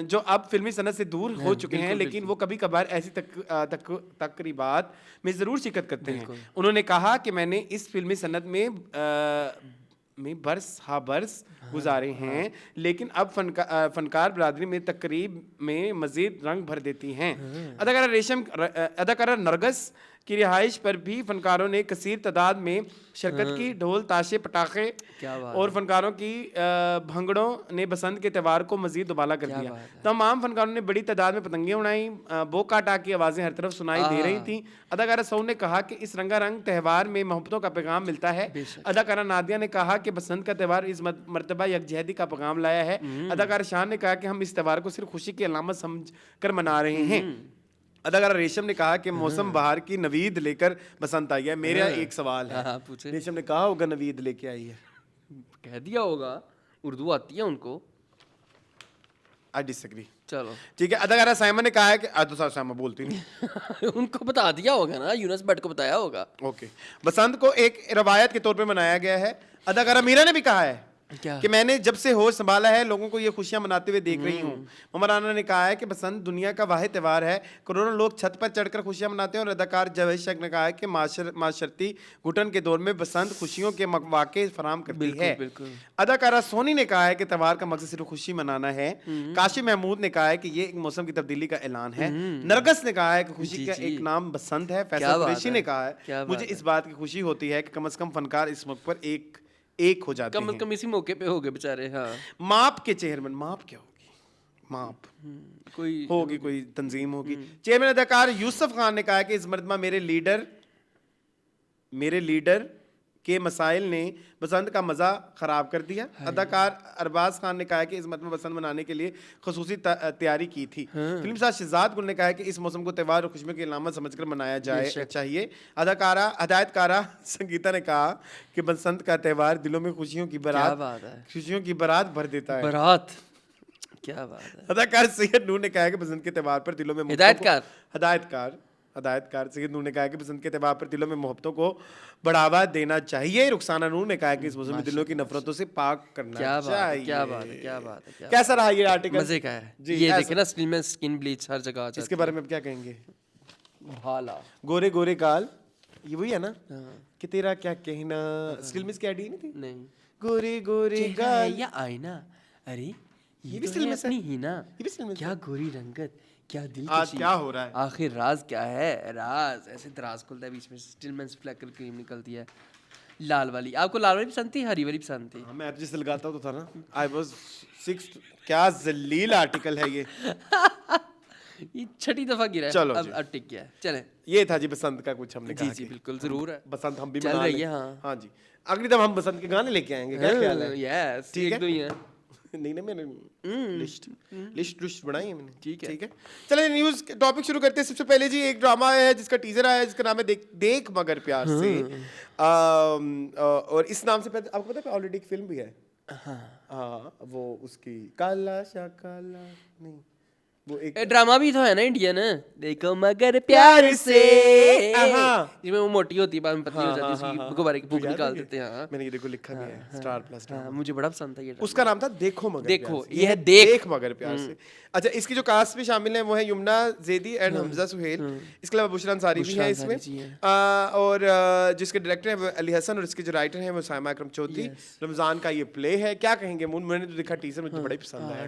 जो अब फिल्मी सनत से दूर हो चुके हैं, लेकिन वो कभी कभार ऐसी तकरीबात में ज़रूर शिरकत करते हैं। उन्होंने कहा कि मैंने इस फिल्मी सनत में बरस गुजारे हैं, लेकिन अब फनकार बरादरी में तकरीब में मज़ीद रंग भर देती हैं। अदाकारा नरगस की रिहाइश पर भी फनकारों ने कसीर तादाद में शिरकत की। ढोल ताशे पटाखे क्या बात और फनकारों की भंगड़ों ने बसंत के त्यौहार को मजीद दुबाला कर दिया। तमाम फनकारों ने बड़ी तादाद में पतंगियां उड़ाई, बोकाटा की आवाज़ें हर तरफ सुनाई दे रही थीं। अदाकारा सऊद ने कहा कि इस रंगारंग त्यौहार में मोहब्बतों का पैगाम मिलता है। अदाकारा नादिया ने कहा कि बसंत का त्यौहार इस मर्तबा यकजहती का पैगाम लाया है। अदाकारा शान ने कहा कि हम इस त्यौहार को सिर्फ खुशी की अलामत समझ कर मना रहे हैं। अदाकारा रेशम ने कहा कि मौसम बहार की नवीद लेकर बसंत आई है। मेरा एक सवाल है, पूछे। रेशम ने कहा होगा नवीद लेके आई है, कह दिया होगा, उर्दू आती है उनको। I disagree. चलो ठीक है। अदाकारा साइमा ने कहा है कि तो साइमा बोलती नहीं। उनको बता दिया होगा ना, यूनस भट्ट को बताया होगा। ओके। बसंत को एक रवायत के तौर पे मनाया गया है। अदाकारा मीरा ने भी कहा है क्या? कि मैंने जब से होश संभाला है लोगों को ये खुशियां मनाते हुए देख रही हूँ। ममर राना ने कहा है कि बसंत दुनिया का वाहिद त्यौहार है। करोड़ों लोग छत पर चढ़कर खुशियां मनाते हैं। और अदाकार जावेद शेख ने कहा है कि माशरती घुटन के दौर में बसंत खुशियों के मौके फराहम करती है। अदाकारा सोनी ने कहा है कि त्यौहार का मकसद सिर्फ खुशी मनाना है। काशिफ महमूद ने कहा है कि ये एक मौसम की तब्दीली का ऐलान है। नरगस ने कहा है कि खुशी का एक नाम बसंत है। फैसल कुरैशी ने कहा है मुझे इस बात की खुशी होती है कि कम से कम फनकार इस मौके पर एक हो जाते हैं। कम कम इसी मौके पे हो गए बेचारे। हाँ, माप के चेयरमैन, माप क्या होगी? माप कोई होगी, कोई तंजीम होगी। चेयरमैन अदाकार यूसुफ खान ने कहा है कि इस मर्तबा मेरे लीडर के मसाइल ने बसंत का मजा खराब कर दिया। अदाकार अरबाज खान ने कहा है कि इस मर्तबा बसंत मनाने के लिए खसूसी तैयारी की थी। फिल्म साज शहजाद गुल ने कहा है कि इस मौसम को त्यौहार और खुशियों की अलामत समझकर मनाया जाए चाहिए। हदायतकारा संगीता ने कहा कि बसंत का त्यौहार दिलों में खुशियों की बारात भर देता है। बारात, क्या बात है। अदाकार सैयद नूर ने कहा है कि बसंत के त्यौहार पर दिलों में हदायतकार सैयद नूर ने कहा कि बसंत के त्यौहार पर दिलों में मोहब्बतों को बढ़ावा देना चाहिए। रुखसाना नूर ने कहा कि इस मौसम में दिलों की नफरतों से पाक करना चाहिए। क्या बात है, क्या बात है। कैसा रहा ये आर्टिकल? मजे का है जी। ये देखे ना, स्किन ब्लीच हर जगह। इसके बारे में क्या कहेंगे? भाला गोरे गोरे गाल, ये वही है ना कि तेरा क्या कहना? स्टिल मिस क्या डी नहीं थी? नहीं, गोरे गोरे गाल या आईना। अरे ये भी स्टिल मिस है। ही ना, ये भी स्टिल मिस। क्या गोरी रंगत, क्या दिल आज क्या हो रहा है? आखिर राज क्या है? राज ऐसे दराज खुलता है बीच में, स्टिलमेंस फ्लैकर क्रीम निकलती है लाल वाली। आपको लाल वाली पसंद थी, हरी वाली पसंद थी? मैं जिस लगाता तो था ना, आई वाज 6। क्या जलील आर्टिकल है ये। ये छठी दफा गिरा है। चलो अब टिक गया है। चलें, ये था जी बसंत का कुछ हमने कहा। जी बिल्कुल, जरूर है। बसंत हम भी चल मना रही लें। है। हाँ हाँ जी, अगली दफा हम बसंत के गाने लेके आएंगे। क्या ख्याल है? यस, ठीक एक दो ही है। नहीं मैंने लिस्ट बनाई है मैंने। ठीक है। चलिए न्यूज़ टॉपिक शुरू करते हैं। सबसे पहले जी एक ड्रामा है जिसका टीजर आया है, जिसका नाम है देख मगर प्यार से। और इस नाम से पहले आपको पता है ऑलरेडी एक फिल्म भी है। हाँ, वो उसकी काला शाकाला नहीं, वो एक ड्रामा भी तो है ना इंडियन, देखो मगर प्यार से, जिसमें वो मोटी होती है, बाद में पतली हो जाती है, उसकी गुब्बारे की फूंक निकाल देते हैं। हाँ, मैंने ये देखो लिखा भी है स्टार प्लस। मुझे बड़ा पसंद था ये। उसका नाम था देखो मगर देखो, प्यार से। ये है देख मगर प्यार से। अच्छा, इसकी जो कास्ट में शामिल है वो है यमुना जैदी एंड हमजा सुहेल। इसके अलावा बुशरा अंसारी भी है इसमें। और जिसके डायरेक्टर है अली हसन और इसके जो राइटर हैं वो साइमा अकरम चौधरी। रमजान का ये प्ले है। क्या कहेंगे मून? मैंने तो देखा टीजर, मुझे बड़ा ही पसंद आया।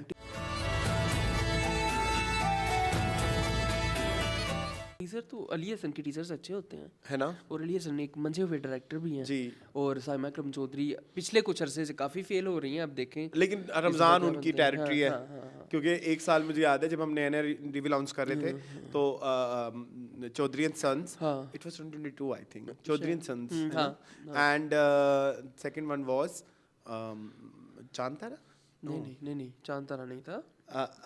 टीजर तो अली हसन के टीजर्स अच्छे होते हैं, है ना? और अली हसन एक मंझे हुए डायरेक्टर भी हैं जी। और साइमा अकरम चौधरी पिछले कुछ अरसे से काफी फेल हो रही हैं। अब देखें, लेकिन रमजान उनकी टेरिटरी है। क्योंकि एक साल मुझे याद है जब हम नए रिव्यू लॉन्च कर रहे थे तो Chaudhry and sons, it was 2022 I think, Chaudhry and sons, and second one was Chand Tara. नहीं चांद तारा नहीं था।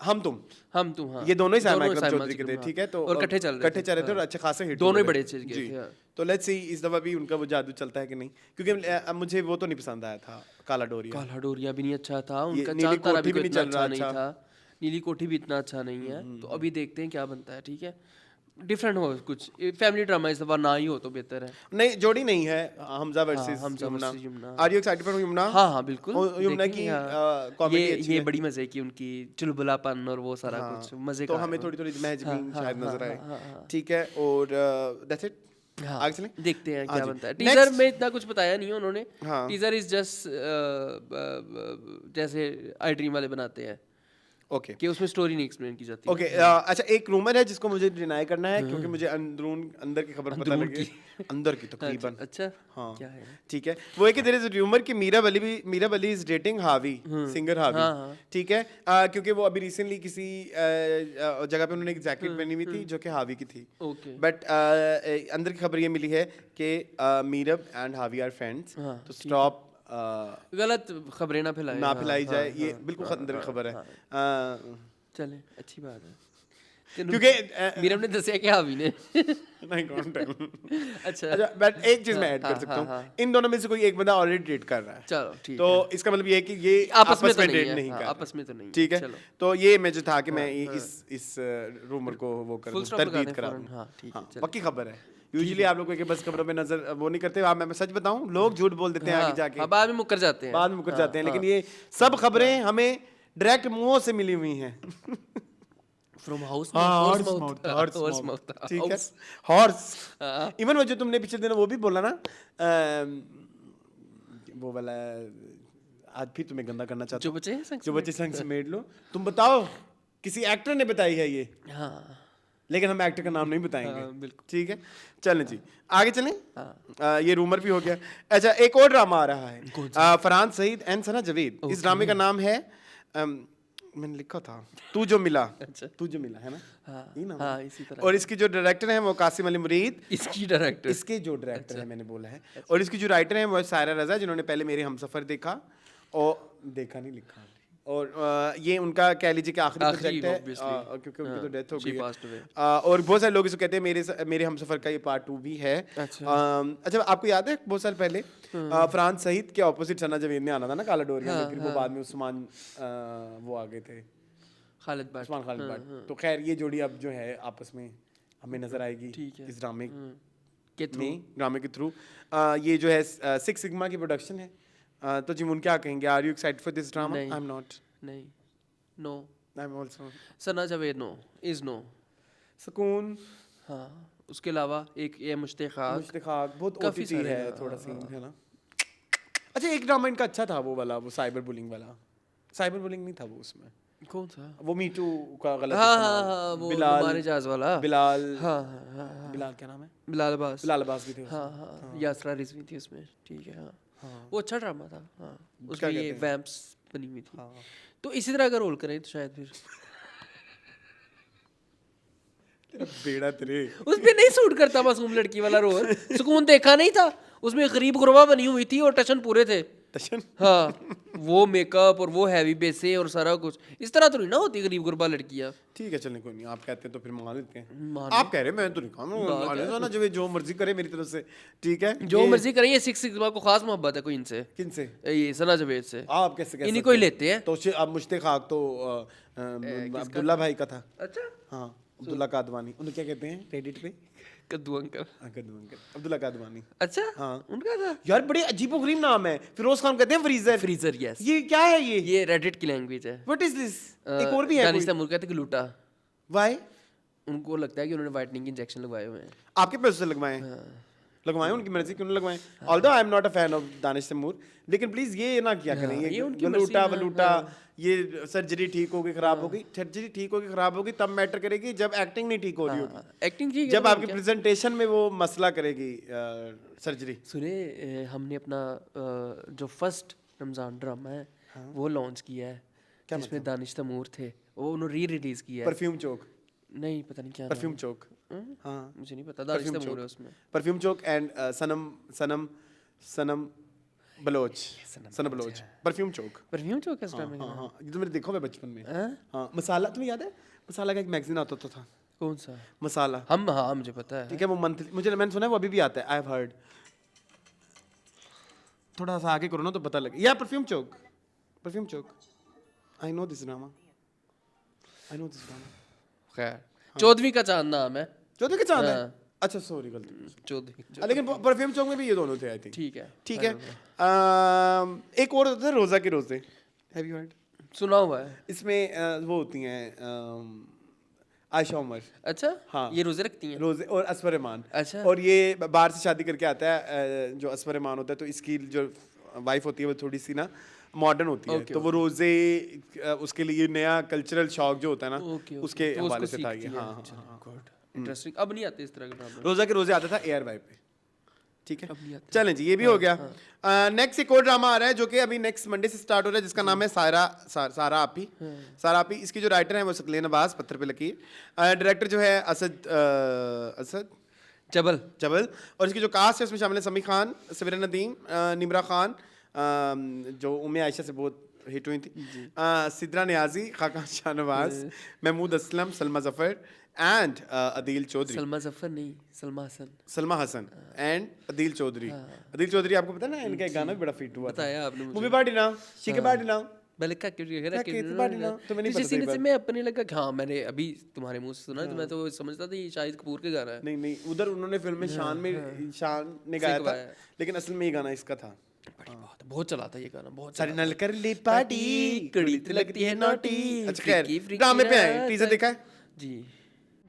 हम तुम। हाँ, ये दोनों ही साइमा अकरम चौधरी के थे। ठीक है, तो और इकट्ठे चल रहे थे और अच्छे खासे हिट दोनों ही बड़े अच्छे गए थे। तो लेट्स सी इस दफा भी उनका वो जादू चलता है कि नहीं, क्योंकि मुझे वो तो नहीं पसंद आया था काला डोरिया भी नहीं अच्छा था उनका। चांद तारा भी इतना अच्छा नहीं था। नीली कोठी भी इतना अच्छा नहीं है। तो अभी देखते हैं क्या बनता है। ठीक है, डिफरेंट हो कुछ, फैमिली ड्रामा इस दफा ना ही हो तो बेहतर है। नहीं, जोड़ी नहीं है Hamza versus Yamuna. Are you excited for Yamuna? हाँ बिल्कुल। यमुना की कॉमेडी अच्छी है। ये बड़ी मजे की उनकी चुलबुलापन और वो सारा कुछ मजे का। तो हमें थोड़ी महजबीन शायद नजर आए। ठीक है, और दैट्स इट। आगे चलें, देखते हैं क्या बनता है। टीजर में इतना कुछ बताया नहीं है उन्होंने। टीजर इज जस्ट जैसे आई ड्रीम वाले बनाते हैं ओके कि उसमें स्टोरी नहीं एक्सप्लेन की जाती। ओके अच्छा, एक रूमर है जिसको मुझे डिनाई करना है क्योंकि मुझे अंदर की खबर पता लगी है। अंदर की तकरीबन। अच्छा हाँ क्या है? ठीक है, वो है कि देयर इज रूमर कि मीरा वली इज डेटिंग हावी, सिंगर हावी। ठीक है क्योंकि वो अभी रिसेंटली किसी जगह पे उन्होंने एक जैकेट पहनी हुई थी जो कि हावी की थी। ओके। बट अंदर की खबर ये मिली है कि मीरब एंड हावी आर फ्रेंड्स, तो स्टॉप गलत खबरें ना फैलाएं। ना हाँ, फैलाई हाँ, जाए, हाँ, ये हाँ, बिल्कुल हाँ, अंदर की हाँ, खबर है। हाँ। चले अच्छी बात है क्योंकि मीरम ने दसिया कि हावी ने नहीं कौन टेल। अच्छा अच्छा बट एक चीज मैं ऐड कर सकता हूँ, इन दोनों में से कोई एक बंदा ऑलरेडी डेट कर रहा है, चलो ठीक तो है। इसका मतलब ये है कि ये आपस में तो नहीं डेट है, नहीं हाँ, कर आपस में तो नहीं है, ठीक है। चलो। तो ये मैं जो था कि मैं इस रूमर को वो कर Full दूं, stop लगा तरदीद दें करा फौरन, दूं। हाँ, ठीक है, हाँ, चलो। पक्की खबर है। यूजुअली आप लोग के बस खबरों पे नजर वो नहीं करते, आप मैं सच बताऊं लोग झूठ बोल देते हैं आगे जाके, हाँ, बाद में मुकर जाते हैं। बाद में मुकर जाते हैं, हाँ, लेकिन ये सब खबरें हमें डायरेक्ट मुंहों से मिली हुई हैं। फ्रॉम हाउस हॉर्स माउथ, ठीक है, हॉर्स। इवन वो जो तुमने पिछले दिन वो भी बोला ना, वो वाला आज भी तुम्हें गंदा करना चाहता जो हूं। बचे हैं संग जो बच्चे संग समेट लो, तुम बताओ किसी एक्टर ने बताई है ये, हाँ लेकिन हम एक्टर का नाम नहीं बताएंगे। हाँ, बिल्कुल। ठीक है चलें जी आगे चलें। ये रूमर भी हो गया। अच्छा एक और ड्रामा आ रहा है, फरहान सईद एंड सना जावेद। इस ड्रामे का नाम है मैंने लिखा था तू जो मिला। अच्छा। तू जो मिला है ना, ये नाम है। हाँ इसी तरह। और इसकी जो डायरेक्टर है वो कासिम अली मुरीद। इसकी डायरेक्टर इसके जो डायरेक्टर है मैंने बोला है, और इसकी जो राइटर है वो है सायरा रजा, जिन्होंने पहले मेरे हमसफर देखा और देखा नहीं लिखा, और ये उनका कह लीजिए कि आखिरी आखिरी, प्रोजेक्ट है obviously। क्योंकि उनकी तो डेथ हो she गई passed away। है। और बहुत सारे लोग इसको कहते हैं मेरे हमसफर का ये पार्ट 2 भी है। अच्छा आपको याद है बहुत साल पहले फरहान सईद के ऑपोजिट सना जावेद ने आना था ना काला डोरिया में, फिर वो बाद में उस्मान वो आ गए थे, खालिद भाट। उस्मान खालिद भाट। तो खैर ये जोड़ी अब जो है आपस में हमें नजर आएगी इस ड्रामे के थ्रू। ये जो है 6 सिग्मा की प्रोडक्शन है। तो जिमुन क्या कहेंगे, are you excited for this drama? I am not. नहीं, no. I am also. Sana Javed no is no. Sukoon, हाँ उसके अलावा एक ये मुश्ताक मुश्ताक बहुत काफी ओटीटी सारे, है, थोड़ा सीन है ना। अच्छा एक ड्रामा इनका अच्छा था वो वाला, वो साइबर बुलिंग वाला। साइबर बुलिंग नहीं था वो, उसमें कौन सा? वो मीटू का गलत हाँ इस्तेमाल। हाँ हाँ वो बिलाल हमारे जहाज वाला। बिलाल हाँ हाँ हाँ बिलाल क्या नाम है? बिलाल अब्बास। बिलाल अब्बास भी थे उसमें। हाँ हाँ यासरा रिजवी थी उसमें, ठीक है। हाँ वो अच्छा ड्रामा था। हाँ उसमें क्या ये कहते हैं? वैम्प्स बनी हुई थी। तो इसी तरह का रोल करें तो शायद फिर तेरा बेड़ा तेरे। उस पे नहीं सूट करता मासूम लड़की वाला रोल। सुकून देखा नहीं था, उसमें गरीब गुरबा बनी हुई थी और टशन पूरे थे। टशन? हाँ वो मेकअप और वो हैवी बेसे और सारा कुछ, इस तरह तो नहीं ना होती गरीब गुरबा लड़कियां। ठीक है चलें कोई नहीं, आप कहते हैं तो फिर मान लेते हैं। मान आप कह रहे हैं मैं तो नहीं कहूँगा, जो मर्जी करे मेरी तरफ से। ठीक है जो मर्जी करें, ये 6 सिग्मा को खास मोहब्बत है कोई इनसे, किनसे? ये सना जावेद से। आप कैसे कह इन्हीं सकते को ही हैं? लेते हैं। तो अब मुश्ताक तो अब्दुल्ला भाई का था। अच्छा हाँ अब्दुल्ला कादवानी, उन्हें क्या कहते हैं रेडिट पे? कद्दू अंकल। अब्दुल्ला कादवानी। अच्छा हाँ। उनका था। यार बड़े अजीबोगरीब नाम है। फिरोज खान कहते हैं फ्रीजर। Freezer yes. ये क्या है ये रेडिट की लैंग्वेज है। What is this? एक और भी है दानिश कोई? तैमूर कहते हैं कि लूटा। व्हाई? उनको लगता है कि उन्होंने वाइटनिंग के इंजेक्शन लगवाए हुए हैं। आपके पैसे से लगवाए? लगवाए उनकी मर्जी, क्यों नहीं लगवाए? Although I am not a fan of Danish Taimoor, लेकिन प्लीज ये ना किया करें। ये ये उनकी गलूटा मर्जी, वलूटा, ये सर्जरी ठीक होगी खराब होगी, सर्जरी ठीक होगी खराब होगी तब मैटर करेगी जब एक्टिंग नहीं ठीक हो रही होगी, एक्टिंग ठीक है जब तो आपकी क्या? प्रेजेंटेशन में वो मसला करेगी सर्जरी। सुने हमने अपना जो फर्स्ट रमजान ड्रामा है वो लॉन्च किया है, जिसमें दानिश तैमूर थे। वो उन्होंने रिलीज किया है। परफ्यूम चौक? नहीं पता नहीं क्या परफ्यूम चौक, हाँ मुझे नहीं पता। दानिश तैमूर है उसमें। Perfume Chowk and Sanam Baloch, Sanam Baloch, perfume Chowk. Perfume Chowk है इस ड्रामे का। हाँ ये तो मैंने देखा हुआ है बचपन में। हाँ मसाला, तुम्हें याद है मसाला का एक मैगजीन आता था? कौन सा? मसाला। हाँ मुझे पता है। ठीक है वो मंथली, मैंने सुना है वो अभी भी आता है, आई हैव हर्ड। थोड़ा सा आगे करो ना तो पता लगे। या perfume Chowk. I know this drama. खैर चौधरी का चांद नाम है। चौधरी के चांद है? अच्छा सॉरी गलती। चौधरी। लेकिन परफ्यूम चौक में भी ये दोनों थे आई थिंक। ठीक है। एक और होता है रोजा के रोजे, हैव यू हर्ड? सुना हुआ है। इसमें वो होती हैं आयशा उमर। अच्छा हाँ ये रोजे रखती हैं? रोजे, और असफर रहमान। अच्छा। और ये बाहर से शादी करके आता है जो असफर रहमान होता है, तो इसकी जो वाइफ होती है वो थोड़ी सी ना मॉडर्न होती है, तो वो रोजे उसके लिए नया कल्चरल शॉक जो होता है ना, उसके तो हवाले उसको से था सीखती ये। है। हाँ चलो, हाँ, गुड, इंटरेस्टिंग। अब नहीं आते इस तरह के ड्रामे। रोजा के रोजे आता था ARY पे, ठीक है। अब नहीं आते। चलें जी, ये भी हो गया। नेक्स्ट एक और ड्रामा आ रहा है जो कि अभी नेक्स्ट मंडे से स्टार्ट हो रहा है, जिसका नाम है सारा आपी। सारा आपी, इसकी जो राइटर है वो सकलेन अब्बास, पत्थर पे लकीर। डायरेक्टर जो है असद जबल। जबल। और इसकी जो कास्ट है उसमें शामिल है समी खान, सवीरा नदीम, निमरा खान, जो उम्मे आयशा से बहुत हिट हुई थी, सिद्रा नियाजी, खाकान शाहनवाज, महमूद असलम, सलमा जफर एंड अदील चौधरी। सलमा जफर नहीं, सलमा हसन। सलमा हसन एंड अदील चौधरी। अदील चौधरी आपको पता है ना, इनका एक गाना भी बड़ा फिट हुआ था। बताया आपने मुझे। मूवी पार्टी ना, शिके पार्टी ना। बलिका क्यों तो मैंने जिस सीन से मैं अपने लगा कि हाँ मैंने अभी तुम्हारे मुंह से सुना, तो मैं तो समझता था ये शाहिद कपूर का गाना है। नहीं, उधर उन्होंने फिल्म में शान ने गाया था, लेकिन असल में ये गाना इसका था। बहुत चला था ये गाना, बहुत सारी नल कर ली पार्टी, कड़ी तो लगती है नोटी। अच्छा खैर, ड्रामे पे आए, टीजर देखा है? जी।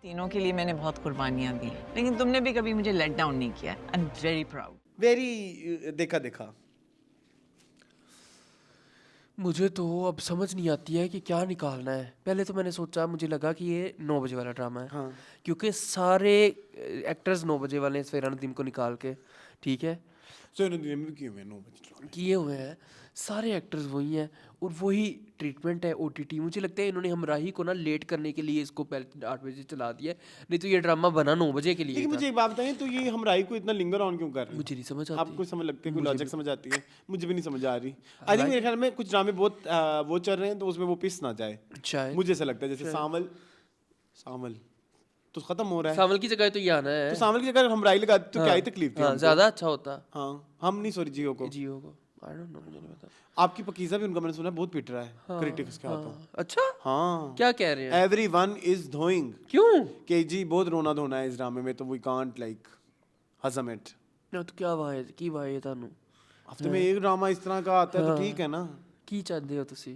तीनों के लिए मैंने बहुत कुर्बानियां दी, लेकिन तुमने भी कभी मुझे लेट डाउन नहीं किया। I am very proud. Very देखा। मुझे तो अब समझ नहीं आती है कि क्या निकालना है। पहले तो मैंने सोचा, मुझे लगा कि ये 9 बजे वाला ड्रामा है। हाँ। क्योंकि सारे एक्टर्स 9 बजे वाले हैं, सवेरा नदीम को निकाल के, ठीक है, किए हुए हैं। सारे एक्टर्स वही हैं और वही ट्रीटमेंट है OTT। मुझे लगता है इन्होंने हमराही को ना लेट करने के लिए इसको पहले 8 बजे चला दिया है, नहीं तो ये ड्रामा बना 9 बजे के लिए लेकिन था। मुझे एक बात बताएं, तो ये हमराही को इतना लिंगर ऑन क्यों कर रहे हैं? मुझे नहीं समझ आती। आपको समझ लगती है, कोई लॉजिक समझ आती है? मुझे भी नहीं समझ आ रही। आई थिंक मेरे ख्याल में कुछ ड्रामे बहुत वो चल रहे हैं तो उसमें वो पिस ना जाए, शायद मुझे ऐसा लगता है। जैसे सावल तो खत्म हो रहा है, सावल की जगह तो ये आना है। तो सावल की जगह हमराही लगा तो क्या ही तकलीफ थी? हमको? ज्यादा अच्छा होता हाँ, हम नहीं, सॉरी, जियो को। जियो को। आई डोंट नो, मुझे नहीं पता। आपकी पकीज़ा भी उनका मैंने सुना बहुत पिट रहा है क्रिटिक्स के हाथों। अच्छा, हाँ, क्या कह रहे हैं? एवरीवन इज धोइंग क्यों? कि जी बहुत रोना धोना है इस ड्रामे में, तो वी कांट लाइक हजम इट। ना तो क्या वाह है की वाह है तानू हफ्ते में एक ड्रामा इस तरह का आता है तो ठीक है ना। की चाहते हो तुसी?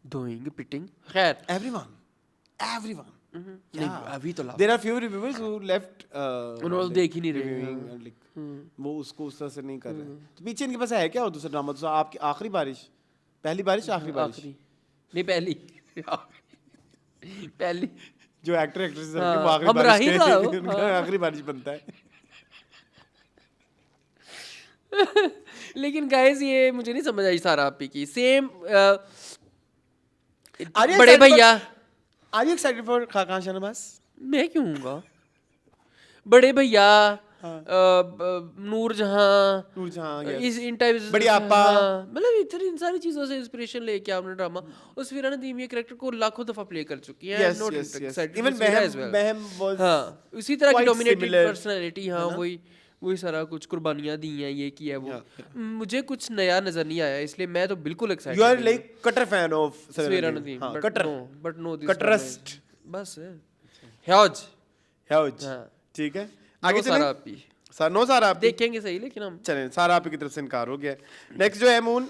Doing pitting. खैर, एवरीवन नहीं अभी तो there are few reviewers who left उन्होंने देख ही नहीं रहे। लाइक वो उसको उस तरह से नहीं कर रहे। तो पीछे इनके पास है क्या हो दूसरा ड्रामा? तो आपकी आखिरी बारिश, पहली बारिश, आखिरी बारिश? आखिरी नहीं, पहली। पहली जो एक्टर एक्ट्रेस है हाँ, वो आखिरी हमराही बारिश था वो, उनका आखिरी बारिश बनता है। लेकिन गाइस ये मुझे नहीं समझ आई सारा आपी की। सेम Are you बड़े excited भैया। Are you excited for Khaqan Shahnawaz? मैं क्यों हूँगा? बड़े भैया, नूरजहां, इस इन टाइप्स, बड़ी आपा। मतलब इतनी इन सारी चीजों से इंस्पिरेशन लेके आपने ड्रामा, और सवीरा नदीम ये कैरेक्टर को लाखों दफा प्ले कर चुकी है। Yes, Not yes, yes. excited Even for Sweera as well. Behem was हाँ, उसी तरह की quite डोमिनेटेड similar, पर्सनालिटी। हाँ, वही सारा कुछ कुर्बानियां दी हैं, ये किया वो। मुझे कुछ नया नजर नहीं आया, इसलिए मैं तो बिल्कुल excited. You are like kattar fan of Saveera Nadeem, kattar, but no this कटरस्ट, बस ह्यूज। ह्यूज, ठीक है। आगे सारा चलें। आपी नो सारा आप देखेंगे सही, लेकिन हम चलें, सारा आपकी तरफ से इनकार हो गया। नेक्स्ट जो है मून,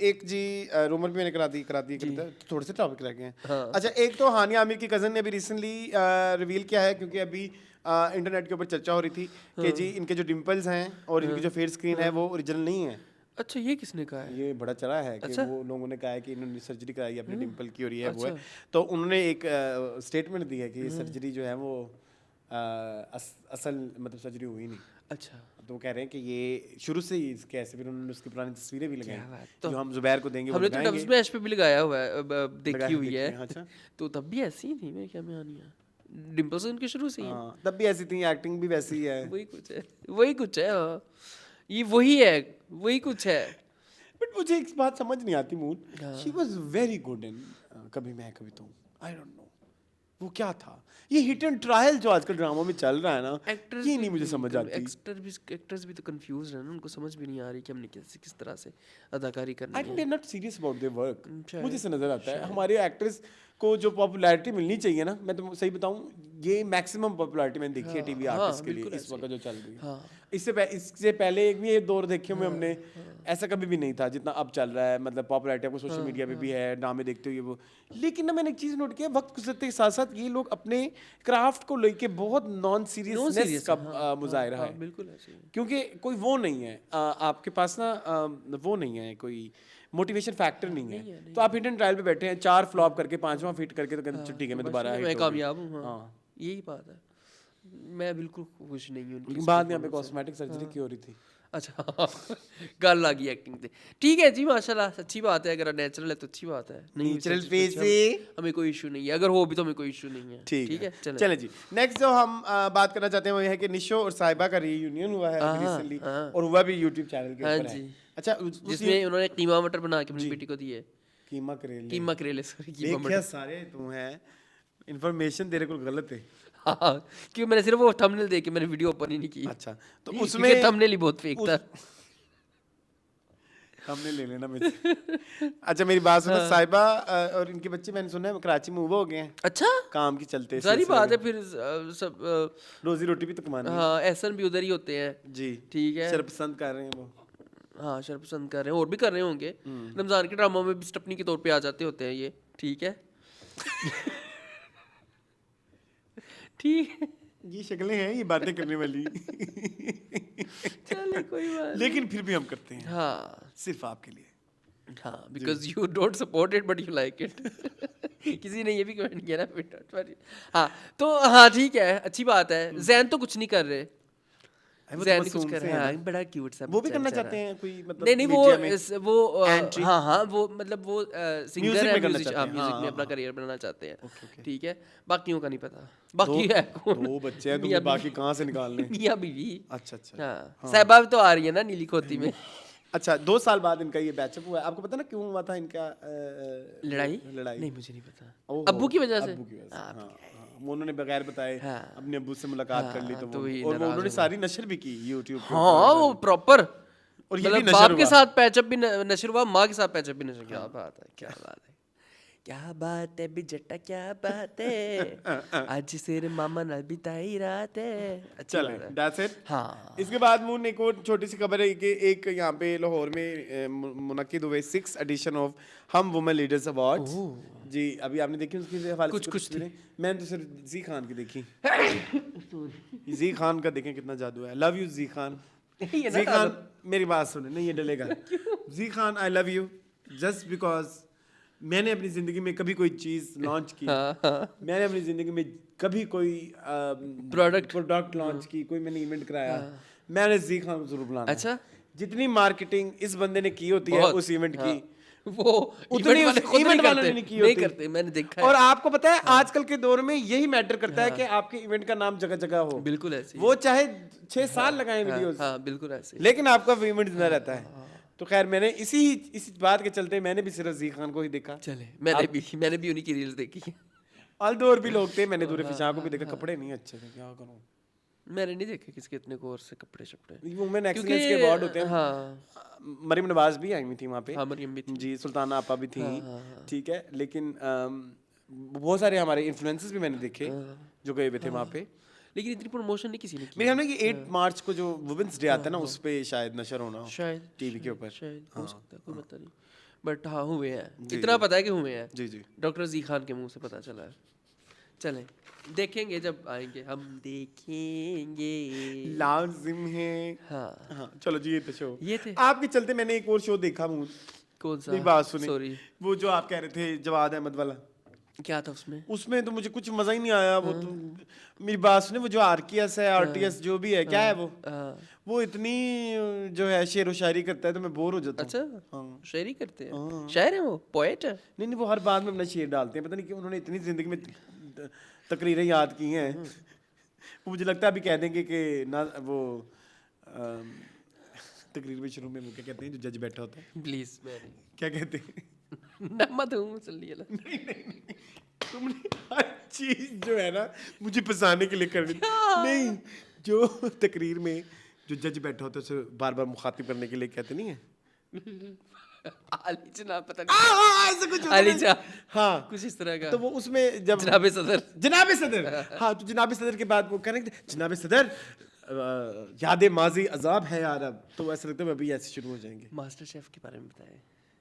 एक जी रूमर भी मैंने करा दी तो थोड़े से टॉपिक रह गए हैं। अच्छा, एक तो हानिया आमिर की कज़न ने अभी रिसेंटली रिवील किया है, क्योंकि अभी इंटरनेट के ऊपर चर्चा हो रही थी कि जी इनके जो डिम्पल्स हैं और इनकी जो फेस स्क्रीन है वो ओरिजिनल नहीं है। अच्छा, ये किसने कहा है? ये बड़ा चला है कि वो लोगों ने कहा है कि इन्होंने सर्जरी कराई अपने डिम्पल की और ये है वो है। तो उन्होंने एक स्टेटमेंट दी है कि ये सर्जरी जो है वो असल मतलब सर्जरी हुई नहीं। अच्छा, तो वो कह रहे हैं कि ये शुरू से ही इसके ऐसे, फिर उन्होंने उसकी पुरानी तस्वीरें भी लगाई तो जो हम जुबैर को देंगे, हमने तो डब्स में पे भी लगाया हुआ है, देखी हुई है। अच्छा, तो तब भी ऐसी ही थी मेरे ख्याल में आनिया। डिम्पल्स उनके शुरू से ही हैं। हाँ, तब भी ऐसी थी, एक्टिंग भी वैसी ही है। वही कुछ है हाँ। ये वही कुछ है। बट मुझे एक बात समझ नहीं आती moon, she was very good in कभी मैं कभी तुम, आई डोंट नो वो क्या था। ये हिट एंड ट्रायल जो आजकल ड्रामा में चल रहा है ना, ये नहीं मुझे समझ आती। एक्टर्स भी तो कंफ्यूज हैं ना, उनको समझ भी नहीं आ रही कि हमने किस तरह से अदाकारी करनी आई थिंक है। They are not serious about their work. मुझे से नजर आता है हमारे एक्टर्स को जो पॉपुलैरिटी मिलनी चाहिए ना, मैं तो सही बताऊं, ये मैक्सिमम पॉपुलैरिटी मैंने देखी है टीवी आर्टिस्ट के लिए इस वक्त जो चल रही है। इससे पहले एक भी ये दौर देखे हुए हमने, ऐसा कभी भी नहीं था जितना अब चल रहा है। मतलब पॉपुलैरिटी आपको सोशल मीडिया पे भी है, ड्रामे देखते हुए वो। लेकिन ना मैंने एक चीज़ नोट किया, वक्त गुजरते के साथ साथ ये लोग अपने क्राफ्ट को लेके बहुत नॉन सीरियसनेस का मुजाहिरा है। बिल्कुल ऐसे ही। क्योंकि कोई वो नहीं है आपके पास ना, वो नहीं है कोई मोटिवेशन फैक्टर नहीं है। तो आप हिट एंड ट्रायल पे बैठे हैं, 4 फ्लॉप करके 5वां फिट करके तो कहते हैं ठीक है मैं दोबारा मैं hit हो कामयाब गई। हूँ। हाँ यही बात है, मैं बिल्कुल खुश नहीं हूँ उनकी लेकिन इस बाद में यहाँ पे performance से। कॉस्मेटिक सर्जरी की हो रही थी। अच्छा गल आ गई एक्टिंग पे। ठीक है जी माशाल्लाह, अच्छी बात है, अगर नेचुरल है तो अच्छी बात है। नहीं भी Natural surgery face तो अच्छा, हमें कोई इशू नहीं है, अगर हो भी तो हमें कोई इशू नहीं है। ठीक है चलें। चले जी। नेक्स्ट जो हम बात करना चाहते हैं वो ये है कि निशो और साहिबा का रीयूनियन हुआ है रिसेंटली, हाँ। और हुआ भी यूट्यूब चैनल के हाँ ऊपर है। जी। अच्छा जिसमें उन्होंने कीमा मटर बना के अपनी बेटी को दिए। कीमा करेले कीमा करेले, सॉरी कीमा देखिया मटर। सारे तू है इंफॉर्मेशन तेरे को गलत है। हाँ क्योंकि मैंने सिर्फ वो थंबनेल देख के मैंने वीडियो ओपन ही नहीं की। अच्छा तो क्योंकि उसमें थंबनेल ही बहुत फेक था। हमने ले लेना मुझे। अच्छा मेरी बात सुनो, साहिबा और इनके बच्चे मैंने सुना है कराची मूव हो गए हैं अच्छा काम की चलते सारी सिलसिले बात है में। फिर सब रोजी रोटी भी तो कमानी है। हाँ एहसन भी उधर ही होते हैं। जी ठीक है। शर्पसंद कर रहे हैं वो। हाँ शर्पसंद कर रहे हैं, और भी कर रहे होंगे, रमजान के ड्रामों में भी स्टपनी के तौर पे आ जाते होते हैं ये। ठीक है ठीक है ये शक्लें हैं ये बातें करने वाली। चले कोई बात लेकिन फिर भी हम करते हैं हाँ सिर्फ आपके लिए। हाँ because you don't support it but you like it. किसी ने ये भी कमेंट किया ना। हाँ तो हाँ ठीक है, अच्छी बात है। जैन तो कुछ नहीं कर रहे, वो तो जैन कुछ मासूम कर से रहे है हैं, ना। हाँ, बड़ा क्यूट सा वो भी बच्चा करना बेचारा। चाहते हैं कोई मतलब नहीं नहीं मीडिया में? वो Entry? हाँ हाँ वो मतलब वो सिंगर Music है, में करना म्यूजिक चाहते हैं, म्यूजिक हाँ, में अपना हाँ। करियर बनाना चाहते हैं। okay. ठीक है, बाकियों का नहीं पता, बाकी है कौन? दो बच्चे हैं मियाँ तुमने बाकी बीवी। कहाँ से निकालने? मियाँ बीवी। अच्छा अच्छा हाँ साहिबा भी तो आ रही है ना नीली खोती में। अच्छा 2 साल बाद इनका ये बैचअप हुआ है। आपको पता ना क्यों हुआ था इनका लड़ाई लड़ाई? नहीं मुझे नहीं पता। ओहो, अब्बू की वजह से? अब्बू की वजह से, हाँ, हाँ, हाँ, वो उन्होंने बगैर बताए हाँ। अपने अब्बू से मुलाकात कर ली तो तो वो, वही और वो नाराज उन्होंने हो सारी नशर भी की यूट्यूब पे। हाँ वो प्रॉपर, और ये भी मतलब नशर बाप के हुआ। साथ पैचअप भी नशर हुआ, माँ के साथ पैचअप भी नशर। क्या बात है, क्या बात है, क्या बात है बिजटा, क्या बात है, आज सिर मामा नाल बिताई रात है। अच्छी चले बात है। That's it. हाँ इसके बाद मून एक और छोटी सी खबर है कि एक यहाँ पे लाहौर में मुनक्किद हुए 6th एडिशन ऑफ हम वुमेन लीडर्स अवार्ड। जी अभी आपने देखी उसकी हवाले से कुछ तस्वीरें? मैंने तो सिर्फ जी खान की देखी। जी खान का देखें कितना जादू है। Love you Ji Khan. ये ना जी खान मेरी बात सुने, नहीं ये डलेगा। Ji Khan I love you just because मैंने अपनी जिंदगी में कभी कोई चीज लॉन्च की, मैंने अपनी जिंदगी में कभी कोई प्रोडक्ट लॉन्च की, कोई मैंने इवेंट कराया, मैंने जी खान को जरूर बुलाना। अच्छा। जितनी मार्केटिंग इस बंदे ने की होती है बहुत, उस इवेंट की, वो उतनी इवेंट वाले खुद इवेंट नहीं वालों ने करते, नहीं की नहीं होती। करते, मैंने देखा है। और आपको पता है आजकल के दौर में यही मैटर करता है कि आपके इवेंट का नाम जगह जगह हो। बिल्कुल ऐसे ही। वो चाहे 6 साल लगाए वीडियोस, हाँ बिल्कुल ऐसे ही। लेकिन आपका इवेंट जिंदा रहता है। तो खैर मैंने इसी बात के चलते मैंने भी सिर्फ जी खान को ही देखा। चले मैंने भी उन्हीं की रील्स देखी है। ऑल्दो और भी लोग थे, मैंने दूर फिजा को भी देखा। कपड़े नहीं अच्छे थे, क्या करूं। मैंने नहीं देखे किसके इतने कोर्स से कपड़े शपड़े। वुमेन क्योंकि एक्सीलेंस के अवार्ड होते हैं। हाँ मरीम नवाज भी आई हुई थी वहाँ पे। हाँ मरियम भी थी। जी सुल्ताना आपा भी थी। ठीक है, लेकिन बहुत सारे हमारे इन्फ्लुएंसर्स भी मैंने देखे जो गए हुए थे वहाँ पे। लेकिन इतनी प्रमोशन नहीं किसी ने की। मेरे ख्याल में कि 8 मार्च को जो वुमेन्स डे आता है ना उस पे शायद नशर होना हो शायद टीवी के ऊपर। शायद हो सकता है, कोई पता नहीं, बट हाँ हुए हैं, इतना पता है कि हुए हैं। जी जी डॉक्टर जी खान के मुंह से पता चला है। चलें देखेंगे जब आएंगे, हम देखेंगे। लाजिम है। हाँ हाँ चलो जी ये तो शो ये थे। आपके चलते मैंने एक और शो देखा हूँ। कौन सा? मेरी बात सुनी, सॉरी वो जो आप कह रहे थे जवाद अहमद वाला, क्या था उसमें? उसमें तो मुझे कुछ मजा ही नहीं आया। वो तो मेरी बात सुने, वो जो आरकेएस है आरटीएस जो भी है, क्या है वो इतनी जो है शेर व शायरी करता है तो मैं बोर हो जाता हूँ। अच्छा शायरी करते हैं, शायर है वो, पोएट है। नहीं वो हर बात में अपना शेर डालते हैं, पता नहीं क्यों उन्होंने इतनी जिंदगी में तकरीरें याद की हैं। वो मुझे लगता है अभी कह देंगे कि ना वो तकरीर में शुरू में वो क्या कहते हैं जो जज बैठा होता है, प्लीज मैं नहीं क्या कहते हैं? नमत हूँ मुसल्ली अला। तुमने हर चीज जो है ना मुझे फंसाने के लिए कर दी। नहीं जो तकरीर में जो जज बैठा होता है उसे बार बार मुखातिब करने के लिए कहते नहीं है अली जनाब, पता नहीं ऐसा कुछ होता अली है। जा, हाँ कुछ इस तरह का। तो वो उसमें जब जनाबे सदर, जनाबे सदर, हाँ तो जनाबे सदर के बाद वो करेंगे जनाबे सदर याद माजी अजाब है यार। अब तो ऐसा लगता है अभी ऐसे शुरू हो जाएंगे। मास्टर शेफ के बारे में बताएं,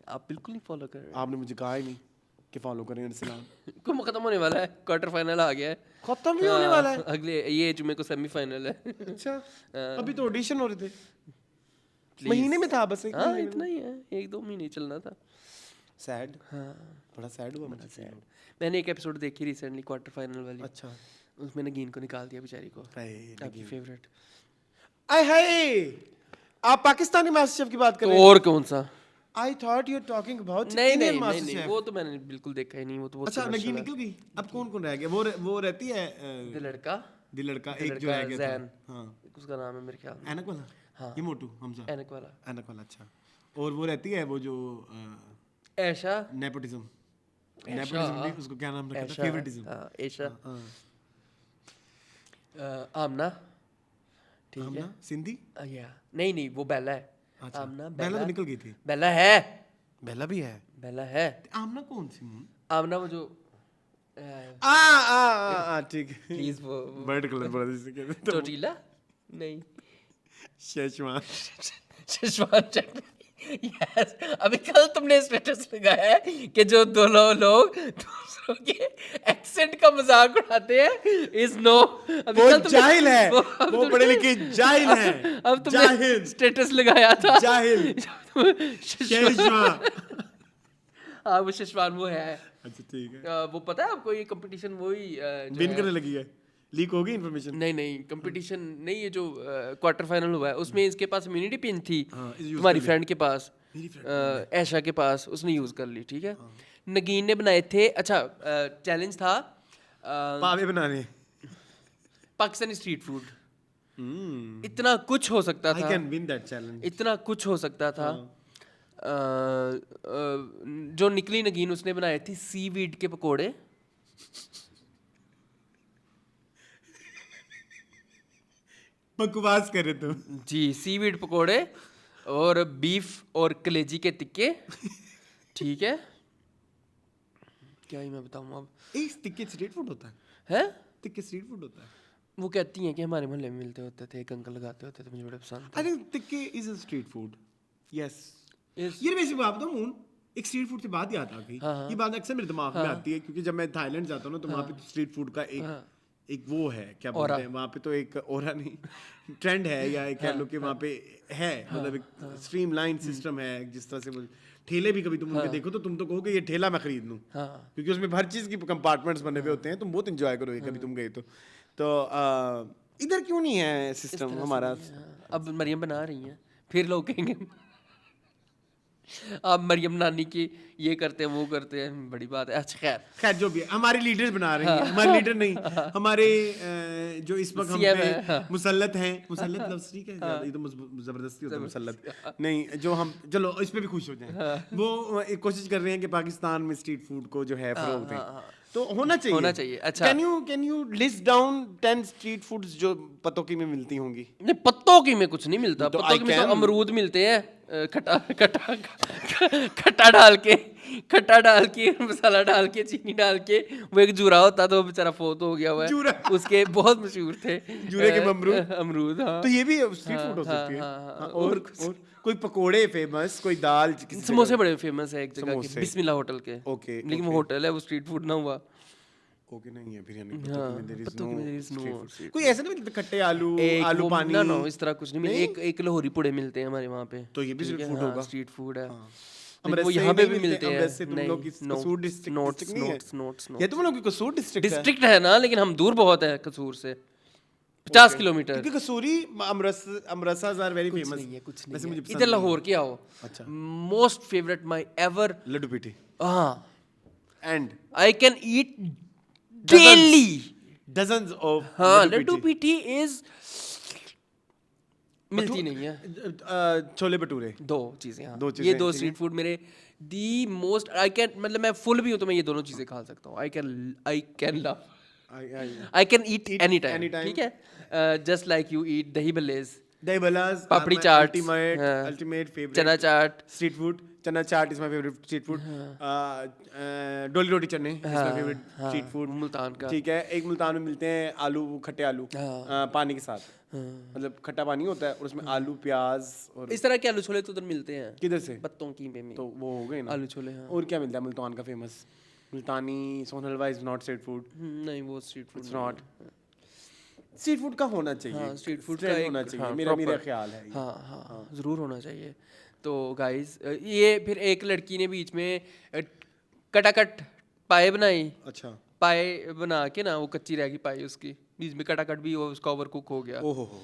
आप बिल्कुल नहीं फॉलो कर रहे। आपने मुझे कहा ही नहीं कि फॉलो करें इस्लाम। को खत्म होने वाला है, क्वार्टर फाइनल आ गया है, खत्म भी होने वाला है। अगले ये जुमे को सेमीफाइनल है। अच्छा अभी तो ऑडिशन हो रहे थे। महीने में था बस एक हाँ इतना ही है, 1-2 महीने चलना था। सैड, हाँ बड़ा सैड हुआ मुझे feel हुआ। मैंने एक एपिसोड देखी रिसेंटली, क्वार्टर फाइनल वाली। अच्छा, उसमें नगीन को निकाल दिया बेचारी को। हाय आपकी फेवरेट? आय हाय, आप पाकिस्तानी मास्टर शेफ की बात कर तो रहे हैं? और कौन सा? I thought you are talking about नहीं इंडियन नहीं मास्टर नहीं, शेफ। वो तो मैंने बिल्कुल देखा ही नहीं, वो तो बहुत अच्छा, नगीन commercial है। निकल गई। अब कौन कौन रह गया? वो रहती है ये लड़का, दिल लड़का, ये एक जो लड़का रह गया जैन। था। हाँ, उसका नाम है मेरे ख्याल में ऐनक वाला। हाँ। ये मोटू हमजा, एनक वाला। ऐनक वाला। अच्छा, और वो रहती है वो जो ऐशा, नेपोटिज्म, ऐशा। नेपोटिज्म भी उसको क्या नाम रखा था? ऐशा, फेवरेटिज्म। हाँ ऐशा। हाँ, आमना, ठीक हम है। ना सिंधी। या नहीं नहीं, वो बेला है। अच्छा, आमना, बेला तो निकल गई थी। बेला है, बेला भी है। बेला है। आमना कौन सी? आमना वो जो ठीक है। प्लीज वो बर्ड कलर बोला जिसे कहते हैं। टोटीला नहीं, शेषवान। शेजवान चटनी। यस, अभी कल तुमने स्टेटस लगाया है कि जो दो लोग दूसरों के एक्सेंट का मजाक उड़ाते हैं इज नो। वो जाहिल है, वो पढ़े लिखे जाहिल है। अब तुमने जाहिल, स्टेटस लगाया था जाहिल। शेषवान। हाँ वो शेजवान वो है। अच्छा ठीक है। वो पता है आपको, ये कंपटीशन वही जो बिन है- करने लगी है, लीक होगी इन्फॉर्मेशन। नहीं नहीं, कंपटीशन नहीं, ये जो क्वार्टर फाइनल हुआ है उसमें इसके पास इम्यूनिटी पिन थी, हाँ, use तुम्हारी कर ली। फ्रेंड के पास, मेरी friend ऐशा के पास, उसने यूज़ कर ली, ठीक है। नगीन ने बनाए थे, अच्छा चैलेंज था पावे बनाने। Pakistani street food. इतना कुछ हो सकता आई था, कैन विन दैट चैलेंज। इतना कुछ हो सकता था। जो निकली नगीन, उसने बनाए थी सीवीड के पकोड़े। बकवास कर रहे तुम। जी, सीवीड पकोड़े और बीफ और कलेजी के टिक्के, ठीक है। क्या ही मैं बताऊँ अब, एक टिक्के स्ट्रीट फूड होता है? है टिक्के स्ट्रीट फूड होता है? वो कहती हैं कि हमारे मोहल्ले में मिलते होते थे, एक अंकल लगाते होते थे, मुझे बड़े पसंद थे। I think tikke is a street food. Yes, Yes. ये वैसे बात बताऊं, एक स्ट्रीट फूड से बात याद आ गई। ये बात अक्सर मेरे दिमाग में आती है क्योंकि जब मैं थाईलैंड जाता हूँ ना तो वहाँ पे स्ट्रीट फूड का एक वो है, क्या बोलते हैं वहाँ पे, तो एक ओरा नहीं ट्रेंड है, या एक कह लो कि वहाँ पे है, मतलब एक स्ट्रीमलाइन सिस्टम है। जिस तरह से वो ठेले भी कभी तुम उनके देखो तो तुम तो कहोगे ये ठेला मैं खरीद लूँ, क्योंकि उसमें हर चीज़ की कंपार्टमेंट्स बने हुए होते हैं। तुम बहुत इंजॉय करोगे कभी तुम गए तो इधर क्यों नहीं है सिस्टम हमारा? अब मरियम बना रही हैं, फिर लोग कहेंगे आप मरियम नानी की ये करते हैं वो करते हैं, बड़ी बात है। अच्छा खैर, जो भी है, हमारे लीडर्स बना रहे हैं। हमारे लीडर नहीं, हमारे जो इस वक्त हम CM पे है, मुसल्लत हैं। मुसल्लत लफ्ज़ ठीक है, ये तो जबरदस्ती होता है मुसल्लत नहीं। जो हम, चलो इस पे भी खुश हो जाएं, वो एक कोशिश कर रहे हैं कि पाकिस्तान में स्ट्रीट फूड को जो है फरोग दें, तो होना चाहिए। अच्छा। Can you list down 10 street foods जो पतोकी में मिलती होंगी? नहीं, पत्तों की में कुछ नहीं मिलता। तो पत्तों I की में तो can- अमरूद मिलते हैं, खट्टा डाल के मसाला डाल के चीनी डाल के। वो एक जूरा होता तो वो बेचारा फोत हो गया हुआ है, जूरा। उसके बहुत मशहूर थे जूरे के अमरूद। अमरूद, हाँ। तो ये भी स्ट्रीट फूड हो सकती है। हाँ, और कोई पकोड़े फेमस, कोई दाल, किसी समोसे बड़े फेमस है एक जगह के, समोसे। बिस्मिल्लाह होटल के। ओके, लेकिन वो होटल है, वो स्ट्रीट फूड ना हुआ। ओके नहीं है फिर, यानी पतोकी में there is पत्तों की में there is no no street food। street कोई ऐसा नहीं मिलता खट्टे आलू, एक आलू वो- पानी? ना इस तरह कुछ नहीं मिलता। एक लाहौरी पुड़े मिलते हैं हमारे वहाँ पे, तो ये भी ठीक street है, food हाँ, होगा। स्ट्रीट फूड है। अमृतसर लेकिन वो से यहाँ पे नहीं भी मिलते हैं। अमृतसर तुम नहीं, लोग कसूर डिस्ट्रिक्ट नोट्स नहीं है? नोट्स ये तुम लोग की कसूर डिस्ट्रिक्ट है? डिस्ट्रिक्ट है ना, लेकिन हम दूर बहुत है कसूर से, 50 किलोमीटर। क्योंकि कसूरी अमृतसर आर वेरी फेमस। नहीं है, कुछ वैसे नहीं मुझे है। पसंद इधर नहीं लाहौर के आओ, अच्छा। Most favourite my ever, laddoo pithi हाँ, and I can eat daily. Dozens of हाँ, लड्डू पीठी इज मिलती नहीं है। छोले भटूरे, दो चीजें, हाँ, दो ये चीज़ें, दो ठीक स्ट्रीट फूड मेरे दी मोस्ट। आई कैन, मतलब मैं फुल भी हूँ तो मैं ये दोनों चीजें खा सकता हूँ। I can love, I can eat any time, anytime. ठीक है। जस्ट लाइक यू ईट दही बल्लेज, दही बल्लास, पापड़ी चाट, अल्टीमेट फेवरेट चना चाट, street food. Chana chaat is my favourite street food. Doli roti chane is my favourite street food, Multan का। ठीक है। एक मुल्तान में मिलते हैं आलू, खट्टे आलू पानी के साथ, मतलब खट्टा पानी होता है और उसमें आलू, प्याज और इस तरह के आलू छोले तो उधर मिलते हैं, किधर से? पत्तों की में तो वो हो गए ना आलू छोले, हाँ। और क्या मिलता है मुल्तान का famous? Multani sohan halwa is not street food, नहीं वो street food it's not. Street food का होना चाहिए, हाँ स्ट्रीट फूड Trend का होना एक चाहिए, हाँ, मेरा proper, ख्याल है ये। हाँ हाँ ज़रूर होना चाहिए। तो गाइस ये फिर एक लड़की ने बीच में कटाकट पाए बनाई, अच्छा, पाए बना के ना वो कच्ची रह गई पाए उसकी, बीच में कटाकट भी वो उसका ओवर कुक हो गया। ओहो हो,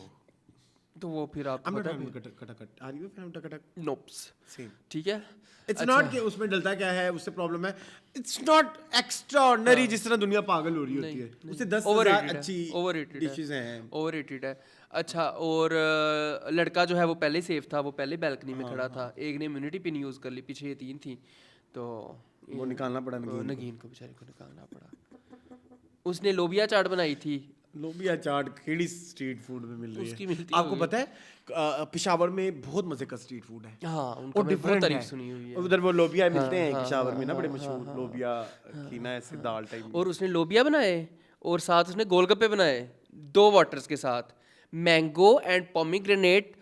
तो वो फिर आपको I'm not पता having है कटाकट, are you having कटाकट? Nopes, Same. ठीक है। इट्स नॉट कि उसमें डलता क्या है, उससे प्रॉब्लम है, इट्स नॉट एक्स्ट्राऑर्डिनरी जिस तरह दुनिया पागल हो रही होती है, उससे 10,000 अच्छी ओवररेटेड डिशेस हैं। ओवररेटेड है। अच्छा, और लड़का जो है वो पहले सेफ था, वो पहले बैल्कनी में खड़ा था, एक ने इम्यूनिटी पिन यूज़ कर ली, पीछे ये 3 थी, तो वो निकालना पड़ा नगीन को बेचारे को निकालना पड़ा। उसने लोबिया चाट बनाई थी। लोबिया चाट खेड़ी स्ट्रीट फूड में मिल रही उसकी है, मिलती आपको होगी। पता है पेशावर में बहुत मजे का स्ट्रीट फूड है, हाँ वो उनका मैंने बहुत डिफरेंट तारीफ है। सुनी हुई है। उधर वो लोबिया मिलते हैं पेशावर में ना, बड़े मशहूर लोबिया की ना, ऐसे दाल टाइप। और उसने लोबिया बनाए और साथ उसने गोलगप्पे बनाए 2 वाटर्स के साथ, मैंगो एंड पोमीग्रेनेट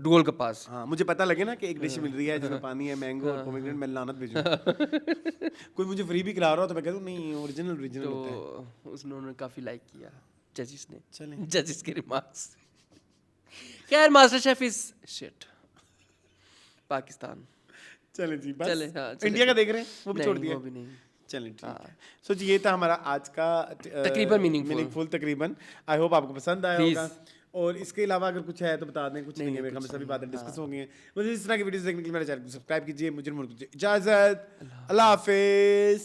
गोलगप्पास। हाँ, मुझे पता लगे ना कि एक डिश मिल रही है जिसमें पानी है, मैंगो और पोमेग्रेनेट, मैं लानत भेजूं। कोई मुझे फ्री भी खिला रहा हो तो मैं कहता हूँ नहीं, ओरिजिनल होता है। तो उन्होंने काफ़ी लाइक किया जजिस ने, चलें। जजिस के रिमार्क्स। खैर master chef is shit. Pakistan चलें जी, बस चलें, हाँ, चलें। इंडिया का देख रहे हैं, वो भी छोड़ नहीं, दिया। वो भी नहीं। चलें ठीक है। सो जी ये था हमारा आज का तकरीबन meaningful तकरीबन। आई होप आपको पसंद आया Please. होगा, और इसके अलावा अगर कुछ है तो बता दें, कुछ नहीं है, कुछ हम सभी नहीं, बातें डिस्कस हो गई हैं। मुझे इस तरह की वीडियोस देखने के लिए मेरे चैनल को सब्सक्राइब कीजिए, मुझे इजाज़त, अल्लाह हाफिज़।